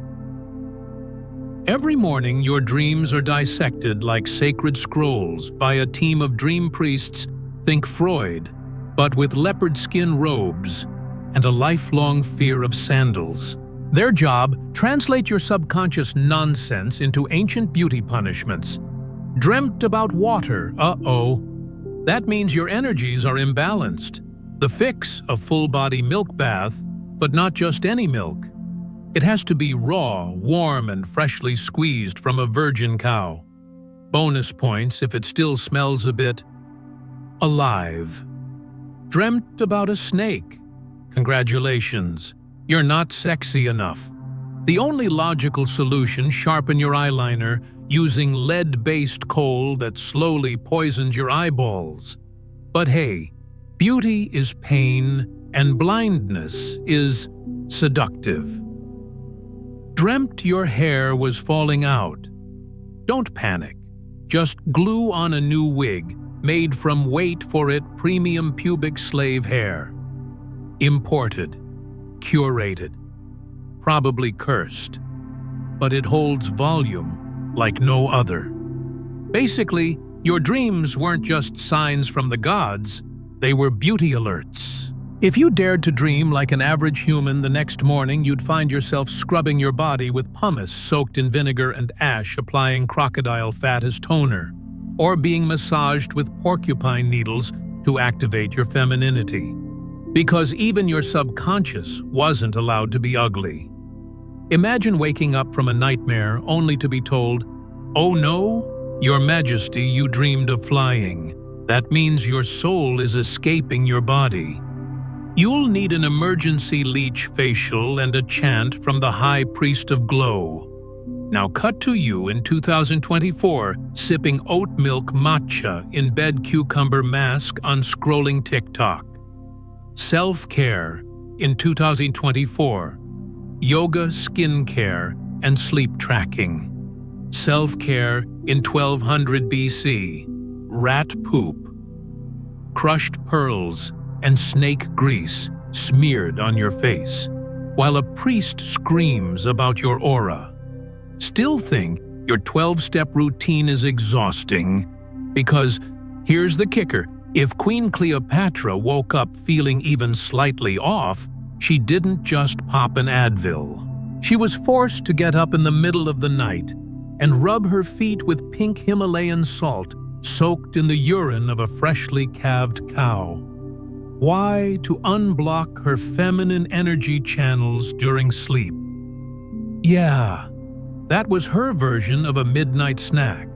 Every morning, your dreams are dissected like sacred scrolls by a team of dream priests, think Freud, but with leopard skin robes and a lifelong fear of sandals. Their job, translate your subconscious nonsense into ancient beauty punishments. Dreamt about water, uh-oh. That means your energies are imbalanced. The fix, a full-body milk bath, but not just any milk. It has to be raw, warm, and freshly squeezed from a virgin cow. Bonus points if it still smells a bit alive. Dreamt about a snake. Congratulations. You're not sexy enough. The only logical solution, sharpen your eyeliner using lead-based coal that slowly poisons your eyeballs. But hey, beauty is pain and blindness is seductive. Dreamt your hair was falling out. Don't panic. Just glue on a new wig made from wait-for-it premium pubic slave hair. Imported. Curated, probably cursed, but it holds volume like no other. Basically, your dreams weren't just signs from the gods, they were beauty alerts. If you dared to dream like an average human the next morning, you'd find yourself scrubbing your body with pumice soaked in vinegar and ash, applying crocodile fat as toner, or being massaged with porcupine needles to activate your femininity. Because even your subconscious wasn't allowed to be ugly. Imagine waking up from a nightmare only to be told, "Oh no, Your Majesty, you dreamed of flying. That means your soul is escaping your body." You'll need an emergency leech facial and a chant from the High Priest of Glow. Now cut to you in 2024 sipping oat milk matcha in bed cucumber mask on scrolling TikTok. Self-care in 2024. Yoga, skincare, and sleep tracking. Self-care in 1200 BC. Rat poop. Crushed pearls and snake grease smeared on your face, while a priest screams about your aura. Still think your 12-step routine is exhausting? Because here's the kicker. If Queen Cleopatra woke up feeling even slightly off, she didn't just pop an Advil. She was forced to get up in the middle of the night and rub her feet with pink Himalayan salt soaked in the urine of a freshly calved cow. Why? To unblock her feminine energy channels during sleep. Yeah, that was her version of a midnight snack.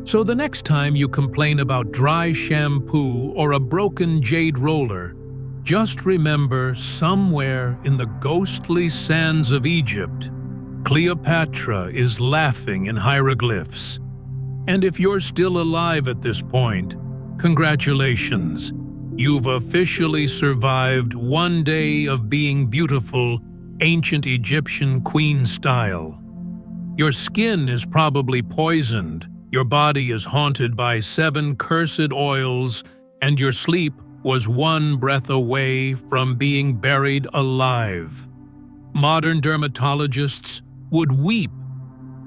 So the next time you complain about dry shampoo or a broken jade roller, just remember somewhere in the ghostly sands of Egypt, Cleopatra is laughing in hieroglyphs. And if you're still alive at this point, congratulations. You've officially survived one day of being beautiful, ancient Egyptian queen style. Your skin is probably poisoned, your body is haunted by 7 cursed oils, and your sleep was one breath away from being buried alive. Modern dermatologists would weep.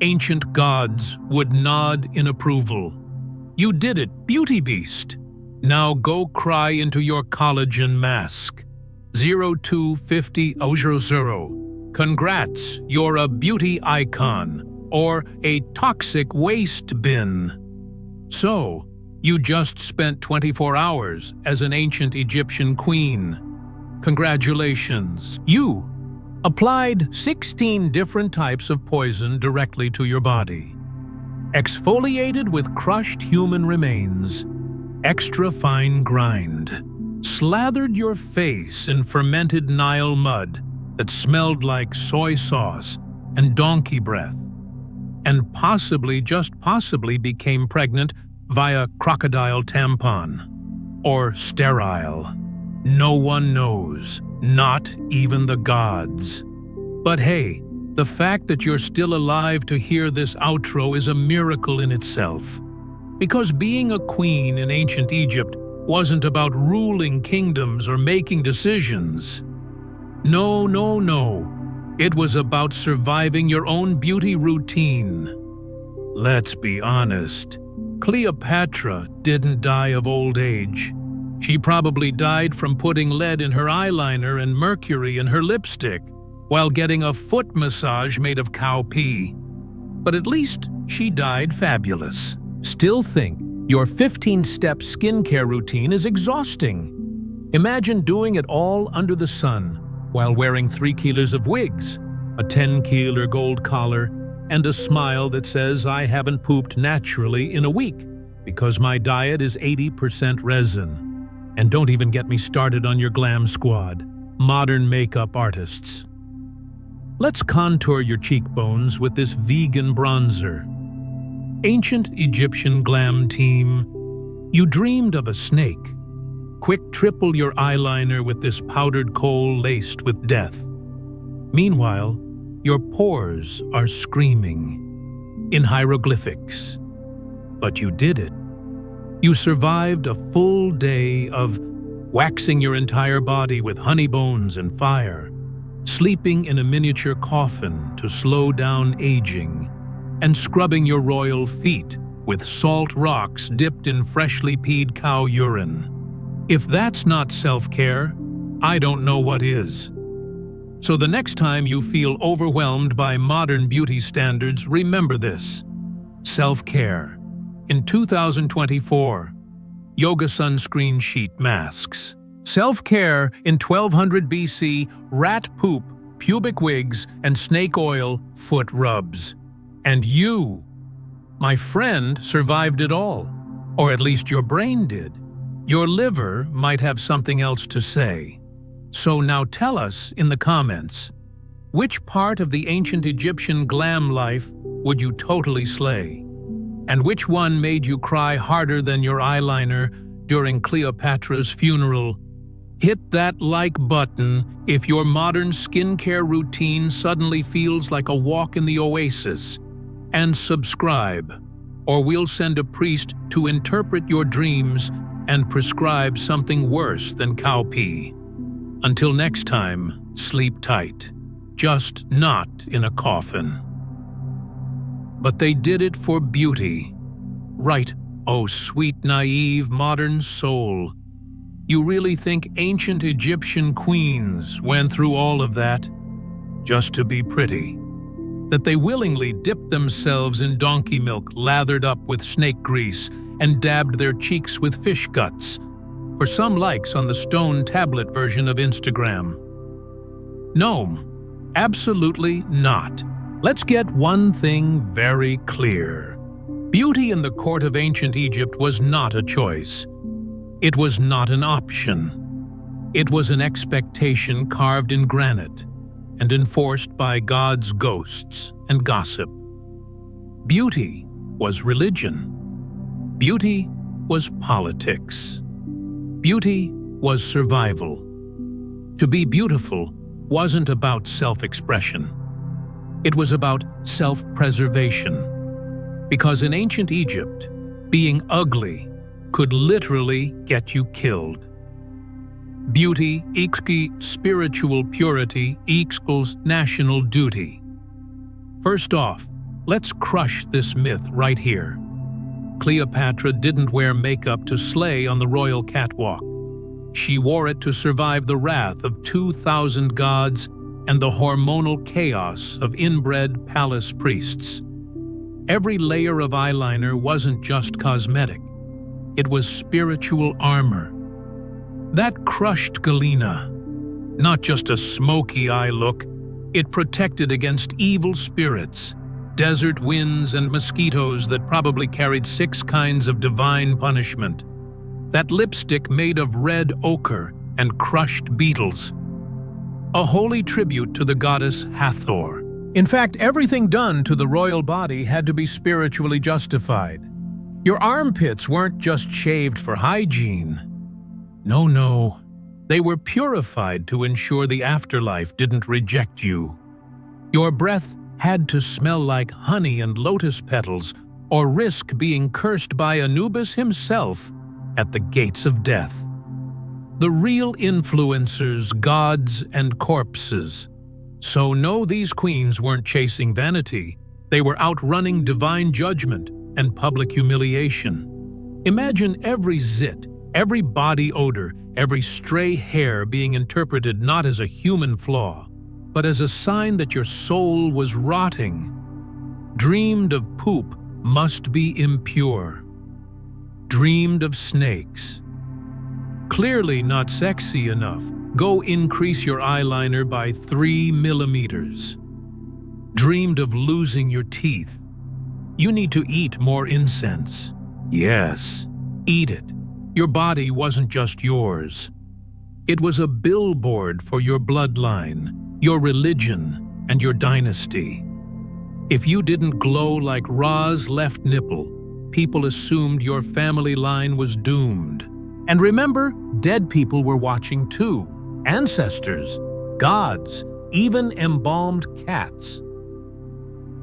Ancient gods would nod in approval. You did it, beauty beast. Now go cry into your collagen mask. 025000. Congrats, you're a beauty icon or a toxic waste bin. So, you just spent 24 hours as an ancient Egyptian queen. Congratulations. You applied 16 different types of poison directly to your body. Exfoliated with crushed human remains. Extra fine grind. Slathered your face in fermented Nile mud that smelled like soy sauce and donkey breath. And possibly, just possibly, became pregnant via crocodile tampon. Or sterile. No one knows, not even the gods. But hey, the fact that you're still alive to hear this outro is a miracle in itself. Because being a queen in ancient Egypt wasn't about ruling kingdoms or making decisions. No, no, no. It was about surviving your own beauty routine. Let's be honest. Cleopatra didn't die of old age. She probably died from putting lead in her eyeliner and mercury in her lipstick while getting a foot massage made of cow pee. But at least she died fabulous. Still think your 15-step skincare routine is exhausting. Imagine doing it all under the sun while wearing 3 kilos of wigs, a 10-kilo gold collar, and a smile that says, "I haven't pooped naturally in a week because my diet is 80% resin." And don't even get me started on your glam squad, modern makeup artists. Let's contour your cheekbones with this vegan bronzer. Ancient Egyptian glam team, you dreamed of a snake. Quick triple your eyeliner with this powdered kohl laced with death. Meanwhile, your pores are screaming in hieroglyphics. But you did it. You survived a full day of waxing your entire body with honey bones and fire, sleeping in a miniature coffin to slow down aging, and scrubbing your royal feet with salt rocks dipped in freshly peed cow urine. If that's not self-care, I don't know what is. So the next time you feel overwhelmed by modern beauty standards, remember this. Self-care. In 2024, yoga sunscreen sheet masks. Self-care in 1200 BC, rat poop, pubic wigs, and snake oil, foot rubs. And you, my friend, survived it all. Or at least your brain did. Your liver might have something else to say. So now tell us in the comments, which part of the ancient Egyptian glam life would you totally slay? And which one made you cry harder than your eyeliner during Cleopatra's funeral? Hit that like button if your modern skincare routine suddenly feels like a walk in the oasis. And subscribe, or we'll send a priest to interpret your dreams and prescribe something worse than cow pee. Until next time, sleep tight, just not in a coffin. But they did it for beauty. Right, oh sweet, naive, modern soul. You really think ancient Egyptian queens went through all of that just to be pretty? That they willingly dipped themselves in donkey milk lathered up with snake grease and dabbed their cheeks with fish guts for some likes on the stone tablet version of Instagram? No, absolutely not. Let's get one thing very clear. Beauty in the court of ancient Egypt was not a choice. It was not an option. It was an expectation carved in granite and enforced by God's ghosts and gossip. Beauty was religion. Beauty was politics. Beauty was survival. To be beautiful wasn't about self-expression. It was about self-preservation. Because in ancient Egypt, being ugly could literally get you killed. Beauty equals spiritual purity equals national duty. First off, let's crush this myth right here. Cleopatra didn't wear makeup to slay on the royal catwalk. She wore it to survive the wrath of 2,000 gods and the hormonal chaos of inbred palace priests. Every layer of eyeliner wasn't just cosmetic. It was spiritual armor. That crushed Galena, not just a smoky eye look, it protected against evil spirits, desert winds and mosquitoes that probably carried 6 kinds of divine punishment. That lipstick made of red ochre and crushed beetles. A holy tribute to the goddess Hathor. In fact, everything done to the royal body had to be spiritually justified. Your armpits weren't just shaved for hygiene. No. They were purified to ensure the afterlife didn't reject you. Your breath had to smell like honey and lotus petals, or risk being cursed by Anubis himself at the gates of death. The real influencers, gods, and corpses. So no, these queens weren't chasing vanity. They were outrunning divine judgment and public humiliation. Imagine every zit, every body odor, every stray hair being interpreted not as a human flaw, but as a sign that your soul was rotting. Dreamed of poop must be impure. Dreamed of snakes. Clearly not sexy enough. Go increase your eyeliner by 3 millimeters. Dreamed of losing your teeth. You need to eat more incense. Yes, eat it. Your body wasn't just yours. It was a billboard for your bloodline, your religion, and your dynasty. If you didn't glow like Ra's left nipple, people assumed your family line was doomed. And remember, dead people were watching too. Ancestors, gods, even embalmed cats.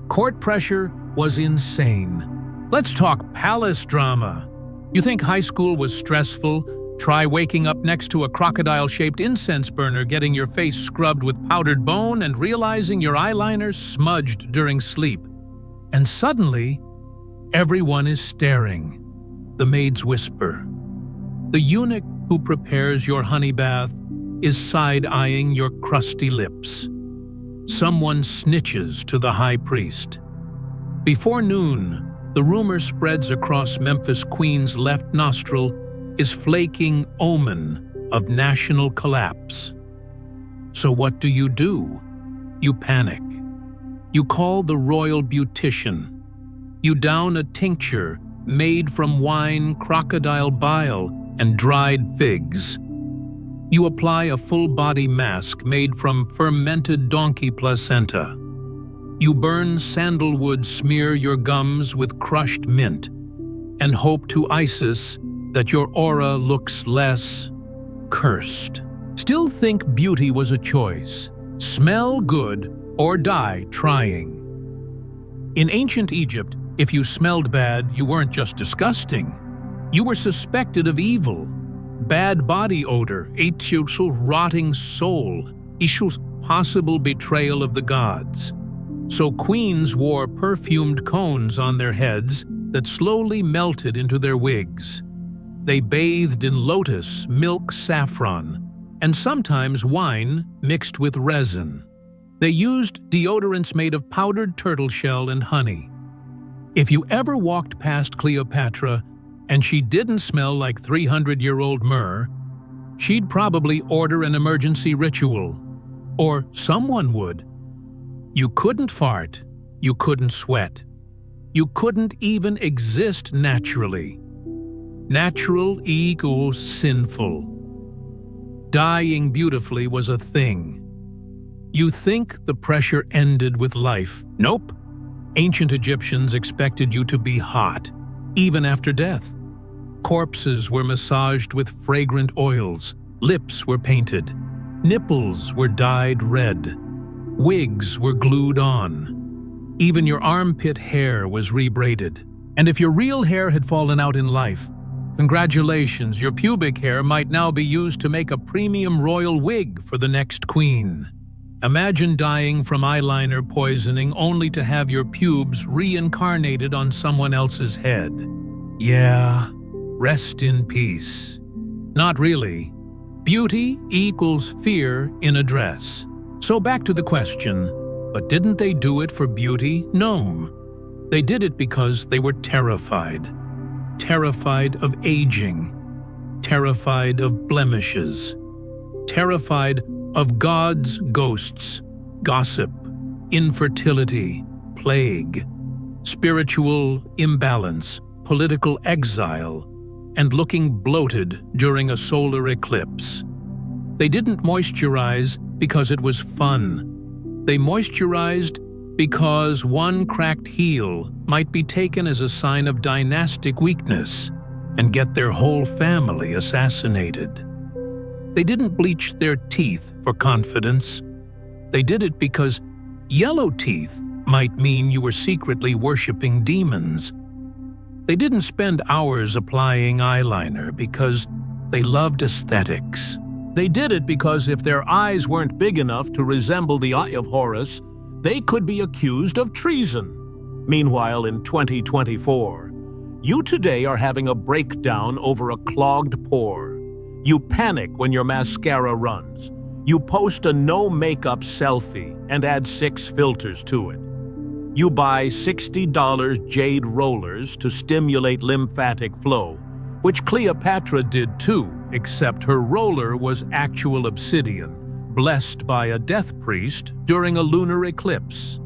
Court pressure was insane. Let's talk palace drama. You think high school was stressful? Try waking up next to a crocodile-shaped incense burner, getting your face scrubbed with powdered bone, and realizing your eyeliner smudged during sleep. And suddenly, everyone is staring. The maids whisper. The eunuch who prepares your honey bath is side-eyeing your crusty lips. Someone snitches to the high priest. Before noon, the rumor spreads across Memphis Queen's left nostril is flaking omen of national collapse. So what do? You panic. You call the royal beautician. You down a tincture made from wine, crocodile bile, and dried figs. You apply a full-body mask made from fermented donkey placenta. You burn sandalwood, smear your gums with crushed mint, and hope to Isis that your aura looks less cursed. Still think beauty was a choice. Smell good or die trying. In ancient Egypt, if you smelled bad, you weren't just disgusting. You were suspected of evil. Bad body odor, equals rotting soul, equals possible betrayal of the gods. So queens wore perfumed cones on their heads that slowly melted into their wigs. They bathed in lotus, milk, saffron, and sometimes wine mixed with resin. They used deodorants made of powdered turtle shell and honey. If you ever walked past Cleopatra and she didn't smell like 300-year-old myrrh, she'd probably order an emergency ritual. Or someone would. You couldn't fart. You couldn't sweat. You couldn't even exist naturally. Natural equals sinful. Dying beautifully was a thing. You think the pressure ended with life. Nope. Ancient Egyptians expected you to be hot, even after death. Corpses were massaged with fragrant oils, lips were painted, nipples were dyed red, wigs were glued on. Even your armpit hair was rebraided. And if your real hair had fallen out in life, congratulations, your pubic hair might now be used to make a premium royal wig for the next queen. Imagine dying from eyeliner poisoning only to have your pubes reincarnated on someone else's head. Yeah, rest in peace. Not really. Beauty equals fear in a dress. So back to the question, but didn't they do it for beauty? No. They did it because they were terrified. Terrified of aging. Terrified of blemishes. Terrified of God's ghosts, gossip, infertility, plague, spiritual imbalance, political exile, and looking bloated during a solar eclipse. They didn't moisturize because it was fun. They moisturized because one cracked heel might be taken as a sign of dynastic weakness and get their whole family assassinated. They didn't bleach their teeth for confidence. They did it because yellow teeth might mean you were secretly worshiping demons. They didn't spend hours applying eyeliner because they loved aesthetics. They did it because if their eyes weren't big enough to resemble the Eye of Horus, they could be accused of treason. Meanwhile, in 2024, you today are having a breakdown over a clogged pore. You panic when your mascara runs. You post a no-makeup selfie and add 6 filters to it. You buy $60 jade rollers to stimulate lymphatic flow, which Cleopatra did too, except her roller was actual obsidian, blessed by a death priest during a lunar eclipse.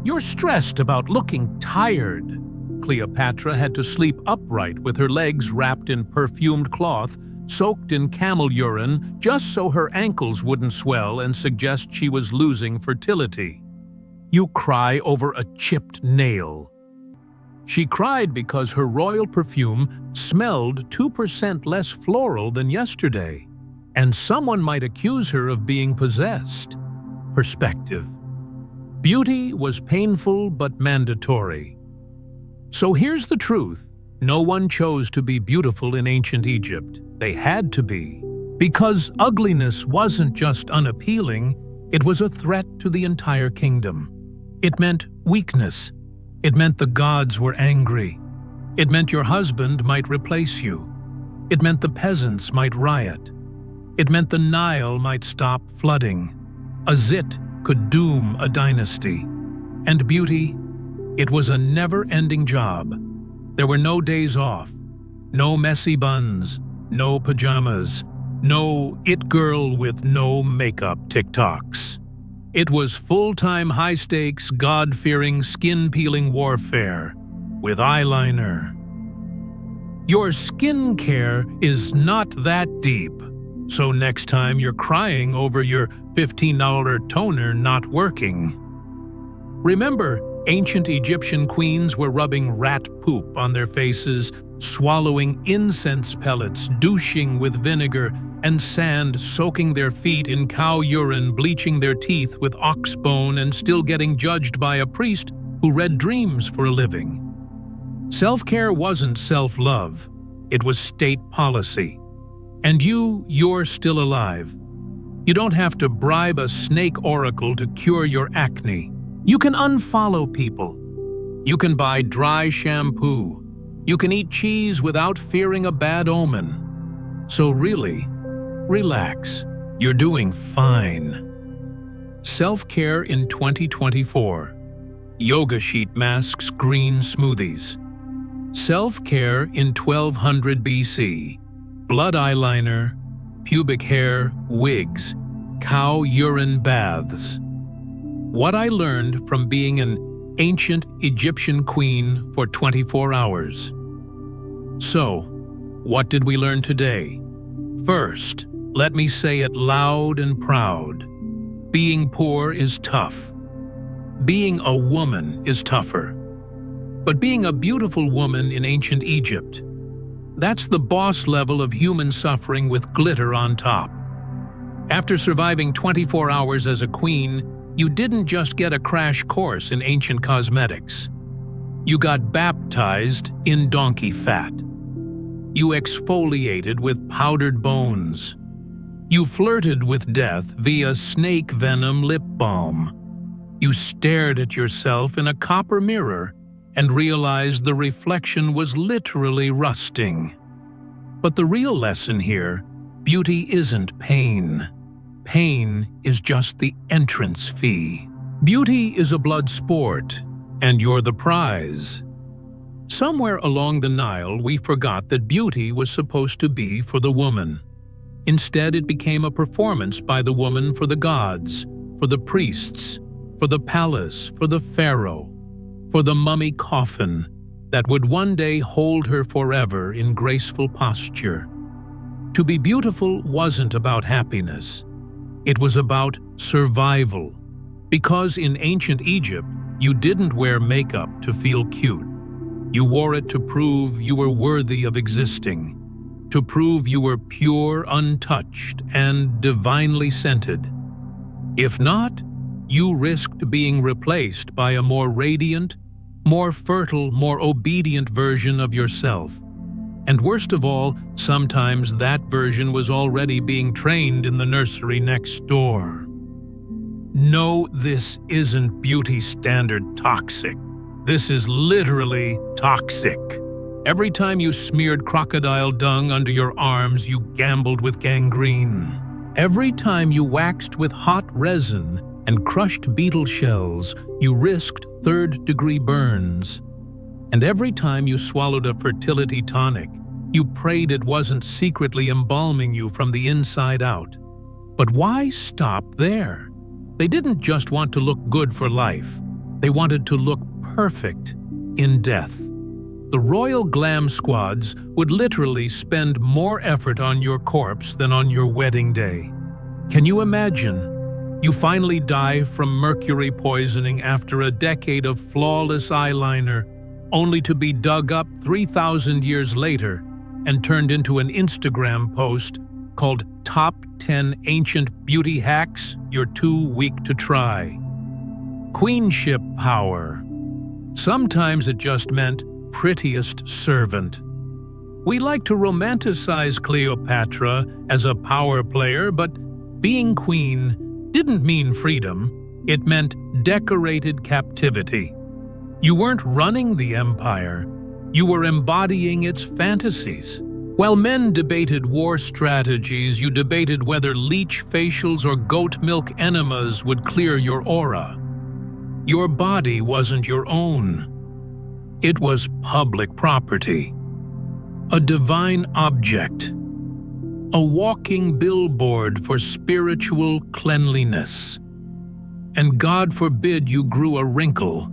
You're stressed about looking tired. Cleopatra had to sleep upright with her legs wrapped in perfumed cloth, soaked in camel urine, just so her ankles wouldn't swell and suggest she was losing fertility. You cry over a chipped nail. She cried because her royal perfume smelled 2% less floral than yesterday, and someone might accuse her of being possessed. Perspective. Beauty was painful but mandatory. So here's the truth. No one chose to be beautiful in ancient Egypt. They had to be. Because ugliness wasn't just unappealing, it was a threat to the entire kingdom. It meant weakness. It meant the gods were angry. It meant your husband might replace you. It meant the peasants might riot. It meant the Nile might stop flooding. A zit could doom a dynasty. And beauty, it was a never-ending job. There were no days off, no messy buns, no pajamas, No it girl with no makeup TikToks. It was full-time high-stakes, God-fearing, skin-peeling warfare with eyeliner. Your skin care is not that deep, so next time you're crying over your $15 toner not working. Remember, ancient Egyptian queens were rubbing rat poop on their faces, swallowing incense pellets, douching with vinegar and sand, soaking their feet in cow urine, bleaching their teeth with ox bone, and still getting judged by a priest who read dreams for a living. Self-care wasn't self-love, it was state policy. And you're still alive. You don't have to bribe a snake oracle to cure your acne. You can unfollow people. You can buy dry shampoo. You can eat cheese without fearing a bad omen. So really, relax. You're doing fine. Self-care in 2024. Yoga sheet masks, green smoothies. Self-care in 1200 BC. Blood eyeliner, pubic hair, wigs, cow urine baths. What I learned from being an ancient Egyptian queen for 24 hours. So, what did we learn today? First, let me say it loud and proud. Being poor is tough. Being a woman is tougher. But being a beautiful woman in ancient Egypt, that's the boss level of human suffering with glitter on top. After surviving 24 hours as a queen, you didn't just get a crash course in ancient cosmetics. You got baptized in donkey fat. You exfoliated with powdered bones. You flirted with death via snake venom lip balm. You stared at yourself in a copper mirror and realized the reflection was literally rusting. But the real lesson here, beauty isn't pain. Pain is just the entrance fee. Beauty is a blood sport, and you're the prize. Somewhere along the Nile, we forgot that beauty was supposed to be for the woman. Instead, it became a performance by the woman for the gods, for the priests, for the palace, for the pharaoh, for the mummy coffin that would one day hold her forever in graceful posture. To be beautiful wasn't about happiness. It was about survival. Because in ancient Egypt, you didn't wear makeup to feel cute. You wore it to prove you were worthy of existing, to prove you were pure, untouched, and divinely scented. If not, you risked being replaced by a more radiant, more fertile, more obedient version of yourself. And worst of all, sometimes that version was already being trained in the nursery next door. No, this isn't beauty standard toxic. This is literally toxic. Every time you smeared crocodile dung under your arms, you gambled with gangrene. Every time you waxed with hot resin and crushed beetle shells, you risked third-degree burns. And every time you swallowed a fertility tonic, you prayed it wasn't secretly embalming you from the inside out. But why stop there? They didn't just want to look good for life. They wanted to look perfect in death. The royal glam squads would literally spend more effort on your corpse than on your wedding day. Can you imagine? You finally die from mercury poisoning after a decade of flawless eyeliner, only to be dug up 3,000 years later and turned into an Instagram post called Top 10 Ancient Beauty Hacks You're Too Weak to Try. Queenship power. Sometimes it just meant prettiest servant. We like to romanticize Cleopatra as a power player, but being queen didn't mean freedom. It meant decorated captivity. You weren't running the empire. You were embodying its fantasies. While men debated war strategies, you debated whether leech facials or goat milk enemas would clear your aura. Your body wasn't your own. It was public property. A divine object. a walking billboard for spiritual cleanliness. And God forbid you grew a wrinkle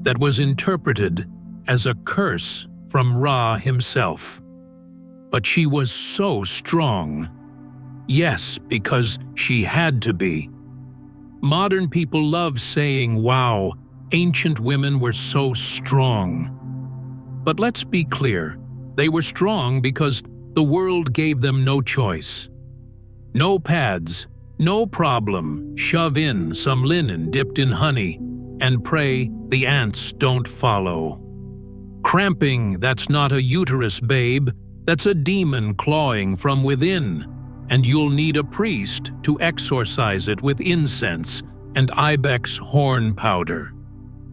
that was interpreted as a curse from Ra himself. But she was so strong. Yes, because she had to be. Modern people love saying, wow, ancient women were so strong. But let's be clear, they were strong because the world gave them no choice. No pads, no problem, shove in some linen dipped in honey and pray the ants don't follow. Cramping, that's not a uterus, babe, that's a demon clawing from within, and you'll need a priest to exorcise it with incense and ibex horn powder.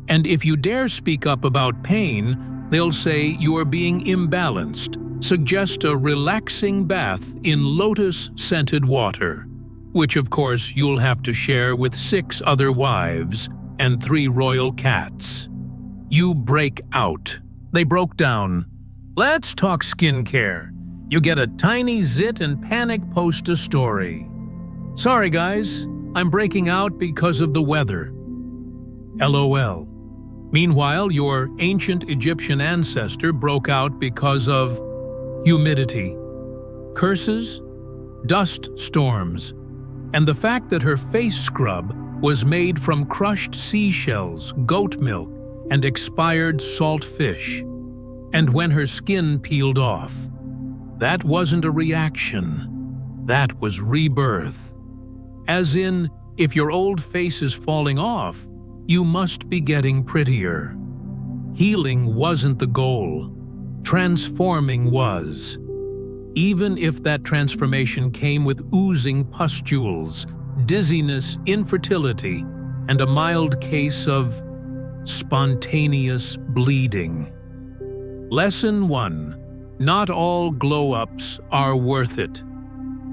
And if you dare speak up about pain, they'll say you are being imbalanced. Suggest a relaxing bath in lotus-scented water, which of course you'll have to share with 6 other wives and 3 royal cats. You break out. They broke down. Let's talk skincare. You get a tiny zit and panic post a story. Sorry guys, I'm breaking out because of the weather. LOL. Meanwhile, your ancient Egyptian ancestor broke out because of humidity, curses, dust storms, and the fact that her face scrub was made from crushed seashells, goat milk, and expired salt fish. And when her skin peeled off, that wasn't a reaction, that was rebirth. As in, if your old face is falling off, you must be getting prettier. Healing wasn't the goal, transforming was. Even if that transformation came with oozing pustules, dizziness, infertility, and a mild case of spontaneous bleeding. Lesson 1. Not all glow-ups are worth it.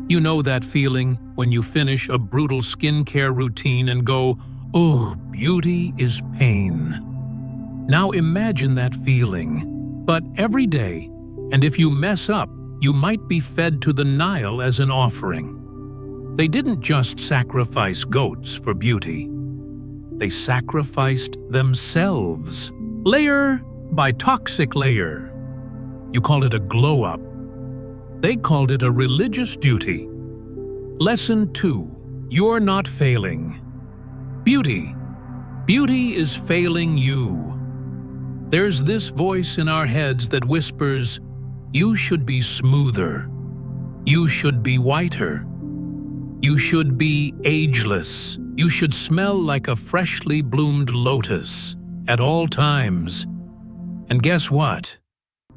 You know that feeling when you finish a brutal skincare routine and go, oh, beauty is pain. Now imagine that feeling, but every day, and if you mess up, you might be fed to the Nile as an offering. They didn't just sacrifice goats for beauty. They sacrificed themselves. Layer by toxic layer. You call it a glow-up. They called it a religious duty. Lesson 2. You're not failing. Beauty. Beauty is failing you. There's this voice in our heads that whispers, you should be smoother. You should be whiter. You should be ageless. You should smell like a freshly bloomed lotus at all times. And guess what?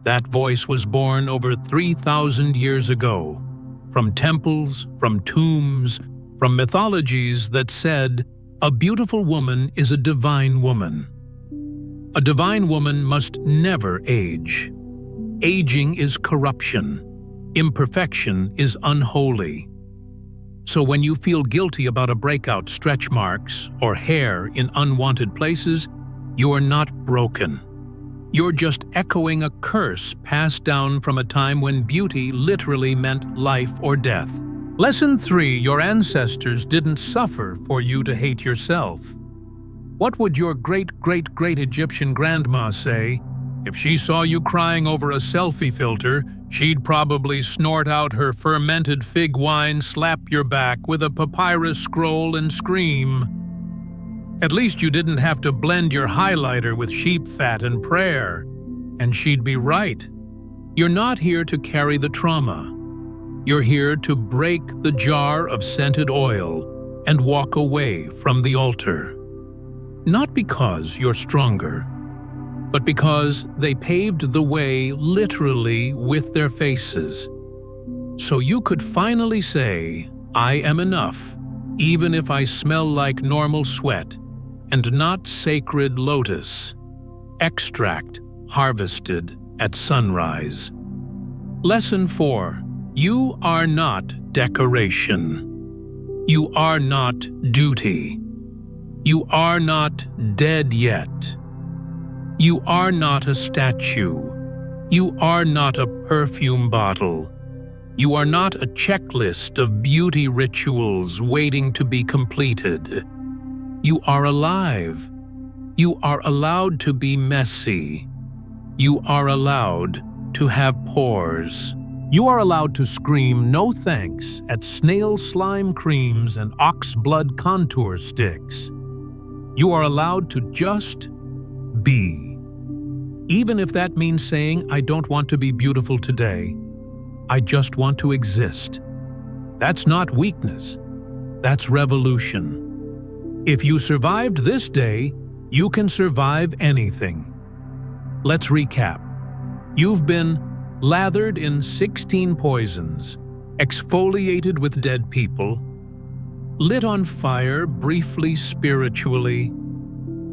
That voice was born over 3,000 years ago, from temples, from tombs, from mythologies that said, a beautiful woman is a divine woman. A divine woman must never age. Aging is corruption. Imperfection is unholy. So when you feel guilty about a breakout, stretch marks, or hair in unwanted places, you're not broken. You're just echoing a curse passed down from a time when beauty literally meant life or death. Lesson 3. Your ancestors didn't suffer for you to hate yourself. What would your great-great-great Egyptian grandma say? If she saw you crying over a selfie filter, she'd probably snort out her fermented fig wine, slap your back with a papyrus scroll and scream. At least you didn't have to blend your highlighter with sheep fat and prayer. And she'd be right. You're not here to carry the trauma. You're here to break the jar of scented oil and walk away from the altar. Not because you're stronger, but because they paved the way literally with their faces. So you could finally say, I am enough, even if I smell like normal sweat and not sacred lotus, extract harvested at sunrise. Lesson 4. You are not decoration. You are not duty. You are not dead yet. You are not a statue. You are not a perfume bottle. You are not a checklist of beauty rituals waiting to be completed. You are alive. You are allowed to be messy. You are allowed to have pores. You are allowed to scream no thanks at snail slime creams and ox blood contour sticks. You are allowed to just be. Even if that means saying, I don't want to be beautiful today, I just want to exist. That's not weakness. That's revolution. If you survived this day, you can survive anything. Let's recap. You've been lathered in 16 poisons, exfoliated with dead people, lit on fire briefly spiritually,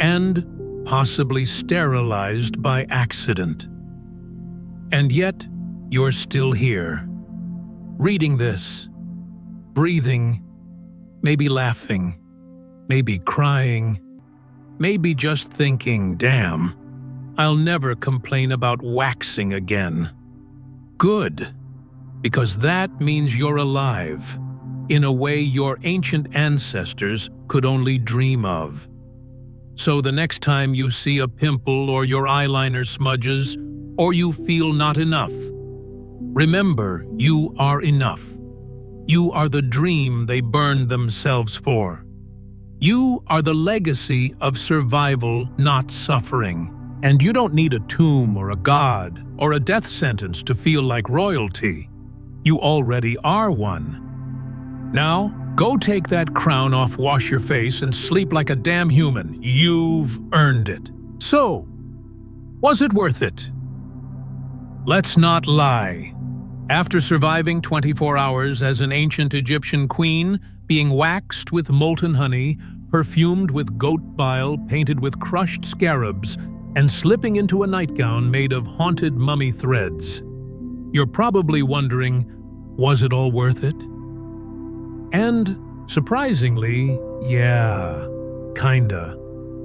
and possibly sterilized by accident. And yet, you're still here, reading this, breathing, maybe laughing, maybe crying, maybe just thinking, damn, I'll never complain about waxing again. Good, because that means you're alive, in a way your ancient ancestors could only dream of. So the next time you see a pimple or your eyeliner smudges, or you feel not enough, remember you are enough. You are the dream they burned themselves for. You are the legacy of survival, not suffering. And you don't need a tomb or a god or a death sentence to feel like royalty. You already are one. Now, go take that crown off, wash your face, and sleep like a damn human. You've earned it. So, was it worth it? Let's not lie. After surviving 24 hours as an ancient Egyptian queen, being waxed with molten honey, perfumed with goat bile painted with crushed scarabs, and slipping into a nightgown made of haunted mummy threads, you're probably wondering, was it all worth it? And surprisingly, yeah, kinda.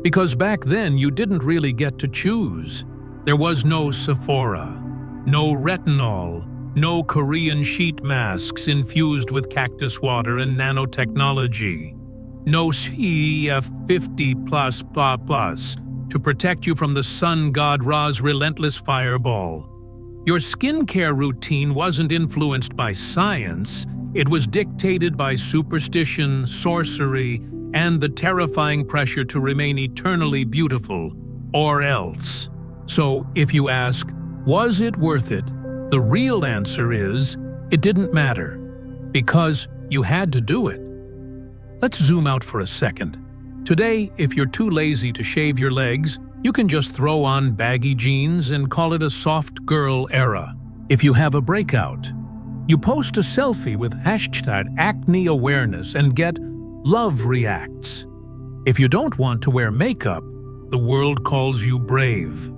Because back then you didn't really get to choose. There was no Sephora, no retinol, no Korean sheet masks infused with cactus water and nanotechnology, no SPF 50+++ to protect you from the sun god Ra's relentless fireball. Your skincare routine wasn't influenced by science, it was dictated by superstition, sorcery, and the terrifying pressure to remain eternally beautiful, or else. So, if you ask, was it worth it? The real answer is, it didn't matter, because you had to do it. Let's zoom out for a second. Today, if you're too lazy to shave your legs, you can just throw on baggy jeans and call it a soft girl era. If you have a breakout, you post a selfie with hashtag acne awareness and get love reacts. If you don't want to wear makeup, the world calls you brave.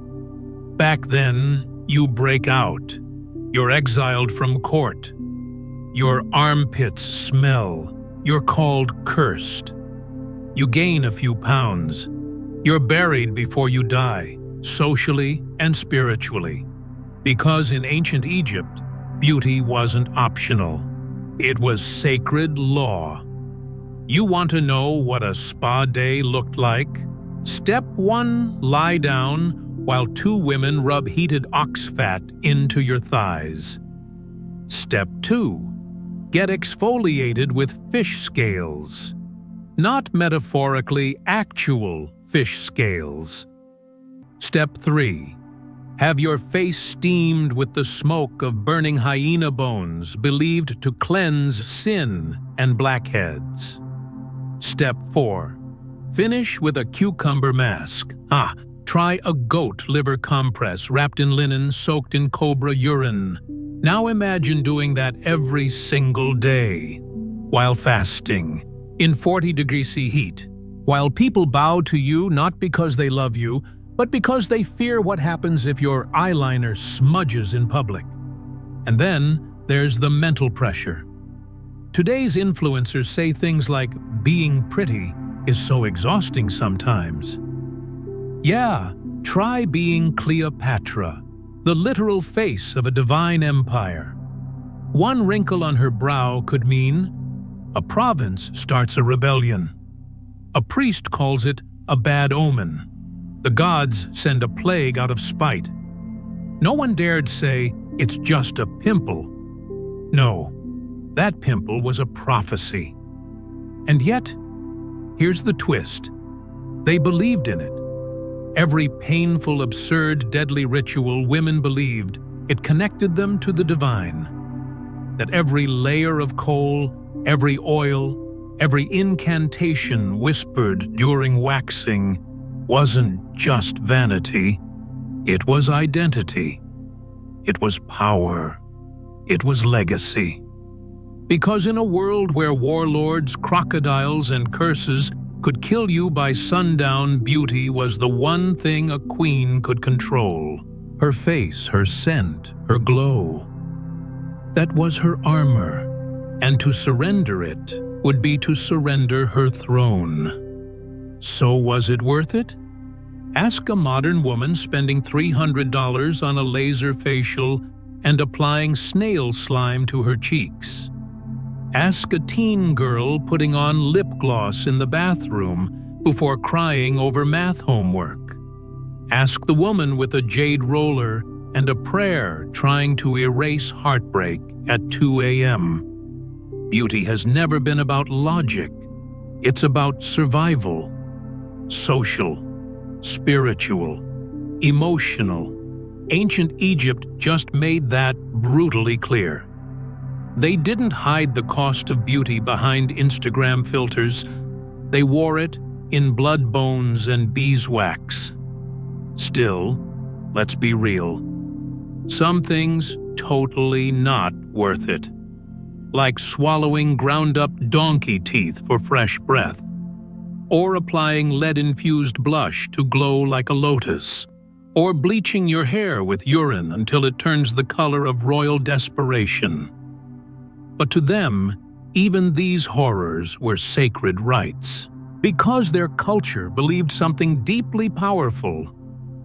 Back then, you break out. You're exiled from court. Your armpits smell. You're called cursed. You gain a few pounds. You're buried before you die, socially and spiritually. Because in ancient Egypt, beauty wasn't optional. It was sacred law. You want to know what a spa day looked like? Step 1, lie down while 2 women rub heated ox fat into your thighs. Step 2, get exfoliated with fish scales. Not metaphorically, actual fish scales. Step 3. Have your face steamed with the smoke of burning hyena bones believed to cleanse sin and blackheads. Step 4. Finish with a cucumber mask. Try a goat liver compress wrapped in linen soaked in cobra urine. Now imagine doing that every single day, while fasting, in 40-degree C heat, while people bow to you not because they love you, but because they fear what happens if your eyeliner smudges in public. And then there's the mental pressure. Today's influencers say things like, being pretty is so exhausting sometimes. Yeah, try being Cleopatra, the literal face of a divine empire. One wrinkle on her brow could mean a province starts a rebellion. A priest calls it a bad omen. The gods send a plague out of spite. No one dared say it's just a pimple. No, that pimple was a prophecy. And yet, here's the twist. They believed in it. Every painful, absurd, deadly ritual women believed, it connected them to the divine. That every layer of coal, every oil, every incantation whispered during waxing wasn't just vanity, it was identity. It was power. It was legacy. Because in a world where warlords, crocodiles, and curses could kill you by sundown, beauty was the one thing a queen could control. Her face, her scent, her glow. That was her armor, and to surrender it would be to surrender her throne. So was it worth it? Ask a modern woman spending $300 on a laser facial and applying snail slime to her cheeks. Ask a teen girl putting on lip gloss in the bathroom before crying over math homework. Ask the woman with a jade roller and a prayer trying to erase heartbreak at 2 a.m. Beauty has never been about logic. It's about survival, social, spiritual, emotional. Ancient Egypt just made that brutally clear. They didn't hide the cost of beauty behind Instagram filters. They wore it in blood bones and beeswax. Still, let's be real. Some things totally not worth it. Like swallowing ground-up donkey teeth for fresh breath, or applying lead-infused blush to glow like a lotus, or bleaching your hair with urine until it turns the color of royal desperation. But to them, even these horrors were sacred rites, because their culture believed something deeply powerful.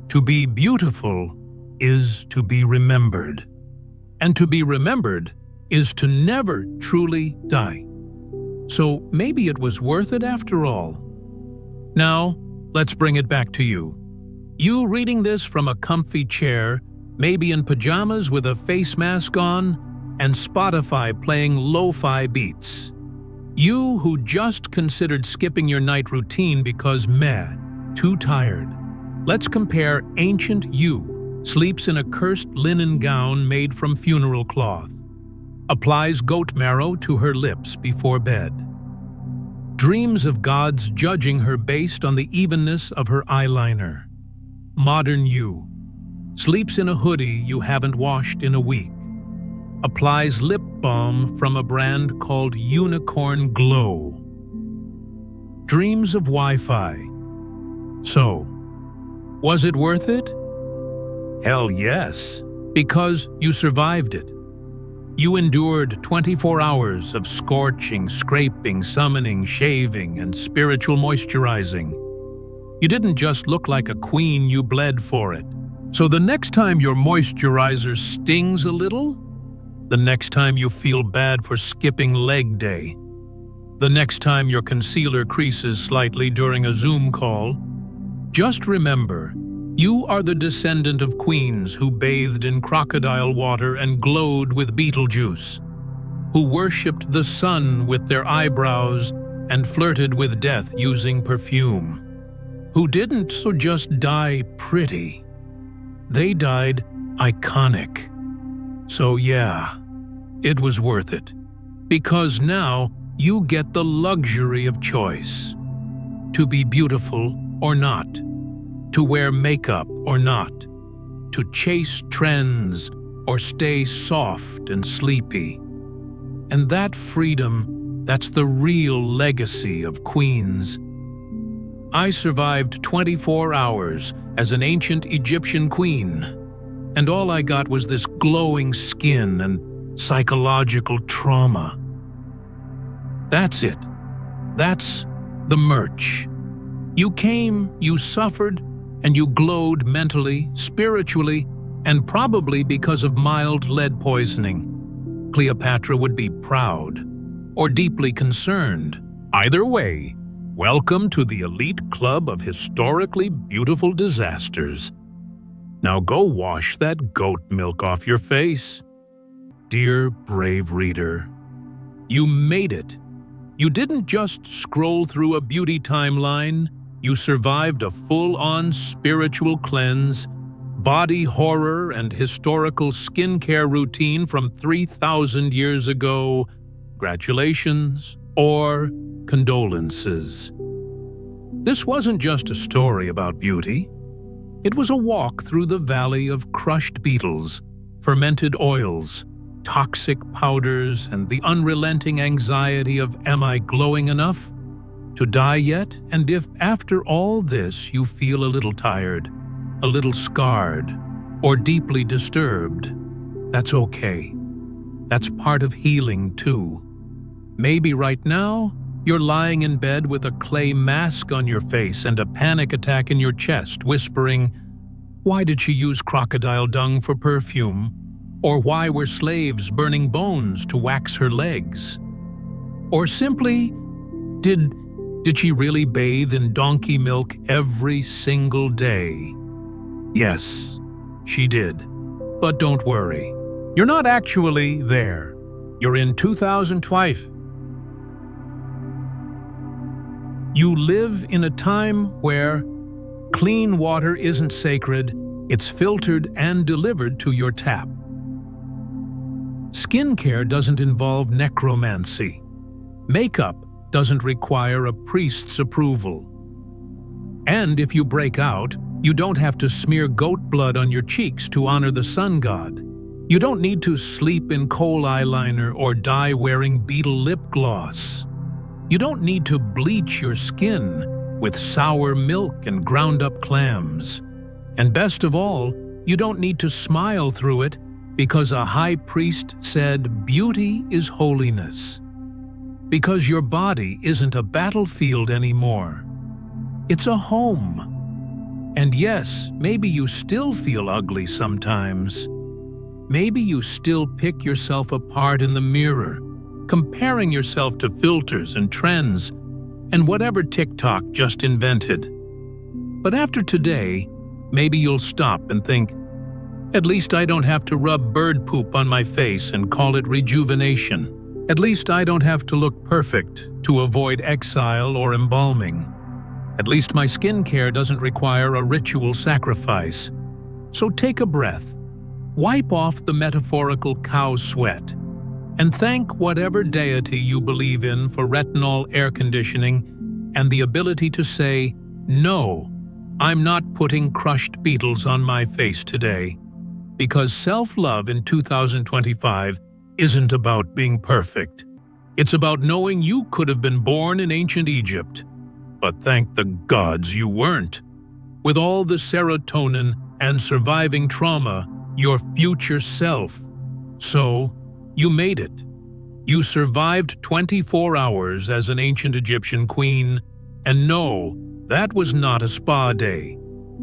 To be beautiful is to be remembered, and to be remembered is to never truly die. So maybe it was worth it after all. Now, let's bring it back to you. You reading this from a comfy chair, maybe in pajamas with a face mask on, and Spotify playing lo-fi beats. You who just considered skipping your night routine because meh, too tired. Let's compare ancient you sleeps in a cursed linen gown made from funeral cloth, applies goat marrow to her lips before bed, dreams of gods judging her based on the evenness of her eyeliner. Modern you sleeps in a hoodie you haven't washed in a week, applies lip balm from a brand called Unicorn Glow. Dreams of Wi-Fi. So, was it worth it? Hell yes, because you survived it. You endured 24 hours of scorching, scraping, summoning, shaving, and spiritual moisturizing. You didn't just look like a queen, you bled for it. So the next time your moisturizer stings a little, the next time you feel bad for skipping leg day, the next time your concealer creases slightly during a Zoom call, just remember, you are the descendant of queens who bathed in crocodile water and glowed with beetle juice, who worshipped the sun with their eyebrows and flirted with death using perfume, who didn't so just die pretty. They died iconic. So yeah, it was worth it. Because now you get the luxury of choice. To be beautiful or not. To wear makeup or not. To chase trends or stay soft and sleepy. And that freedom, that's the real legacy of queens. I survived 24 hours as an ancient Egyptian queen, and all I got was this glowing skin and psychological trauma. That's it. That's the merch. You came, you suffered, and you glowed mentally, spiritually, and probably because of mild lead poisoning. Cleopatra would be proud or deeply concerned. Either way, welcome to the elite club of historically beautiful disasters. Now go wash that goat milk off your face. Dear brave reader, you made it. You didn't just scroll through a beauty timeline, you survived a full-on spiritual cleanse, body horror, and historical skincare routine from 3,000 years ago. Congratulations or condolences. This wasn't just a story about beauty. It was a walk through the valley of crushed beetles, fermented oils, toxic powders, and the unrelenting anxiety of, am I glowing enough to die yet? And if after all this you feel a little tired, a little scarred, or deeply disturbed, that's okay. That's part of healing too. Maybe right now, you're lying in bed with a clay mask on your face and a panic attack in your chest, whispering, why did she use crocodile dung for perfume? Or why were slaves burning bones to wax her legs? Or simply, did she really bathe in donkey milk every single day? Yes, she did. But don't worry. You're not actually there. You're in 2005. You live in a time where clean water isn't sacred, it's filtered and delivered to your tap. Skincare doesn't involve necromancy. Makeup doesn't require a priest's approval. And if you break out, you don't have to smear goat blood on your cheeks to honor the sun god. You don't need to sleep in kohl eyeliner or die wearing beetle lip gloss. You don't need to bleach your skin with sour milk and ground-up clams. And best of all, you don't need to smile through it because a high priest said beauty is holiness. Because your body isn't a battlefield anymore. It's a home. And yes, maybe you still feel ugly sometimes. Maybe you still pick yourself apart in the mirror, comparing yourself to filters and trends and whatever TikTok just invented. But after today, maybe you'll stop and think, at least I don't have to rub bird poop on my face and call it rejuvenation. At least I don't have to look perfect to avoid exile or embalming. At least my skincare doesn't require a ritual sacrifice. So take a breath, wipe off the metaphorical cow sweat, and thank whatever deity you believe in for retinol air conditioning and the ability to say, no, I'm not putting crushed beetles on my face today. Because self-love in 2025 isn't about being perfect. It's about knowing you could have been born in ancient Egypt, but thank the gods you weren't. With all the serotonin and surviving trauma, your future self. So, you made it. You survived 24 hours as an ancient Egyptian queen, and no, that was not a spa day.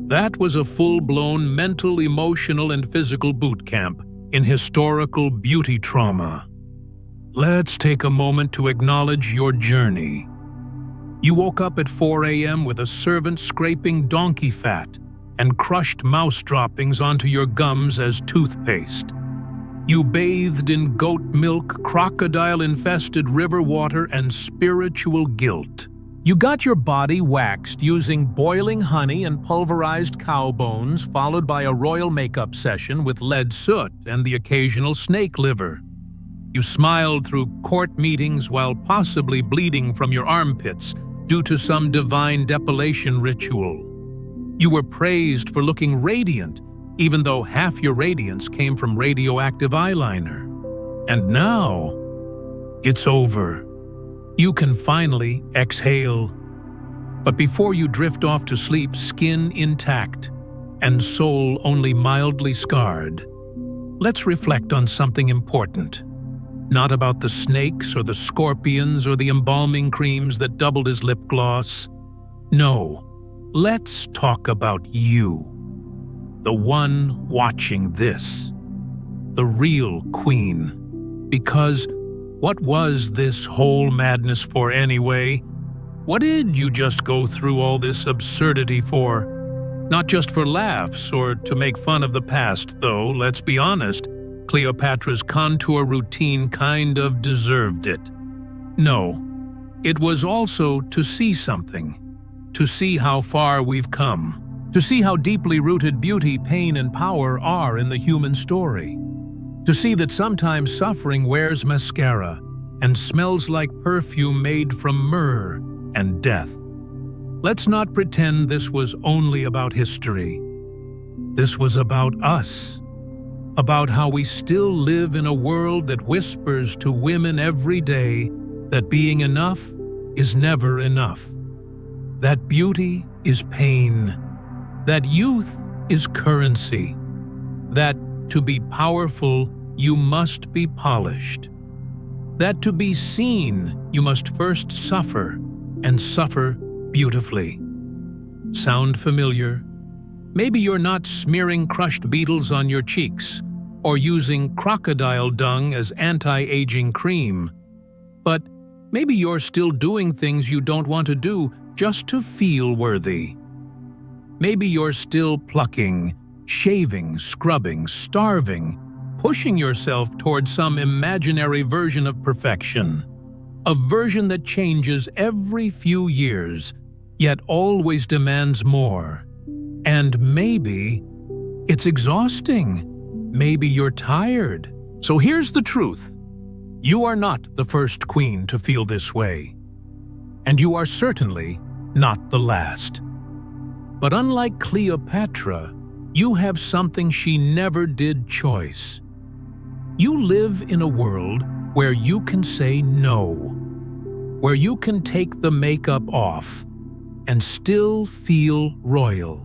That was a full-blown mental, emotional, and physical boot camp in historical beauty trauma. Let's take a moment to acknowledge your journey. You woke up at 4 a.m. with a servant scraping donkey fat and crushed mouse droppings onto your gums as toothpaste. You bathed in goat milk, crocodile-infested river water, and spiritual guilt. You got your body waxed using boiling honey and pulverized cow bones, followed by a royal makeup session with lead soot and the occasional snake liver. You smiled through court meetings while possibly bleeding from your armpits due to some divine depilation ritual. You were praised for looking radiant, even though half your radiance came from radioactive eyeliner. And now, it's over. You can finally exhale. But before you drift off to sleep, skin intact and soul only mildly scarred, let's reflect on something important. Not about the snakes or the scorpions or the embalming creams that doubled as lip gloss. No, let's talk about you. The one watching this. The real queen. Because what was this whole madness for anyway? What did you just go through all this absurdity for? Not just for laughs or to make fun of the past, though, let's be honest, Cleopatra's contour routine kind of deserved it. No, it was also to see something, to see how far we've come, to see how deeply rooted beauty, pain, and power are in the human story, to see that sometimes suffering wears mascara and smells like perfume made from myrrh and death. Let's not pretend this was only about history. This was about us, about how we still live in a world that whispers to women every day that being enough is never enough, that beauty is pain, that youth is currency, that to be powerful you must be polished, that to be seen you must first suffer, and suffer beautifully. Sound familiar? Maybe you're not smearing crushed beetles on your cheeks or using crocodile dung as anti-aging cream, but maybe you're still doing things you don't want to do just to feel worthy. Maybe you're still plucking, shaving, scrubbing, starving, pushing yourself toward some imaginary version of perfection. A version that changes every few years, yet always demands more. And maybe it's exhausting. Maybe you're tired. So here's the truth. You are not the first queen to feel this way. And you are certainly not the last. But unlike Cleopatra, you have something she never did choice. You live in a world where you can say no, where you can take the makeup off and still feel royal,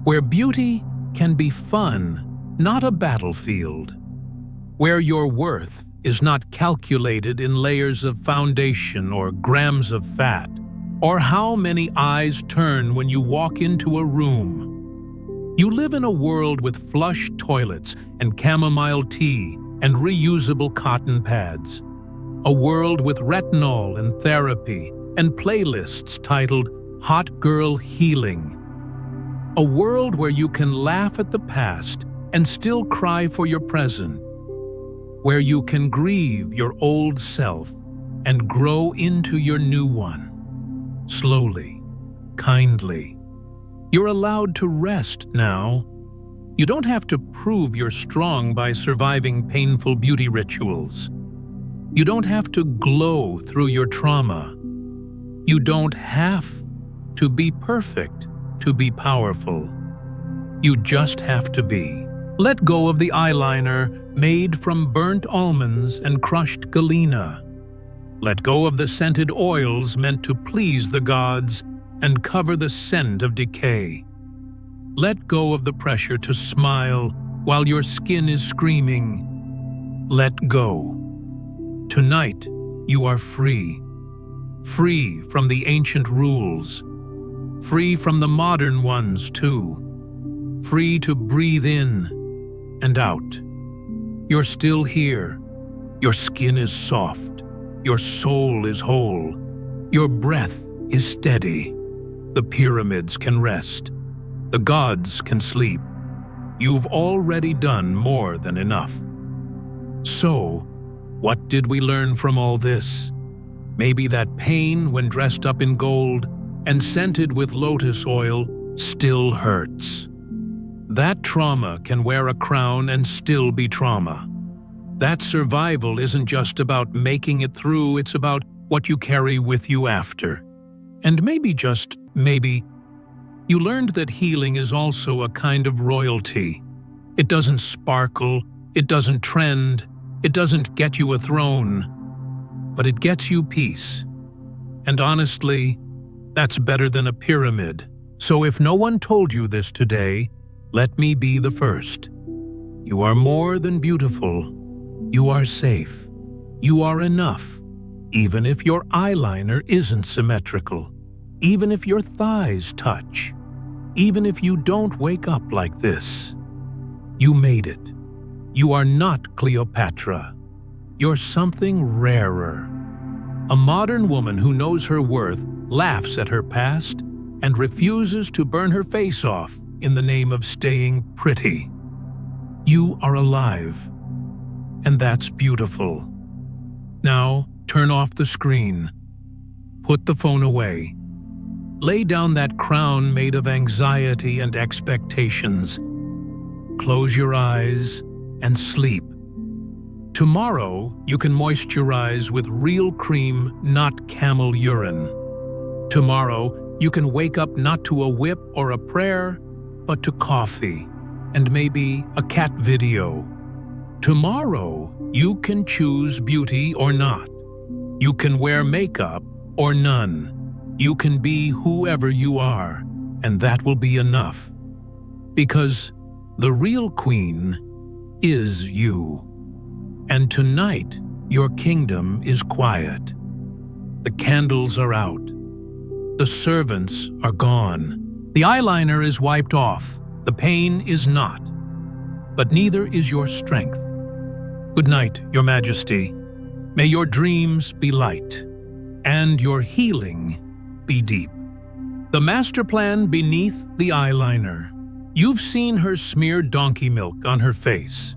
where beauty can be fun, not a battlefield, where your worth is not calculated in layers of foundation or grams of fat, or how many eyes turn when you walk into a room. You live in a world with flush toilets and chamomile tea and reusable cotton pads. A world with retinol and therapy and playlists titled Hot Girl Healing. A world where you can laugh at the past and still cry for your present. Where you can grieve your old self and grow into your new one. Slowly, kindly. You're allowed to rest now. You don't have to prove you're strong by surviving painful beauty rituals. You don't have to glow through your trauma. You don't have to be perfect to be powerful. You just have to be. Let go of the eyeliner made from burnt almonds and crushed galena. Let go of the scented oils meant to please the gods and cover the scent of decay. Let go of the pressure to smile while your skin is screaming. Let go. Tonight, you are free. Free from the ancient rules. Free from the modern ones, too. Free to breathe in and out. You're still here. Your skin is soft. Your soul is whole. Your breath is steady. The pyramids can rest. The gods can sleep. You've already done more than enough. So, what did we learn from all this? Maybe that pain when dressed up in gold and scented with lotus oil still hurts. That trauma can wear a crown and still be trauma. That survival isn't just about making it through, it's about what you carry with you after. And maybe, just maybe, you learned that healing is also a kind of royalty. It doesn't sparkle, it doesn't trend, it doesn't get you a throne, but it gets you peace. And honestly, that's better than a pyramid. So if no one told you this today, let me be the first. You are more than beautiful. You are safe. You are enough, even if your eyeliner isn't symmetrical, even if your thighs touch, even if you don't wake up like this. You made it. You are not Cleopatra. you're something rarer. A modern woman who knows her worth laughs at her past and refuses to burn her face off in the name of staying pretty. You are alive, and that's beautiful. Now, turn off the screen. Put the phone away. Lay down that crown made of anxiety and expectations. Close your eyes and sleep. Tomorrow, you can moisturize with real cream, not camel urine. Tomorrow, you can wake up not to a whip or a prayer, but to coffee and maybe a cat video. Tomorrow, you can choose beauty or not. You can wear makeup or none. You can be whoever you are, and that will be enough. Because the real queen is you. And tonight, your kingdom is quiet. The candles are out. The servants are gone. The eyeliner is wiped off. The pain is not. But neither is your strength. Good night, Your Majesty. May your dreams be light, and your healing be deep. The master plan beneath the eyeliner. You've seen her smear donkey milk on her face.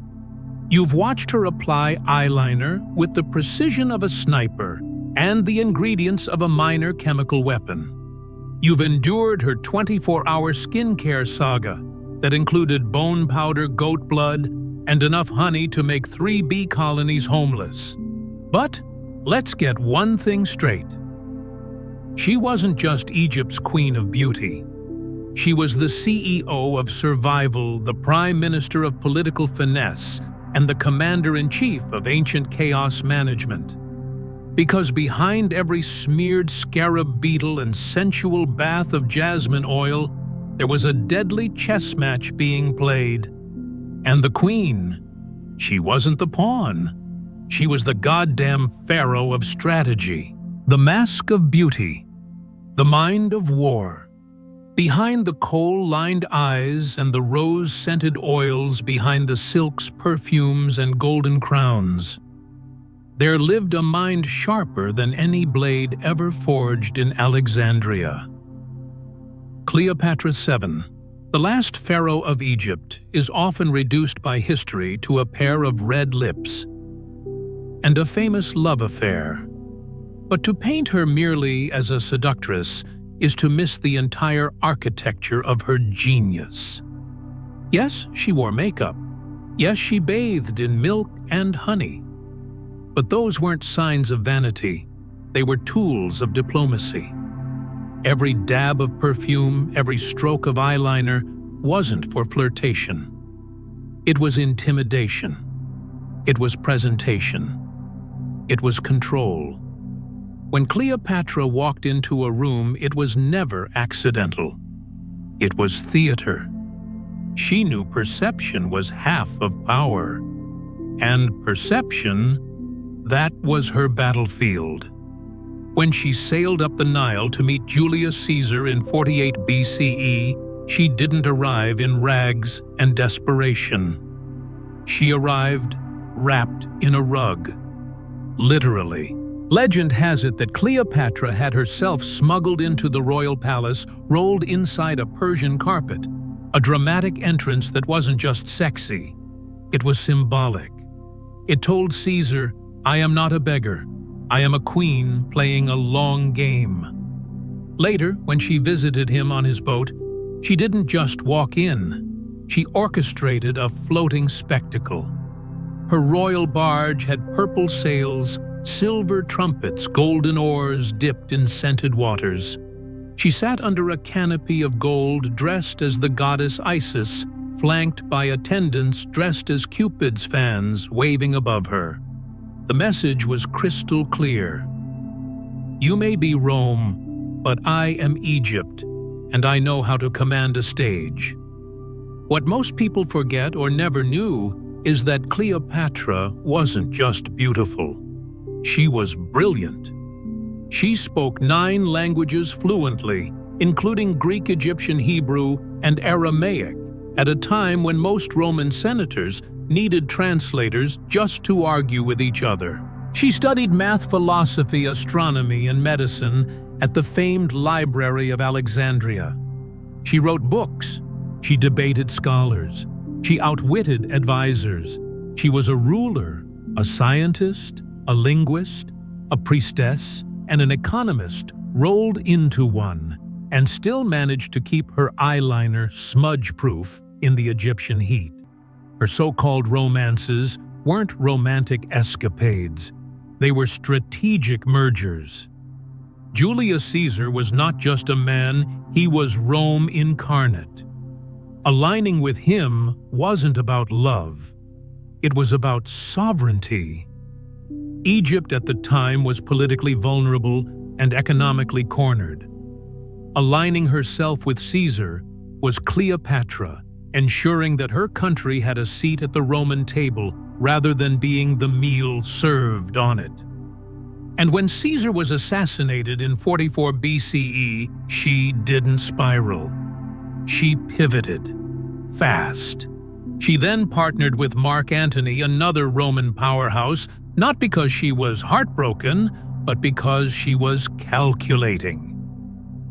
You've watched her apply eyeliner with the precision of a sniper and the ingredients of a minor chemical weapon. You've endured her 24-hour skincare saga that included bone powder, goat blood, and enough honey to make 3 bee colonies homeless. But let's get one thing straight. She wasn't just Egypt's queen of beauty. She was the CEO of survival, the prime minister of political finesse, and the commander-in-chief of ancient chaos management. Because behind every smeared scarab beetle and sensual bath of jasmine oil, there was a deadly chess match being played. And the queen, she wasn't the pawn. She was the goddamn pharaoh of strategy, the mask of beauty, the mind of war. Behind the kohl-lined eyes and the rose-scented oils behind the silks, perfumes, and golden crowns, there lived a mind sharper than any blade ever forged in Alexandria. Cleopatra VII, the last pharaoh of Egypt, is often reduced by history to a pair of red lips and a famous love affair. But to paint her merely as a seductress is to miss the entire architecture of her genius. Yes, she wore makeup. Yes, she bathed in milk and honey. But those weren't signs of vanity. They were tools of diplomacy. Every dab of perfume, every stroke of eyeliner wasn't for flirtation. It was intimidation. It was presentation. It was control. When Cleopatra walked into a room, it was never accidental. It was theater. She knew perception was half of power. And perception, that was her battlefield. When she sailed up the Nile to meet Julius Caesar in 48 BCE, she didn't arrive in rags and desperation. She arrived wrapped in a rug. Literally. Legend has it that Cleopatra had herself smuggled into the royal palace, rolled inside a Persian carpet, a dramatic entrance that wasn't just sexy. It was symbolic. It told Caesar, "I am not a beggar. I am a queen playing a long game." Later, when she visited him on his boat, she didn't just walk in. She orchestrated a floating spectacle. Her royal barge had purple sails, silver trumpets, golden oars dipped in scented waters. She sat under a canopy of gold, dressed as the goddess Isis, flanked by attendants dressed as Cupid's fans waving above her. The message was crystal clear. You may be Rome, but I am Egypt, and I know how to command a stage. What most people forget or never knew is that Cleopatra wasn't just beautiful. She was brilliant. She spoke 9 languages fluently, including Greek, Egyptian, Hebrew, and Aramaic, at a time when most Roman senators needed translators just to argue with each other. She studied math, philosophy, astronomy, and medicine at the famed Library of Alexandria. She wrote books. She debated scholars. She outwitted advisors. She was a ruler, a scientist, a linguist, a priestess, and an economist rolled into one, and still managed to keep her eyeliner smudge-proof in the Egyptian heat. Her so-called romances weren't romantic escapades. They were strategic mergers. Julius Caesar was not just a man, he was Rome incarnate. Aligning with him wasn't about love. It was about sovereignty. Egypt at the time was politically vulnerable and economically cornered. Aligning herself with Caesar was Cleopatra, ensuring that her country had a seat at the Roman table rather than being the meal served on it. And when Caesar was assassinated in 44 BCE, she didn't spiral. She pivoted, fast. She then partnered with Mark Antony, another Roman powerhouse, not because she was heartbroken, but because she was calculating.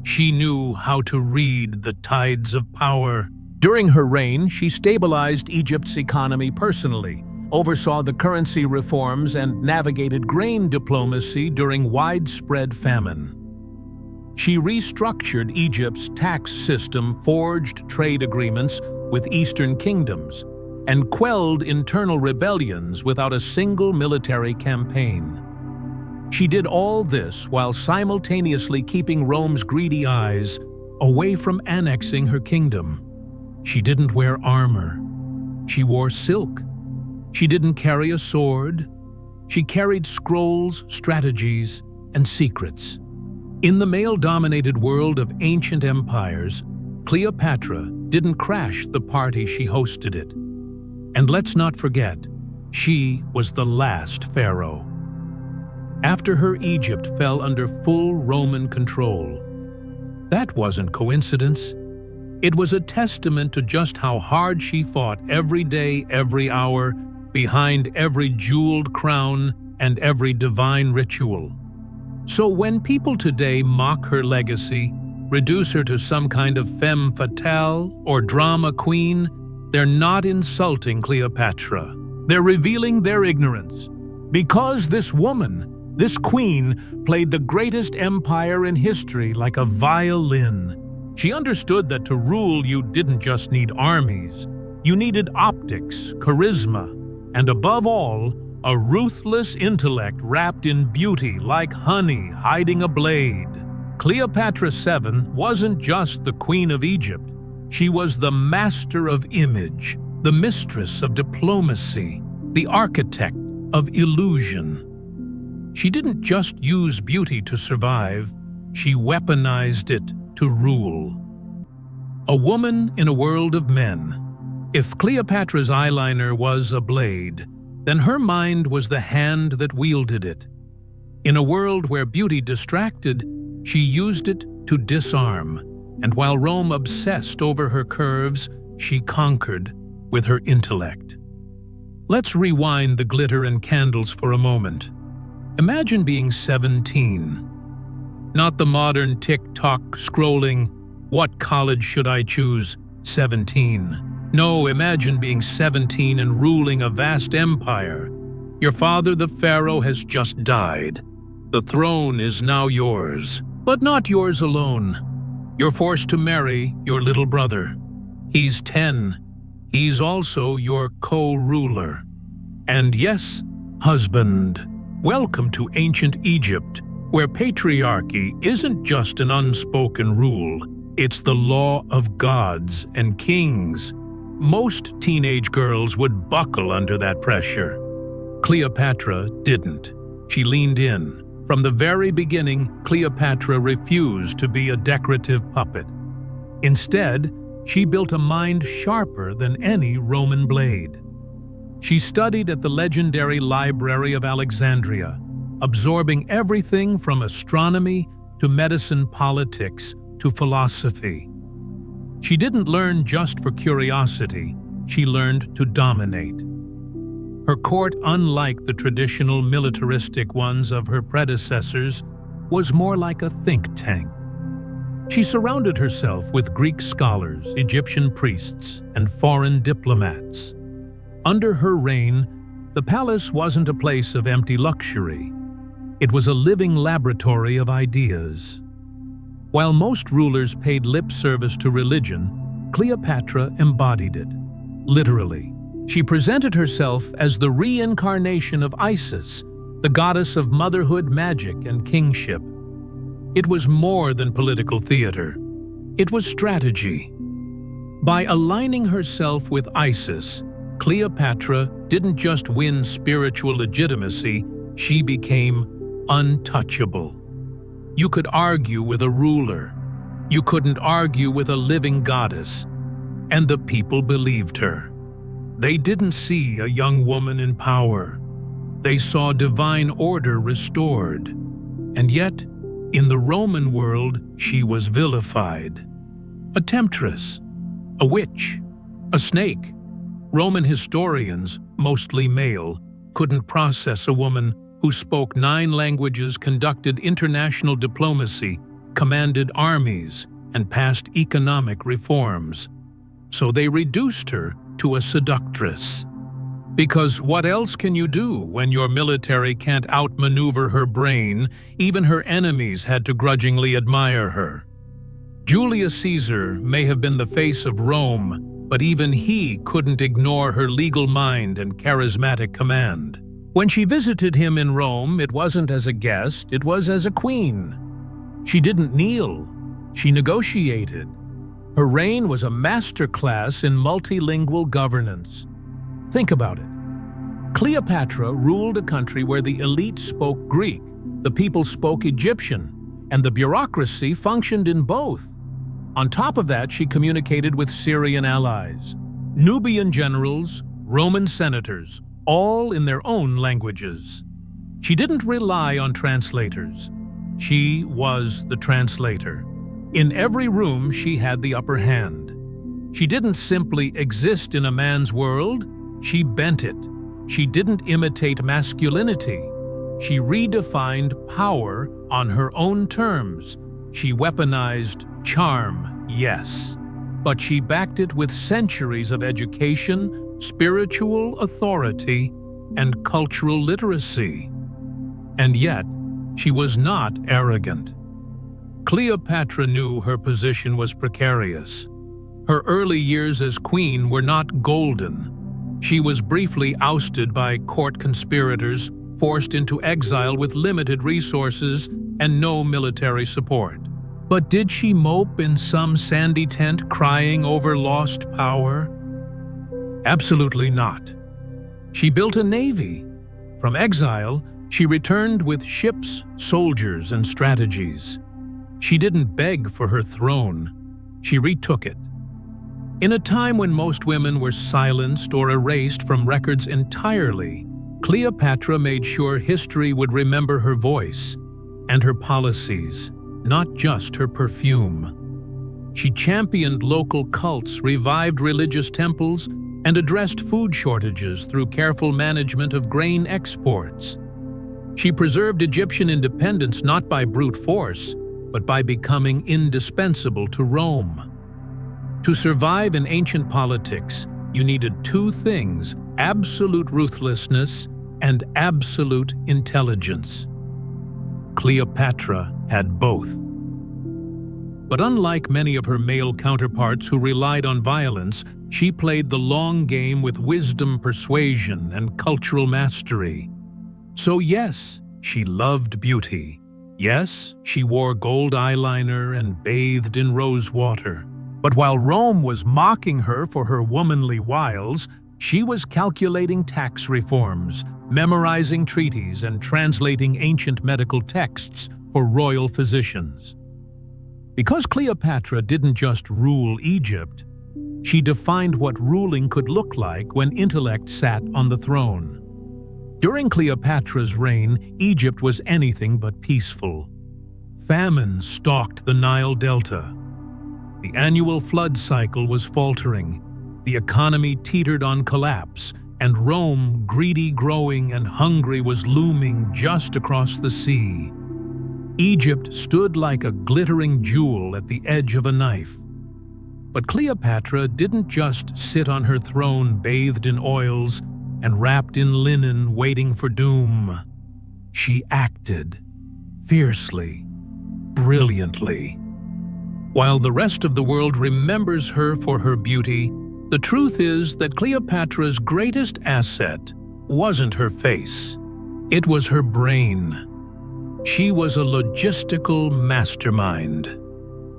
She knew how to read the tides of power. During her reign, she stabilized Egypt's economy personally, oversaw the currency reforms, and navigated grain diplomacy during widespread famine. She restructured Egypt's tax system, forged trade agreements with Eastern kingdoms, and quelled internal rebellions without a single military campaign. She did all this while simultaneously keeping Rome's greedy eyes away from annexing her kingdom. She didn't wear armor. She wore silk. She didn't carry a sword. She carried scrolls, strategies, and secrets. In the male-dominated world of ancient empires, Cleopatra didn't crash the party, she hosted it. And let's not forget, she was the last pharaoh. After her, Egypt fell under full Roman control. That wasn't coincidence. It was a testament to just how hard she fought every day, every hour, behind every jeweled crown and every divine ritual. So when people today mock her legacy, reduce her to some kind of femme fatale or drama queen, they're not insulting Cleopatra. They're revealing their ignorance. Because this woman, this queen, played the greatest empire in history like a violin. She understood that to rule you didn't just need armies. You needed optics, charisma, and above all, a ruthless intellect wrapped in beauty like honey hiding a blade. Cleopatra VII wasn't just the queen of Egypt. She was the master of image, the mistress of diplomacy, the architect of illusion. She didn't just use beauty to survive, she weaponized it to rule. A woman in a world of men. If Cleopatra's eyeliner was a blade, then her mind was the hand that wielded it. In a world where beauty distracted, she used it to disarm, and while Rome obsessed over her curves, she conquered with her intellect. Let's rewind the glitter and candles for a moment. Imagine being 17. Not the modern tick-tock scrolling, what college should I choose, 17. No, imagine being 17 and ruling a vast empire. Your father, the pharaoh, has just died. The throne is now yours, but not yours alone. You're forced to marry your little brother. He's 10. He's also your co-ruler. And yes, husband. Welcome to ancient Egypt, where patriarchy isn't just an unspoken rule. It's the law of gods and kings. Most teenage girls would buckle under that pressure. Cleopatra didn't. She leaned in. From the very beginning, Cleopatra refused to be a decorative puppet. Instead, she built a mind sharper than any Roman blade. She studied at the legendary Library of Alexandria, absorbing everything from astronomy to medicine, politics to philosophy. She didn't learn just for curiosity, she learned to dominate. Her court, unlike the traditional militaristic ones of her predecessors, was more like a think tank. She surrounded herself with Greek scholars, Egyptian priests, and foreign diplomats. Under her reign, the palace wasn't a place of empty luxury. It was a living laboratory of ideas. While most rulers paid lip service to religion, Cleopatra embodied it, literally. She presented herself as the reincarnation of Isis, the goddess of motherhood, magic, and kingship. It was more than political theater. It was strategy. By aligning herself with Isis, Cleopatra didn't just win spiritual legitimacy, she became untouchable. You could argue with a ruler. You couldn't argue with a living goddess. And the people believed her. They didn't see a young woman in power. They saw divine order restored. And yet, in the Roman world, she was vilified. A temptress, a witch, a snake. Roman historians, mostly male, couldn't process a woman who spoke 9 languages, conducted international diplomacy, commanded armies, and passed economic reforms. So they reduced her to a seductress. Because what else can you do when your military can't outmaneuver her brain? Even her enemies had to grudgingly admire her. Julius Caesar may have been the face of Rome, but even he couldn't ignore her legal mind and charismatic command. When she visited him in Rome, it wasn't as a guest, it was as a queen. She didn't kneel, she negotiated. Her reign was a masterclass in multilingual governance. Think about it. Cleopatra ruled a country where the elite spoke Greek, the people spoke Egyptian, and the bureaucracy functioned in both. On top of that, she communicated with Syrian allies, Nubian generals, Roman senators, all in their own languages. She didn't rely on translators. She was the translator. In every room, she had the upper hand. She didn't simply exist in a man's world, she bent it. She didn't imitate masculinity. She redefined power on her own terms. She weaponized charm, yes, but she backed it with centuries of education, spiritual authority, and cultural literacy. And yet, she was not arrogant. Cleopatra knew her position was precarious. Her early years as queen were not golden. She was briefly ousted by court conspirators, forced into exile with limited resources and no military support. But did she mope in some sandy tent crying over lost power? Absolutely not. She built a navy. From exile, she returned with ships, soldiers, and strategies. She didn't beg for her throne. She retook it. In a time when most women were silenced or erased from records entirely, Cleopatra made sure history would remember her voice and her policies, not just her perfume. She championed local cults, revived religious temples, and addressed food shortages through careful management of grain exports. She preserved Egyptian independence not by brute force, but by becoming indispensable to Rome. To survive in ancient politics, you needed 2 things: absolute ruthlessness and absolute intelligence. Cleopatra had both. But unlike many of her male counterparts who relied on violence, she played the long game with wisdom, persuasion, and cultural mastery. So yes, she loved beauty. Yes, she wore gold eyeliner and bathed in rose water. But while Rome was mocking her for her womanly wiles, she was calculating tax reforms, memorizing treaties, and translating ancient medical texts for royal physicians. Because Cleopatra didn't just rule Egypt, she defined what ruling could look like when intellect sat on the throne. During Cleopatra's reign, Egypt was anything but peaceful. Famine stalked the Nile Delta. The annual flood cycle was faltering. The economy teetered on collapse, and Rome, greedy, growing, and hungry, was looming just across the sea. Egypt stood like a glittering jewel at the edge of a knife. But Cleopatra didn't just sit on her throne bathed in oils and wrapped in linen waiting for doom. She acted fiercely, brilliantly. While the rest of the world remembers her for her beauty, the truth is that Cleopatra's greatest asset wasn't her face. It was her brain. She was a logistical mastermind.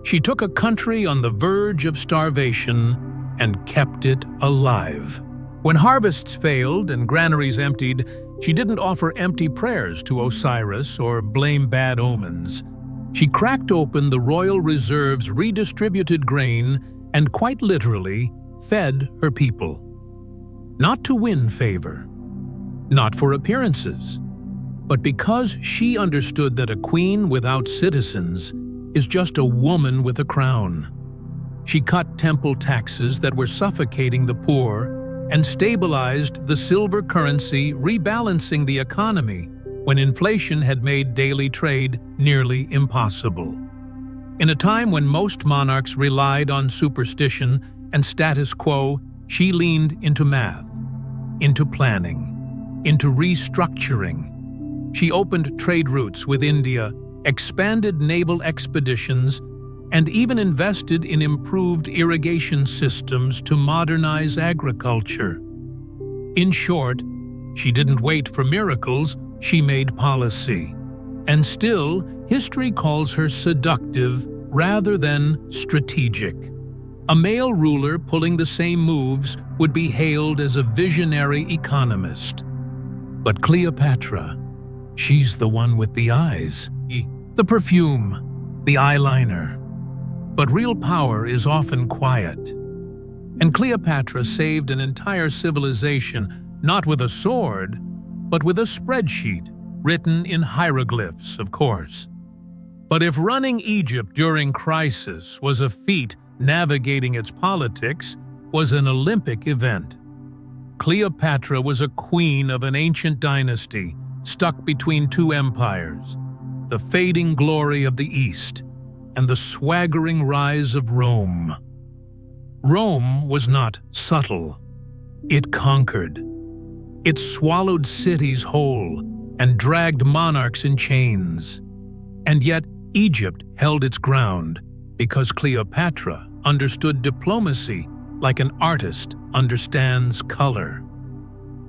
She took a country on the verge of starvation and kept it alive. When harvests failed and granaries emptied, she didn't offer empty prayers to Osiris or blame bad omens. She cracked open the royal reserves, redistributed grain, and quite literally fed her people. Not to win favor, not for appearances, but because she understood that a queen without citizens is just a woman with a crown. She cut temple taxes that were suffocating the poor and stabilized the silver currency, rebalancing the economy when inflation had made daily trade nearly impossible. In a time when most monarchs relied on superstition and status quo, she leaned into math, into planning, into restructuring. She opened trade routes with India, expanded naval expeditions, and even invested in improved irrigation systems to modernize agriculture. In short, she didn't wait for miracles, she made policy. And still, history calls her seductive rather than strategic. A male ruler pulling the same moves would be hailed as a visionary economist. But Cleopatra, she's the one with the eyes, the perfume, the eyeliner. But real power is often quiet. And Cleopatra saved an entire civilization, not with a sword, but with a spreadsheet written in hieroglyphs, of course. But if running Egypt during crisis was a feat, navigating its politics was an Olympic event. Cleopatra was a queen of an ancient dynasty, stuck between two empires, the fading glory of the East and the swaggering rise of Rome. Rome was not subtle. It conquered. It swallowed cities whole and dragged monarchs in chains. And yet Egypt held its ground because Cleopatra understood diplomacy like an artist understands color.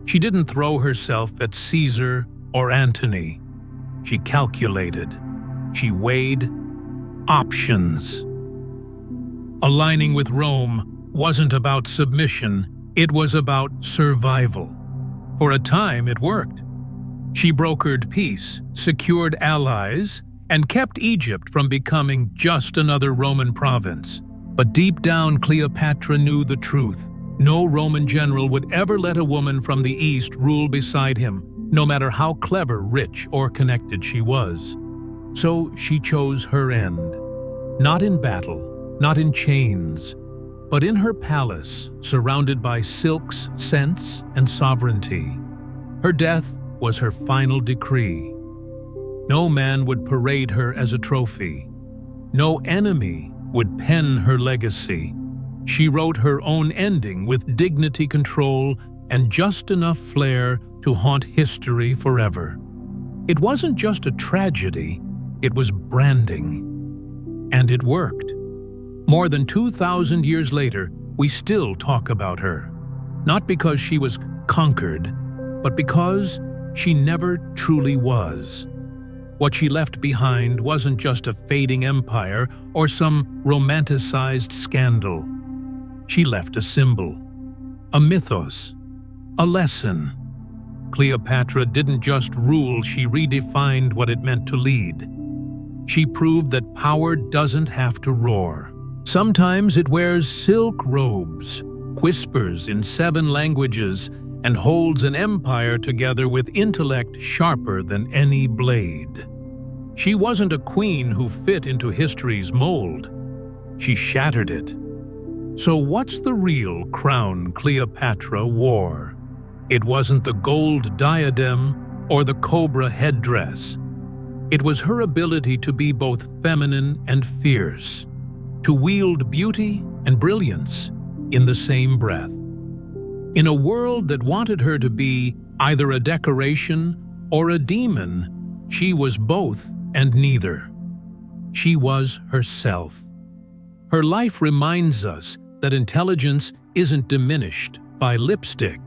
She didn't throw herself at Caesar or Antony. She calculated. She weighed options. Aligning with Rome wasn't about submission, it was about survival. For a time, it worked. She brokered peace, secured allies, and kept Egypt from becoming just another Roman province. But deep down, Cleopatra knew the truth. No Roman general would ever let a woman from the East rule beside him, no matter how clever, rich, or connected she was. So she chose her end. Not in battle, not in chains, but in her palace, surrounded by silks, scents, and sovereignty. Her death was her final decree. No man would parade her as a trophy. No enemy would pen her legacy. She wrote her own ending with dignity, control, and just enough flair to haunt history forever. It wasn't just a tragedy, it was branding. And it worked. More than 2,000 years later, we still talk about her. Not because she was conquered, but because she never truly was. What she left behind wasn't just a fading empire or some romanticized scandal. She left a symbol, a mythos, a lesson. Cleopatra didn't just rule, she redefined what it meant to lead. She proved that power doesn't have to roar. Sometimes it wears silk robes, whispers in 7 languages, and holds an empire together with intellect sharper than any blade. She wasn't a queen who fit into history's mold. She shattered it. So what's the real crown Cleopatra wore? It wasn't the gold diadem or the cobra headdress. It was her ability to be both feminine and fierce, to wield beauty and brilliance in the same breath. In a world that wanted her to be either a decoration or a demon, she was both and neither. She was herself. Her life reminds us that intelligence isn't diminished by lipstick,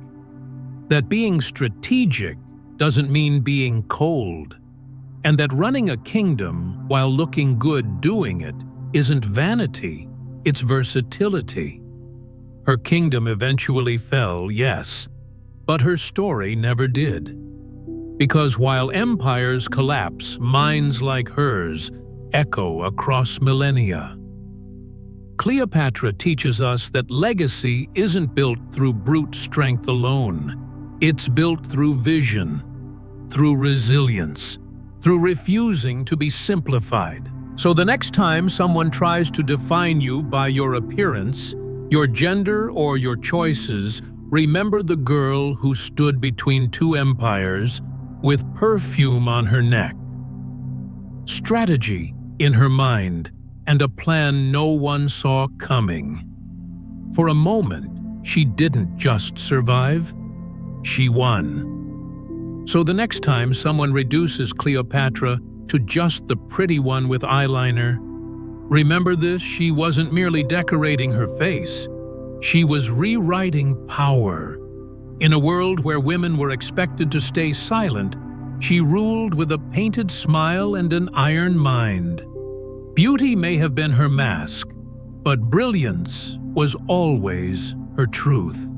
that being strategic doesn't mean being cold, and that running a kingdom while looking good doing it isn't vanity, it's versatility. Her kingdom eventually fell, yes, but her story never did. Because while empires collapse, minds like hers echo across millennia. Cleopatra teaches us that legacy isn't built through brute strength alone. It's built through vision, through resilience, through refusing to be simplified. So the next time someone tries to define you by your appearance, your gender, or your choices, remember the girl who stood between two empires with perfume on her neck, strategy in her mind, and a plan no one saw coming. For a moment, she didn't just survive, she won. So the next time someone reduces Cleopatra to just the pretty one with eyeliner, remember this: she wasn't merely decorating her face, she was rewriting power. In a world where women were expected to stay silent, she ruled with a painted smile and an iron mind. Beauty may have been her mask, but brilliance was always her truth.